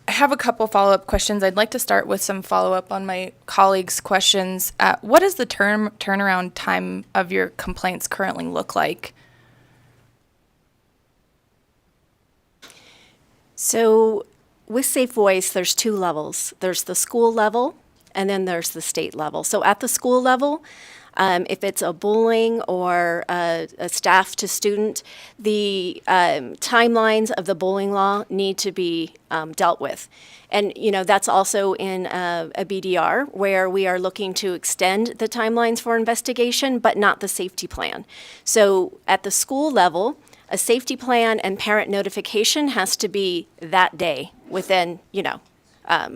have a couple follow-up questions. I'd like to start with some follow-up on my colleagues' questions. What does the turnaround time of your complaints currently look like?
So with Safe Voice, there's two levels. There's the school level, and then there's the state level. So at the school level, if it's a bullying or a staff to student, the timelines of the bullying law need to be dealt with. And, that's also in a BDR where we are looking to extend the timelines for investigation, but not the safety plan. So at the school level, a safety plan and parent notification has to be that day within,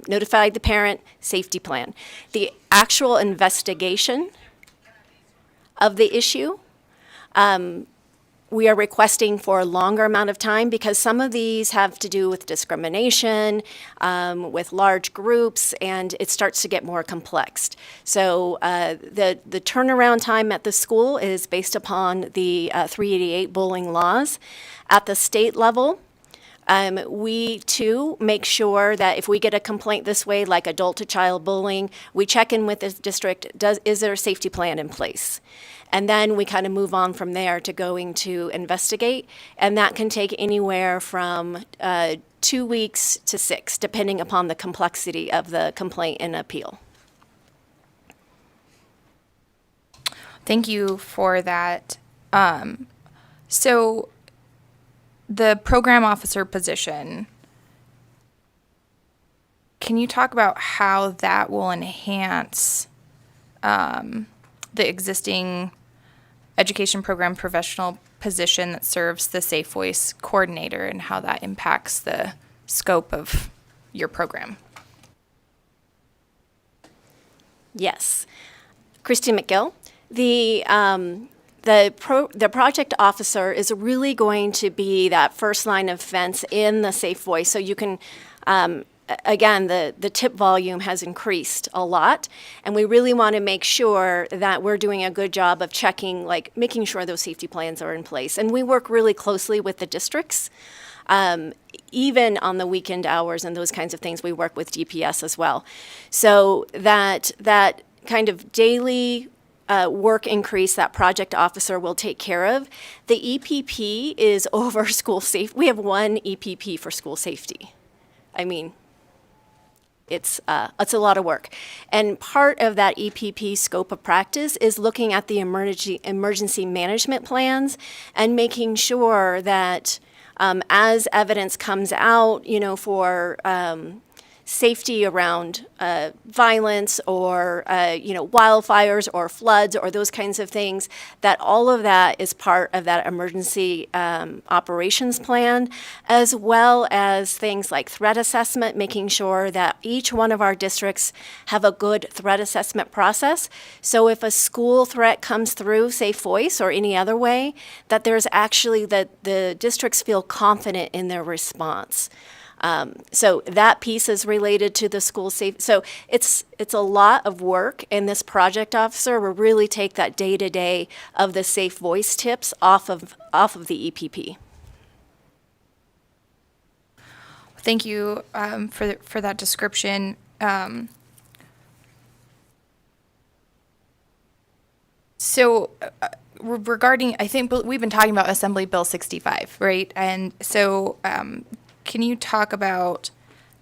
notify the parent, safety plan. The actual investigation of the issue, we are requesting for a longer amount of time because some of these have to do with discrimination, with large groups, and it starts to get more complex. So the turnaround time at the school is based upon the 388 bullying laws. At the state level, we too make sure that if we get a complaint this way, like adult to child bullying, we check in with the district, is there a safety plan in place? And then we kind of move on from there to going to investigate. And that can take anywhere from 2 weeks to 6, depending upon the complexity of the complaint and appeal.
Thank you for that. So the program officer position, can you talk about how that will enhance the existing education program professional position that serves the Safe Voice coordinator and how that impacts the scope of your program?
Yes. Christy McGill, the project officer is really going to be that first line of defense in the Safe Voice. So you can, again, the tip volume has increased a lot, and we really want to make sure that we're doing a good job of checking, making sure those safety plans are in place. And we work really closely with the districts. Even on the weekend hours and those kinds of things, we work with DPS as well. So that kind of daily work increase that project officer will take care of. The EPP is over school safety. We have one EPP for school safety. I mean, it's a lot of work. And part of that EPP scope of practice is looking at the emergency management plans and making sure that as evidence comes out, for safety around violence or, wildfires or floods or those kinds of things, that all of that is part of that emergency operations plan, as well as things like threat assessment, making sure that each one of our districts have a good threat assessment process. So if a school threat comes through Safe Voice or any other way, that there's actually that the districts feel confident in their response. So that piece is related to the school safe. So it's a lot of work, and this project officer will really take that day-to-day of the safe voice tips off of the EPP.
Thank you for that description. So regarding, I think we've been talking about Assembly Bill 65, right? And so can you talk about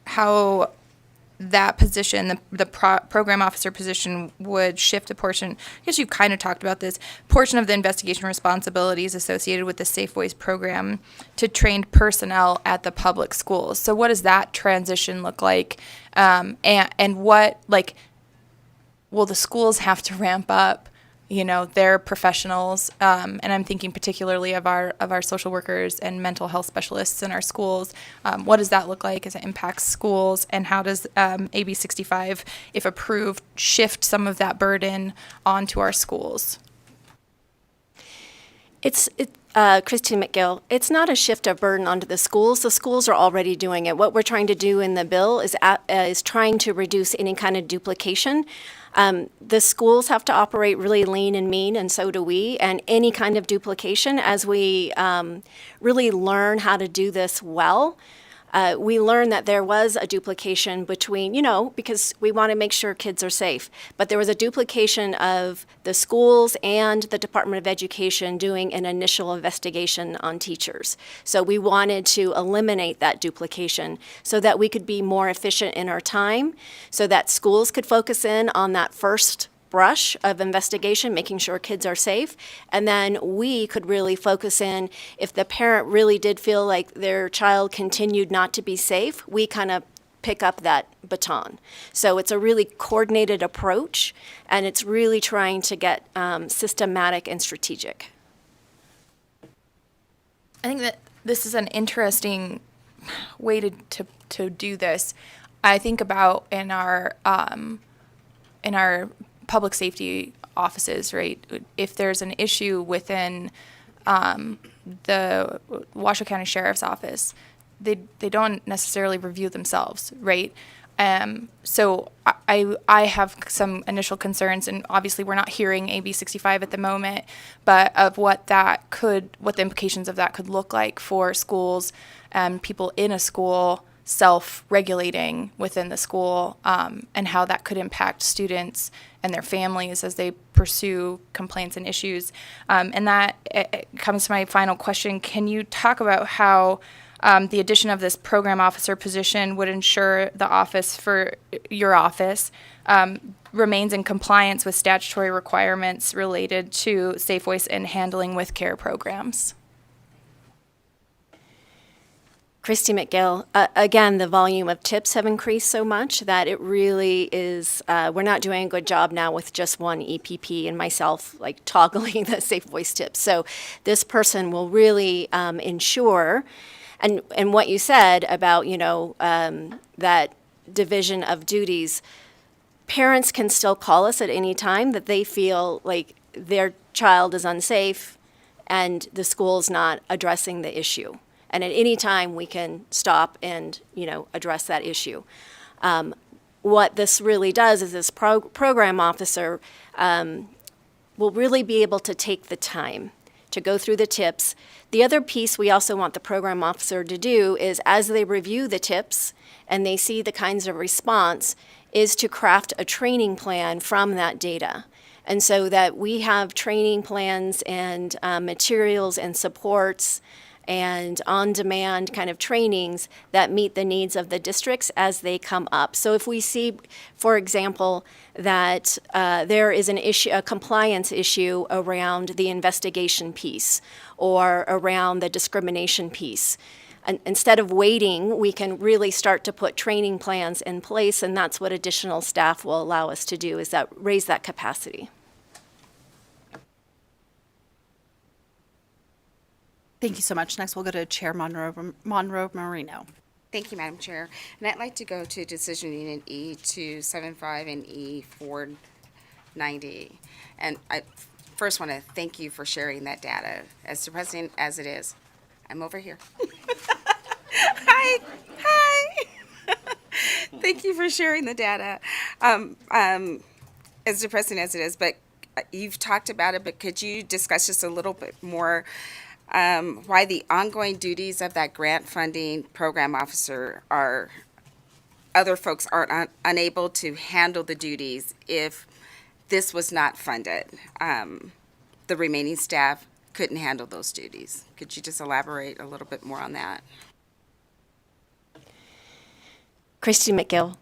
how that position, the program officer position, would shift a portion, I guess you kind of talked about this, portion of the investigation responsibilities associated with the Safe Voice program to trained personnel at the public schools. So what does that transition look like? And what, like, will the schools have to ramp up, you know, their professionals, and I'm thinking particularly of our social workers and mental health specialists in our schools. What does that look like as it impacts schools, and how does AB 65, if approved, shift some of that burden onto our schools?
Christine McGill, it's not a shift of burden onto the schools. The schools are already doing it. What we're trying to do in the bill is trying to reduce any kind of duplication. The schools have to operate really lean and mean, and so do we. And any kind of duplication, as we really learn how to do this well, we learned that there was a duplication between, because we want to make sure kids are safe, but there was a duplication of the schools and the Department of Education doing an initial investigation on teachers. So we wanted to eliminate that duplication so that we could be more efficient in our time, so that schools could focus in on that first brush of investigation, making sure kids are safe, and then we could really focus in if the parent really did feel like their child continued not to be safe, we kind of pick up that baton. So it's a really coordinated approach, and it's really trying to get systematic and strategic.
I think that this is an interesting way to do this. I think about in our public safety offices, right? If there's an issue within the Washoe County Sheriff's Office, they don't necessarily review themselves, right? So I have some initial concerns, and obviously we're not hearing AB 65 at the moment, but of what the implications of that could look like for schools and people in a school self-regulating within the school, and how that could impact students and their families as they pursue complaints and issues. And that it comes to my final question. Can you talk about how the addition of this program officer position would ensure the office for your office remains in compliance with statutory requirements related to Safe Voice and handling with care programs?
Christy McGill, again, the volume of tips have increased so much that it really is, we're not doing a good job now with just one EPP and myself like toggling the Safe Voice tips. So this person will really ensure, and what you said about, that division of duties, parents can still call us at any time that they feel like their child is unsafe and the school's not addressing the issue. And at any time, we can stop and, address that issue. What this really does is this program officer will really be able to take the time to go through the tips. The other piece we also want the program officer to do is, as they review the tips and they see the kinds of response, is to craft a training plan from that data. And so that we have training plans and materials and supports and on-demand kind of trainings that meet the needs of the districts as they come up. So if we see, for example, that there is an issue, a compliance issue around the investigation piece or around the discrimination piece, and instead of waiting, we can really start to put training plans in place, and that's what additional staff will allow us to do, is that raise that capacity.
Thank you so much. Next, we'll go to Chair Monroe Marino.
Thank you, Madam Chair. And I'd like to go to Decision Unit E275 and E490. And I first want to thank you for sharing that data. As depressing as it is, I'm over here. Hi. Thank you for sharing the data. As depressing as it is, but you've talked about it, but could you discuss just a little bit more why the ongoing duties of that grant funding program officer are, other folks aren't unable to handle the duties if this was not funded? The remaining staff couldn't handle those duties. Could you just elaborate a little bit more on that?
Christy McGill.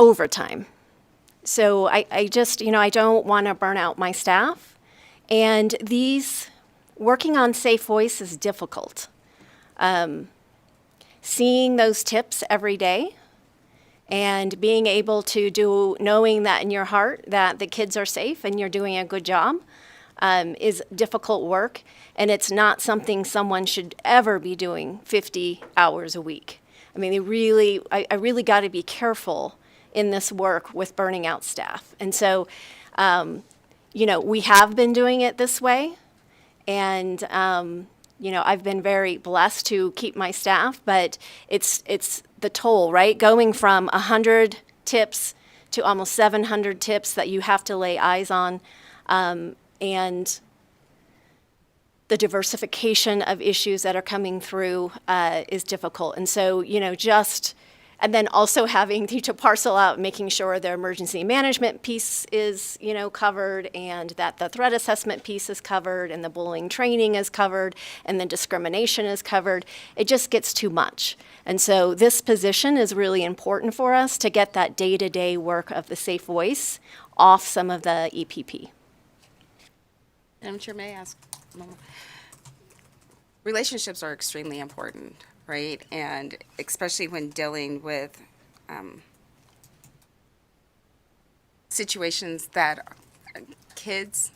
Overtime. So I just, I don't want to burn out my staff. And working on Safe Voice is difficult. Seeing those tips every day and being able to knowing that in your heart that the kids are safe and you're doing a good job is difficult work. And it's not something someone should ever be doing 50 hours a week. I mean, I really got to be careful in this work with burning out staff. And so, we have been doing it this way. And, I've been very blessed to keep my staff, but it's the toll, right? Going from 100 tips to almost 700 tips that you have to lay eyes on, and the diversification of issues that are coming through is difficult. And so, and then also having to parcel out, making sure the emergency management piece is, covered, and that the threat assessment piece is covered, and the bullying training is covered, and the discrimination is covered. It just gets too much. And so this position is really important for us to get that day-to-day work of the Safe Voice off some of the EPP.
Madam Chair, may I ask? Relationships are extremely important, right? And especially when dealing with situations that kids,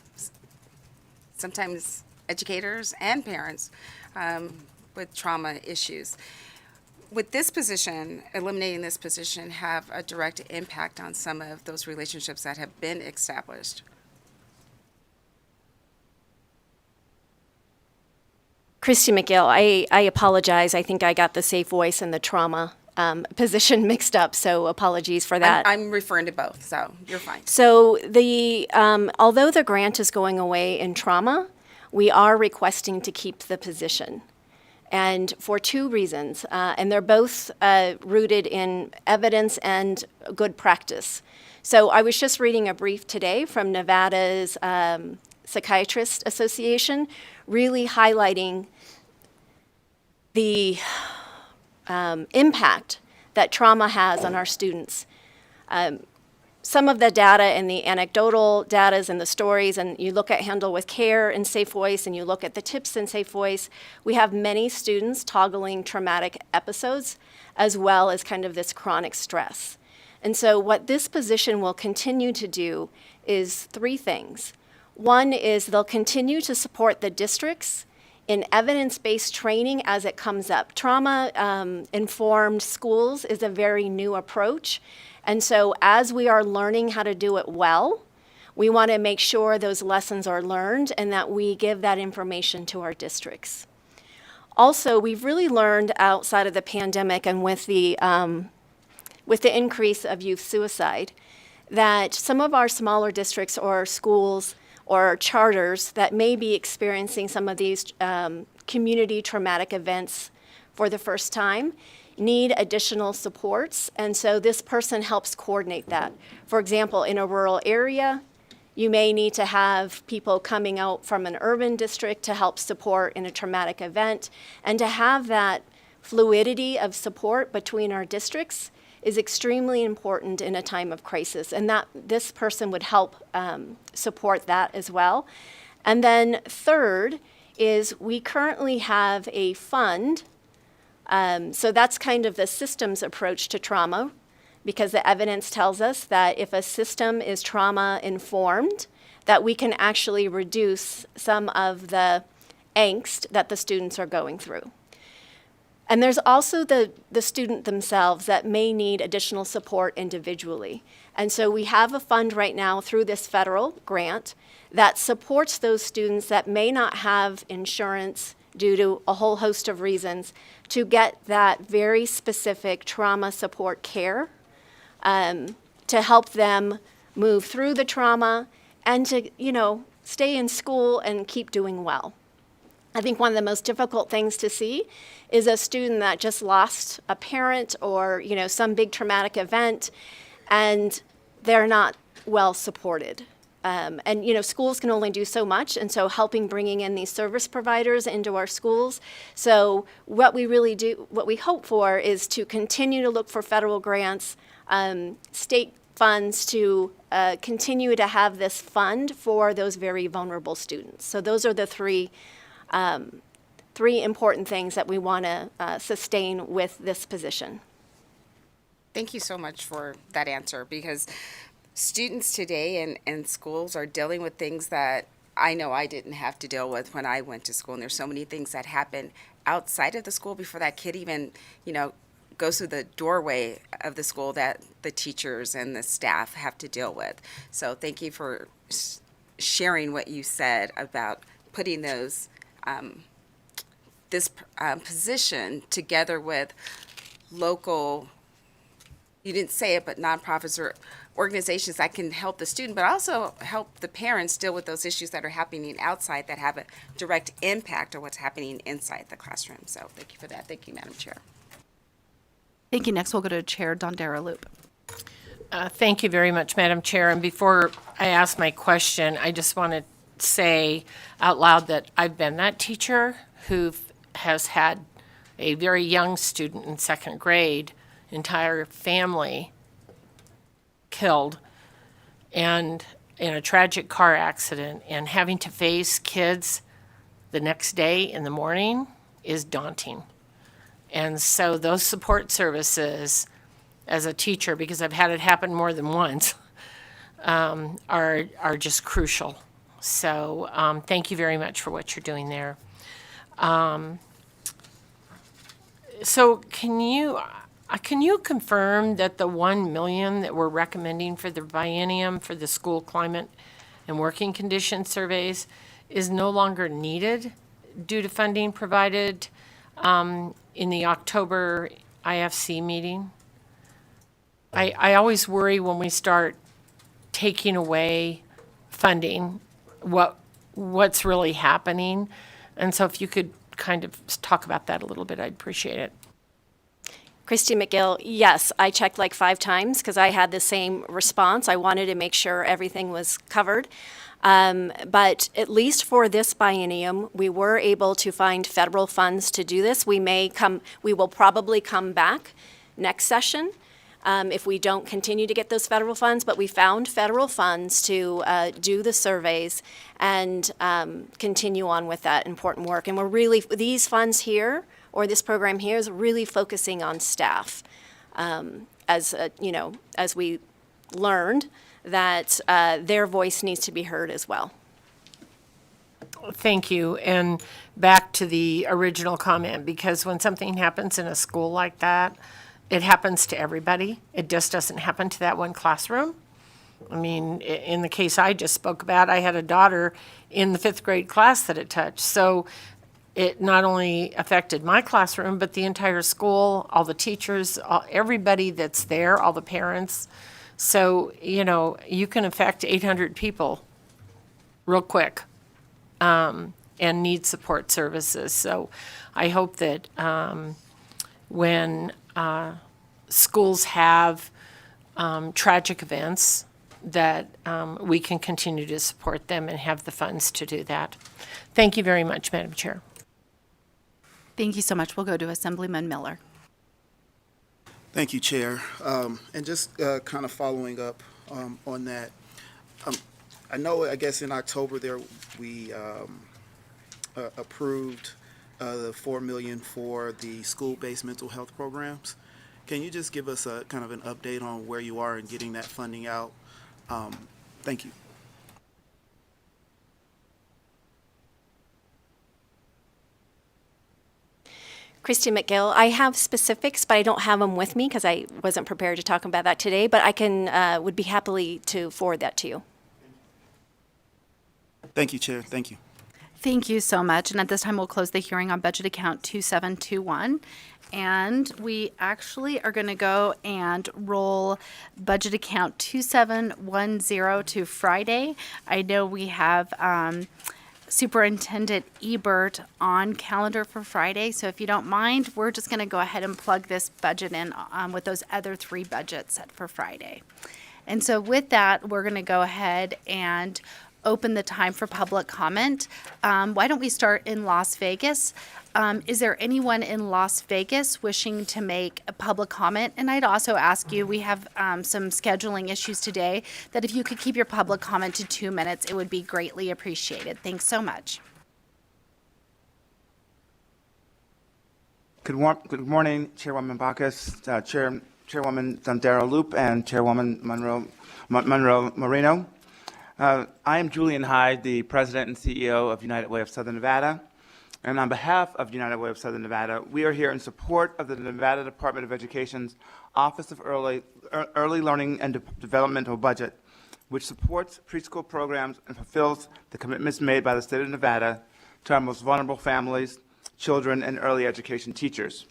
sometimes educators and parents, with trauma issues. Would this position, eliminating this position, have a direct impact on some of those relationships that have been established?
Christy McGill, I apologize. I think I got the Safe Voice and the trauma position mixed up, so apologies for that.
I'm referring to both, so you're fine.
So although the grant is going away in trauma, we are requesting to keep the position. And for two reasons, and they're both rooted in evidence and good practice. So I was just reading a brief today from Nevada's Psychiatrist Association, really highlighting the impact that trauma has on our students. Some of the data and the anecdotal data and the stories, and you look at Handle with Care and Safe Voice, and you look at the tips in Safe Voice, we have many students toggling traumatic episodes as well as kind of this chronic stress. And so what this position will continue to do is three things. One is they'll continue to support the districts in evidence-based training as it comes up. Trauma-informed schools is a very new approach. And so as we are learning how to do it well, we want to make sure those lessons are learned and that we give that information to our districts. Also, we've really learned outside of the pandemic and with the increase of youth suicide that some of our smaller districts or schools or charters that may be experiencing some of these community traumatic events for the first time need additional supports, and so this person helps coordinate that. For example, in a rural area, you may need to have people coming out from an urban district to help support in a traumatic event, and to have that fluidity of support between our districts is extremely important in a time of crisis, and that this person would help support that as well. And then third is we currently have a fund, so that's kind of the systems approach to trauma, because the evidence tells us that if a system is trauma-informed, that we can actually reduce some of the angst that the students are going through. And there's also the student themselves that may need additional support individually. And so we have a fund right now through this federal grant that supports those students that may not have insurance due to a whole host of reasons, to get that very specific trauma support care to help them move through the trauma and to, stay in school and keep doing well. I think one of the most difficult things to see is a student that just lost a parent or, some big traumatic event, and they're not well supported. Schools can only do so much, and so bringing in these service providers into our schools. So what we hope for is to continue to look for federal grants, state funds to continue to have this fund for those very vulnerable students. So those are the three important things that we want to sustain with this position.
Thank you so much for that answer, because students today in schools are dealing with things that I know I didn't have to deal with when I went to school. And there's so many things that happen outside of the school before that kid even, goes through the doorway of the school that the teachers and the staff have to deal with. So thank you for sharing what you said about putting those this position together with local, you didn't say it, but nonprofits or organizations that can help the student, but also help the parents deal with those issues that are happening outside that have a direct impact on what's happening inside the classroom. So thank you for that. Thank you, Madam Chair.
Thank you. Next, we'll go to Chair Dondera Loop.
Thank you very much, Madam Chair. And before I ask my question, I just want to say out loud that I've been that teacher who has had a very young student in second grade, entire family killed, and in a tragic car accident, and having to face kids the next day in the morning is daunting. And so those support services as a teacher, because I've had it happen more than once, are just crucial. So thank you very much for what you're doing there. So can you confirm that the $1 million that we're recommending for the biennium for the school climate and working condition surveys is no longer needed due to funding provided in the October IFC meeting? I always worry when we start taking away funding, what's really happening. And so if you could kind of talk about that a little bit, I'd appreciate it.
Christy McGill, yes, I checked like 5 times because I had the same response. I wanted to make sure everything was covered. But at least for this biennium, we were able to find federal funds to do this. We will probably come back next session if we don't continue to get those federal funds, but we found federal funds to do the surveys and continue on with that important work. And these funds here, or this program here, is really focusing on staff. As we learned that their voice needs to be heard as well.
Thank you. And back to the original comment, because when something happens in a school like that, it happens to everybody. It just doesn't happen to that one classroom. I mean, in the case I just spoke about, I had a daughter in the 5th grade class that it touched. So it not only affected my classroom, but the entire school, all the teachers, everybody that's there, all the parents. So, you can affect 800 people real quick and need support services. So I hope that when schools have tragic events, that we can continue to support them and have the funds to do that. Thank you very much, Madam Chair.
Thank you so much. We'll go to Assemblyman Miller.
Thank you, Chair. And just kind of following up on that, I know, I guess in October we approved the $4 million for the school-based mental health programs. Can you just give us a kind of an update on where you are in getting that funding out? Thank you.
Christy McGill, I have specifics, but I don't have them with me because I wasn't prepared to talk about that today, but I would be happily to forward that to you.
Thank you, Chair. Thank you.
Thank you so much. And at this time, we'll close the hearing on budget account 2721. And we actually are going to go and roll budget account 2710 to Friday. I know we have Superintendent Ebert on calendar for Friday. So if you don't mind, we're just going to go ahead and plug this budget in with those other three budgets set for Friday. And so with that, we're going to go ahead and open the time for public comment. Why don't we start in Las Vegas? Is there anyone in Las Vegas wishing to make a public comment? And I'd also ask you, we have some scheduling issues today, that if you could keep your public comment to 2 minutes, it would be greatly appreciated. Thanks so much.
Good morning, Chairwoman Bacchus, Chairwoman Dondero Loop, and Chairwoman Monroe Moreno. I am Julian Hyde, the President and CEO of United Way of Southern Nevada. And on behalf of United Way of Southern Nevada, we are here in support of the Nevada Department of Education's Office of Early Learning and Developmental Budget, which supports preschool programs and fulfills the commitments made by the state of Nevada to our most vulnerable families, children, and early education teachers.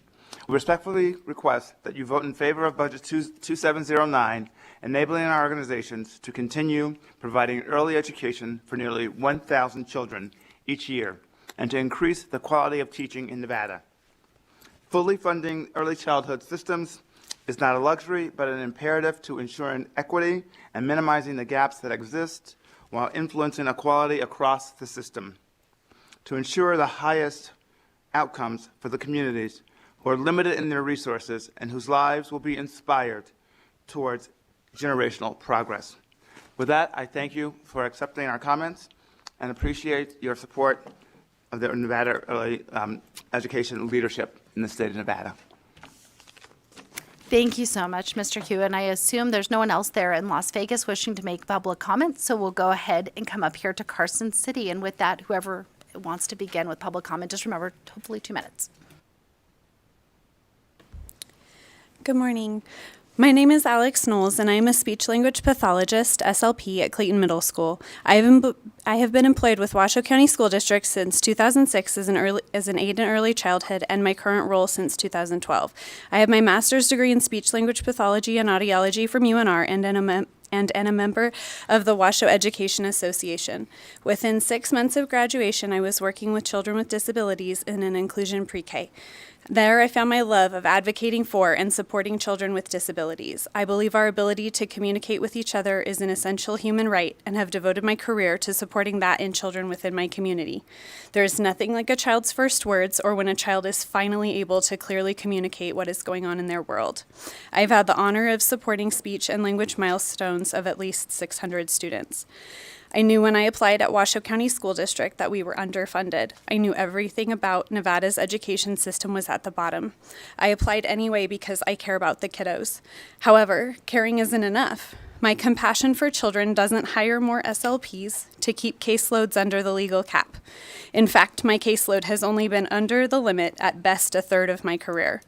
We respectfully request that you vote in favor of Budget 2709, enabling our organizations to continue providing early education for nearly 1,000 children each year, and to increase the quality of teaching in Nevada. Fully funding early childhood systems is not a luxury, but an imperative to ensuring equity and minimizing the gaps that exist while influencing equality across the system. To ensure the highest outcomes for the communities who are limited in their resources and whose lives will be inspired towards generational progress. With that, I thank you for accepting our comments and appreciate your support of the Nevada early education leadership in the state of Nevada.
Thank you so much, Mr. Hugh. And I assume there's no one else there in Las Vegas wishing to make public comments, so we'll go ahead and come up here to Carson City. And with that, whoever wants to begin with public comment, just remember, hopefully 2 minutes.
Good morning. My name is Alex Knowles, and I am a speech-language pathologist, SLP, at Clayton Middle School. I have been employed with Washoe County School District since 2006 as an aide in early childhood, and my current role since 2012. I have my master's degree in speech-language pathology and audiology from UNR, and am a member of the Washoe Education Association. Within 6 months of graduation, I was working with children with disabilities in an inclusion pre-K. There, I found my love of advocating for and supporting children with disabilities. I believe our ability to communicate with each other is an essential human right, and have devoted my career to supporting that in children within my community. There is nothing like a child's first words, or when a child is finally able to clearly communicate what is going on in their world. I have had the honor of supporting speech and language milestones of at least 600 students. I knew when I applied at Washoe County School District that we were underfunded. I knew everything about Nevada's education system was at the bottom. I applied anyway because I care about the kiddos. However, caring isn't enough. My compassion for children doesn't hire more SLPs to keep caseloads under the legal cap. In fact, my caseload has only been under the limit at best a third of my career.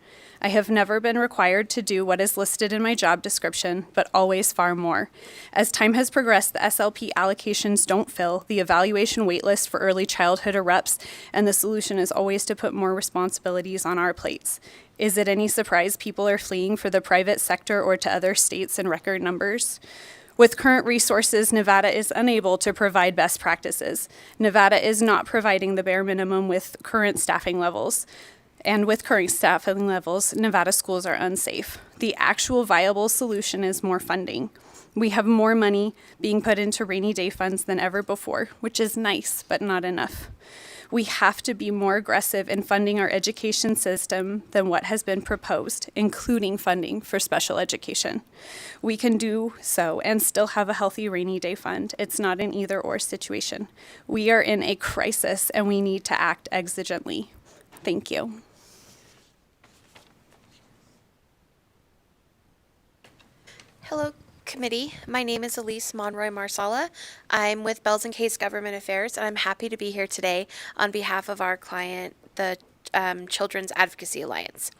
I have never been required to do what is listed in my job description, but always far more. As time has progressed, the SLP allocations don't fill, the evaluation waitlist for early childhood erupts, and the solution is always to put more responsibilities on our plates. Is it any surprise people are fleeing for the private sector or to other states in record numbers? With current resources, Nevada is unable to provide best practices. Nevada is not providing the bare minimum with current staffing levels. And with current staffing levels, Nevada schools are unsafe. The actual viable solution is more funding. We have more money being put into rainy day funds than ever before, which is nice, but not enough. We have to be more aggressive in funding our education system than what has been proposed, including funding for special education. We can do so and still have a healthy rainy day fund. It's not an either-or situation. We are in a crisis, and we need to act exigently. Thank you.
Hello, committee. My name is Elise Monroy Marsala. I'm with Bells and Case Government Affairs, and I'm happy to be here today on behalf of our client, the Children's Advocacy Alliance.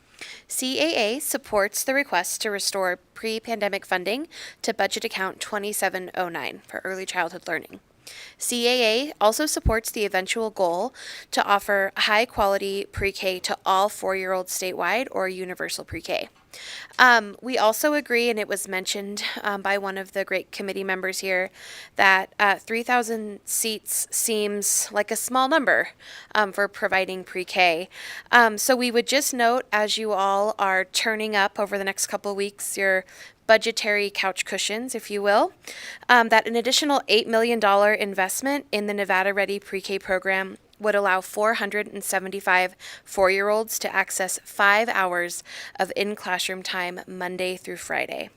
CAA supports the request to restore pre-pandemic funding to budget account 2709 for early childhood learning. CAA also supports the eventual goal to offer high-quality pre-K to all 4-year-olds statewide or universal pre-K. We also agree, and it was mentioned by one of the great committee members here, that 3,000 seats seems like a small number for providing pre-K. So we would just note, as you all are turning up over the next couple of weeks, your budgetary couch cushions, if you will, that an additional $8 million investment in the Nevada Ready Pre-K program would allow 475 4-year-olds to access 5 hours of in-classroom time Monday through Friday.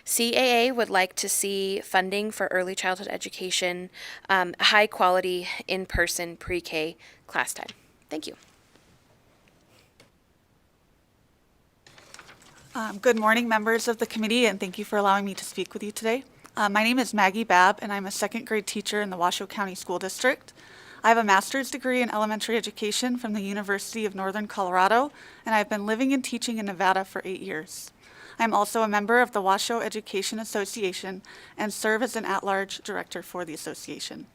CAA would like to see funding for early childhood education, high-quality in-person pre-K class time. Thank you.
Good morning, members of the committee, and thank you for allowing me to speak with you today. My name is Maggie Babb, and I'm a second grade teacher in the Washoe County School District. I have a master's degree in elementary education from the University of Northern Colorado, and I've been living and teaching in Nevada for 8 years. I'm also a member of the Washoe Education Association and serve as an at-large director for the association.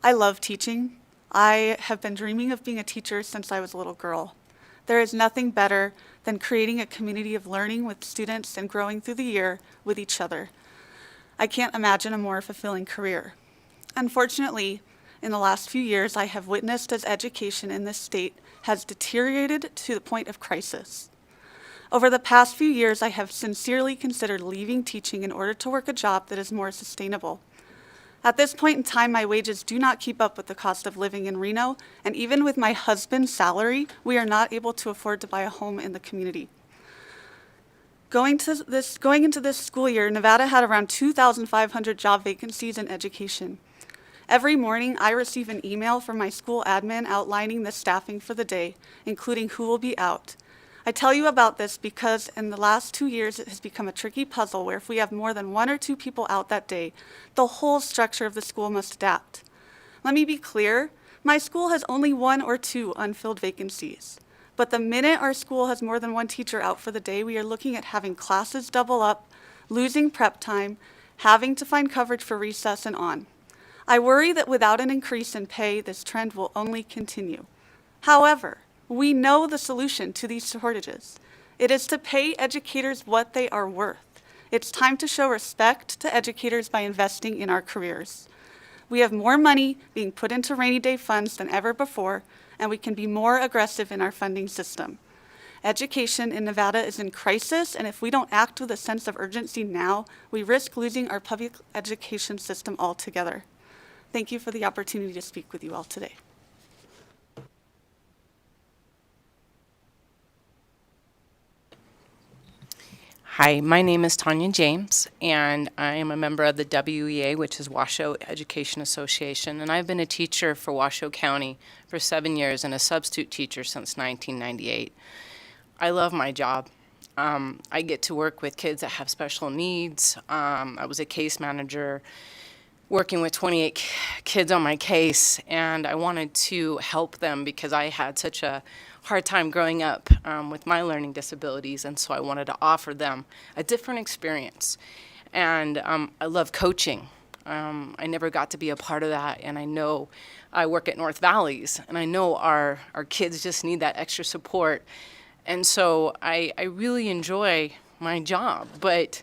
I love teaching. I have been dreaming of being a teacher since I was a little girl. There is nothing better than creating a community of learning with students and growing through the year with each other. I can't imagine a more fulfilling career. Unfortunately, in the last few years, I have witnessed as education in this state has deteriorated to the point of crisis. Over the past few years, I have sincerely considered leaving teaching in order to work a job that is more sustainable. At this point in time, my wages do not keep up with the cost of living in Reno, and even with my husband's salary, we are not able to afford to buy a home in the community. Going into this school year, Nevada had around 2,500 job vacancies in education. Every morning, I receive an email from my school admin outlining the staffing for the day, including who will be out. I tell you about this because in the last 2 years, it has become a tricky puzzle where if we have more than 1 or 2 people out that day, the whole structure of the school must adapt. Let me be clear, my school has only 1 or 2 unfilled vacancies. But the minute our school has more than 1 teacher out for the day, we are looking at having classes double up, losing prep time, having to find coverage for recess and on. I worry that without an increase in pay, this trend will only continue. However, we know the solution to these shortages. It is to pay educators what they are worth. It's time to show respect to educators by investing in our careers. We have more money being put into rainy day funds than ever before, and we can be more aggressive in our funding system. Education in Nevada is in crisis, and if we don't act with a sense of urgency now, we risk losing our public education system altogether. Thank you for the opportunity to speak with you all today.
Hi, my name is Tanya James, and I am a member of the WEA, which is Washoe Education Association, and I've been a teacher for Washoe County for 7 years and a substitute teacher since 1998. I love my job. I get to work with kids that have special needs. I was a case manager working with 28 kids on my case, and I wanted to help them because I had such a hard time growing up with my learning disabilities, and so I wanted to offer them a different experience. And I love coaching. I never got to be a part of that, and I know I work at North Valleys, and I know our kids just need that extra support. And so I really enjoy my job, but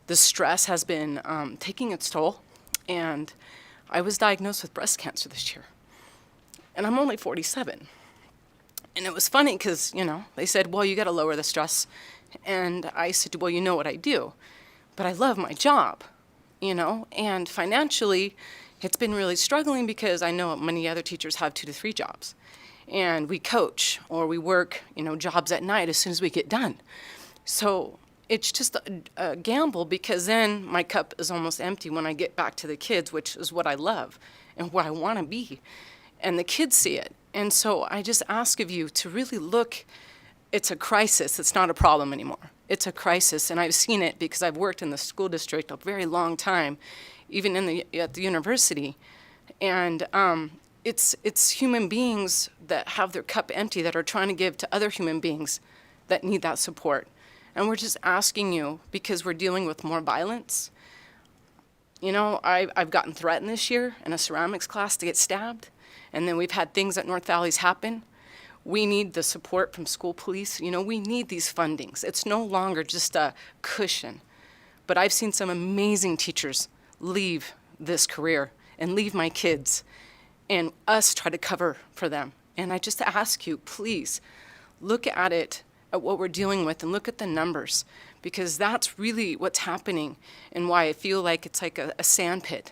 the stress has been taking its toll. And I was diagnosed with breast cancer this year. And I'm only 47. And it was funny because, they said, well, you got to lower the stress. And I said, well, you know what I do. But I love my job, And financially, it's been really struggling because I know many other teachers have 2 to 3 jobs. And we coach or we work, jobs at night as soon as we get done. So it's just a gamble because then my cup is almost empty when I get back to the kids, which is what I love and what I want to be. And the kids see it. And so I just ask of you to really look. It's a crisis. It's not a problem anymore. It's a crisis. And I've seen it because I've worked in the school district a very long time, even at the university. And it's human beings that have their cup empty that are trying to give to other human beings that need that support. And we're just asking you, because we're dealing with more violence, You know, I've gotten threatened this year in a ceramics class to get stabbed, and then we've had things at North Valleys happen. We need the support from school police. You know, we need these fundings. It's no longer just a cushion. But I've seen some amazing teachers leave this career and leave my kids, and us try to cover for them. And I just ask you, please, look at it, at what we're dealing with, and look at the numbers, because that's really what's happening and why I feel like it's like a sand pit,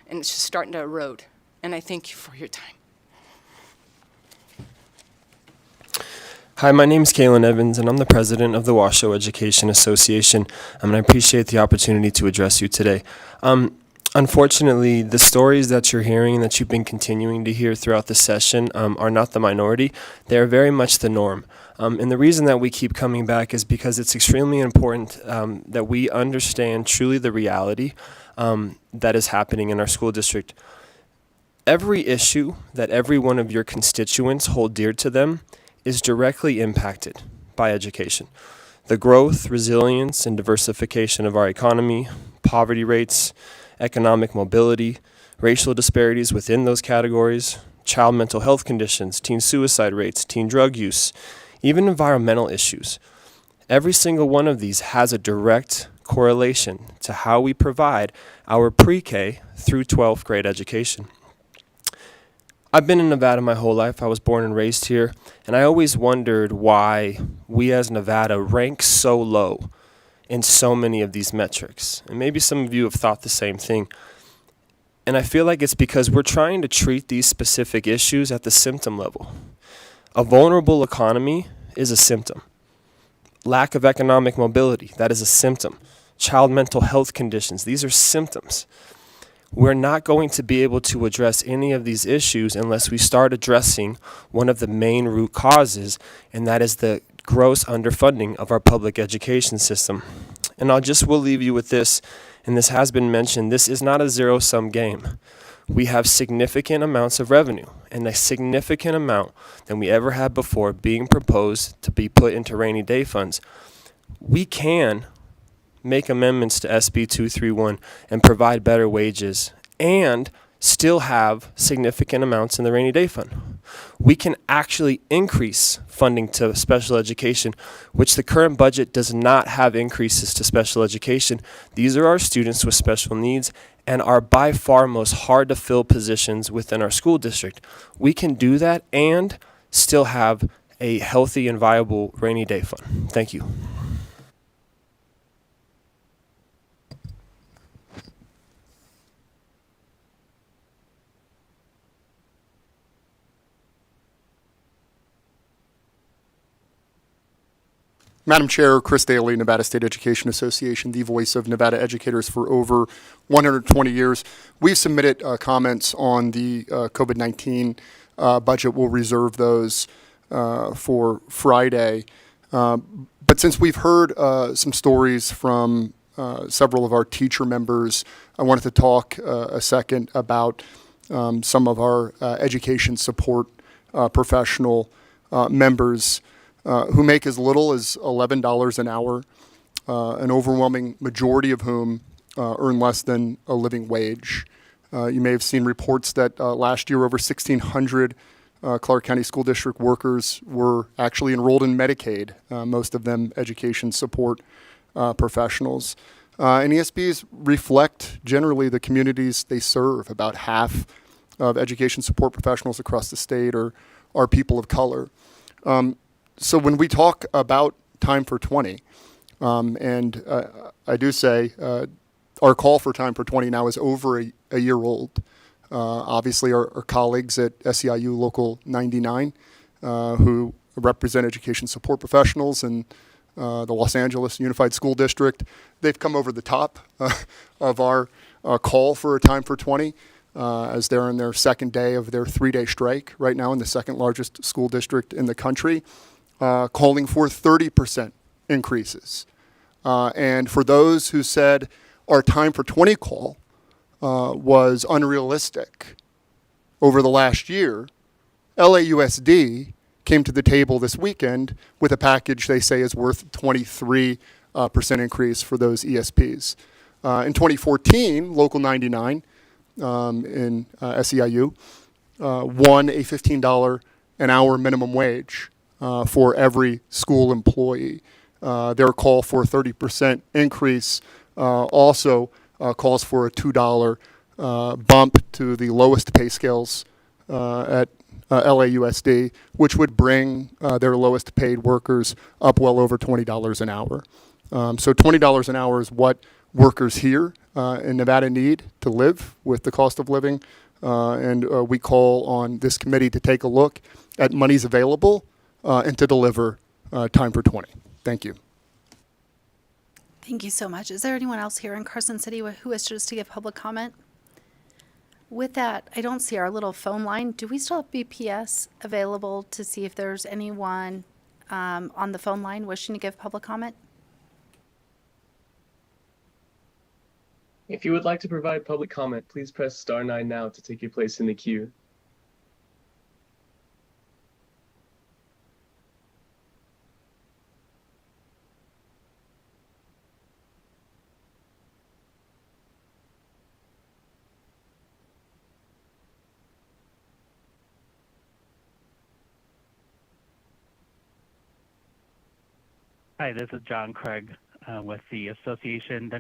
and it's just starting to erode. And I thank you for your time.
Hi, my name is Kaylin Evans, and I'm the president of the Washoe Education Association, and I appreciate the opportunity to address you today. Unfortunately, the stories that you're hearing and that you've been continuing to hear throughout the session are not the minority. They are very much the norm. And the reason that we keep coming back is because it's extremely important that we understand truly the reality that is happening in our school district. Every issue that every one of your constituents hold dear to them is directly impacted by education. The growth, resilience, and diversification of our economy, poverty rates, economic mobility, racial disparities within those categories, child mental health conditions, teen suicide rates, teen drug use, even environmental issues. Every single one of these has a direct correlation to how we provide our pre-K through 12th grade education. I've been in Nevada my whole life. I was born and raised here, and I always wondered why we as Nevada rank so low in so many of these metrics. And maybe some of you have thought the same thing. And I feel like it's because we're trying to treat these specific issues at the symptom level. A vulnerable economy is a symptom. Lack of economic mobility, that is a symptom. Child mental health conditions, these are symptoms. We're not going to be able to address any of these issues unless we start addressing one of the main root causes, and that is the gross underfunding of our public education system. And will leave you with this, and this has been mentioned, this is not a zero-sum game. We have significant amounts of revenue, and a significant amount than we ever had before being proposed to be put into rainy day funds. We can make amendments to SB 231 and provide better wages and still have significant amounts in the rainy day fund. We can actually increase funding to special education, which the current budget does not have increases to special education. These are our students with special needs and are by far most hard to fill positions within our school district. We can do that and still have a healthy and viable rainy day fund. Thank you.
Madam Chair, Chris Daly, Nevada State Education Association, the voice of Nevada educators for over 120 years. We've submitted comments on the COVID-19 budget. We'll reserve those for Friday. But since we've heard some stories from several of our teacher members, I wanted to talk a second about some of our education support professional members who make as little as $11 an hour, an overwhelming majority of whom earn less than a living wage. You may have seen reports that last year over 1,600 Clark County School District workers were actually enrolled in Medicaid, most of them education support professionals. And ESPs reflect generally the communities they serve. About half of education support professionals across the state are people of color. So when we talk about Time for 20, and I do say our call for Time for 20 now is over a year old. Obviously, our colleagues at SEIU Local 99, who represent education support professionals and the Los Angeles Unified School District, they've come over the top of our call for a Time for 20. As they're in their second day of their 3-day strike right now in the second largest school district in the country, calling for 30% increases. And for those who said our Time for 20 call was unrealistic over the last year, LAUSD came to the table this weekend with a package they say is worth 23% increase for those ESPs. In 2014, Local 99 in SEIU won a $15 an hour minimum wage for every school employee. Their call for a 30% increase also calls for a $2 bump to the lowest pay scales at LAUSD, which would bring their lowest paid workers up well over $20 an hour. So $20 an hour is what workers here in Nevada need to live with the cost of living. And we call on this committee to take a look at monies available and to deliver time for 20. Thank you.
Thank you so much. Is there anyone else here in Carson City who wishes to give public comment? With that, I don't see our little phone line. Do we still have BPS available to see if there's anyone on the phone line wishing to give public comment?
If you would like to provide public comment, please press star 9 now to take your place in the queue.
Hi, this is John Craig with the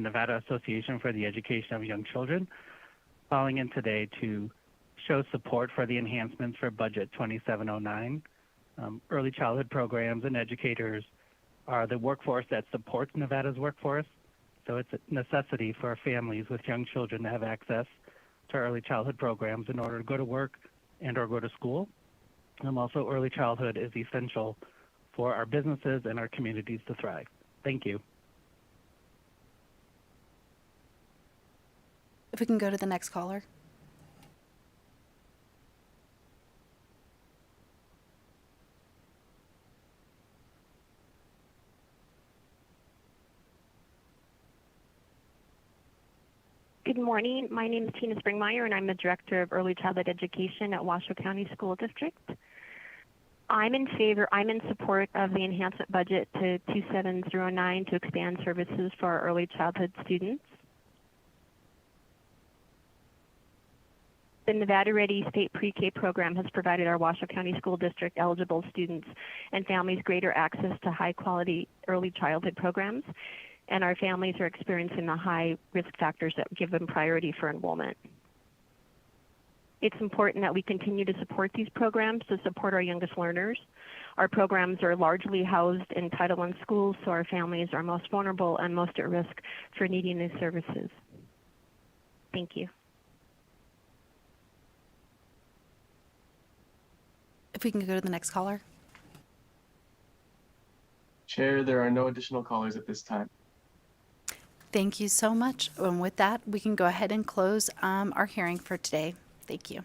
Nevada Association for the Education of Young Children, calling in today to show support for the enhancements for Budget 2709. Early childhood programs and educators are the workforce that supports Nevada's workforce, so it's a necessity for families with young children to have access to early childhood programs in order to go to work and or go to school. Also, early childhood is essential for our businesses and our communities to thrive. Thank you.
If we can go to the next caller.
Good morning. My name is Tina Springmeyer, and I'm the Director of Early Childhood Education at Washoe County School District. I'm in support of the enhancement budget to 27009 to expand services for our early childhood students. The Nevada Ready State Pre-K program has provided our Washoe County School District eligible students and families greater access to high-quality early childhood programs, and our families are experiencing the high risk factors that give them priority for enrollment. It's important that we continue to support these programs to support our youngest learners. Our programs are largely housed in Title I schools, so our families are most vulnerable and most at risk for needing these services. Thank you.
If we can go to the next caller.
Chair, there are no additional callers at this time.
Thank you so much. And with that, we can go ahead and close our hearing for today. Thank you.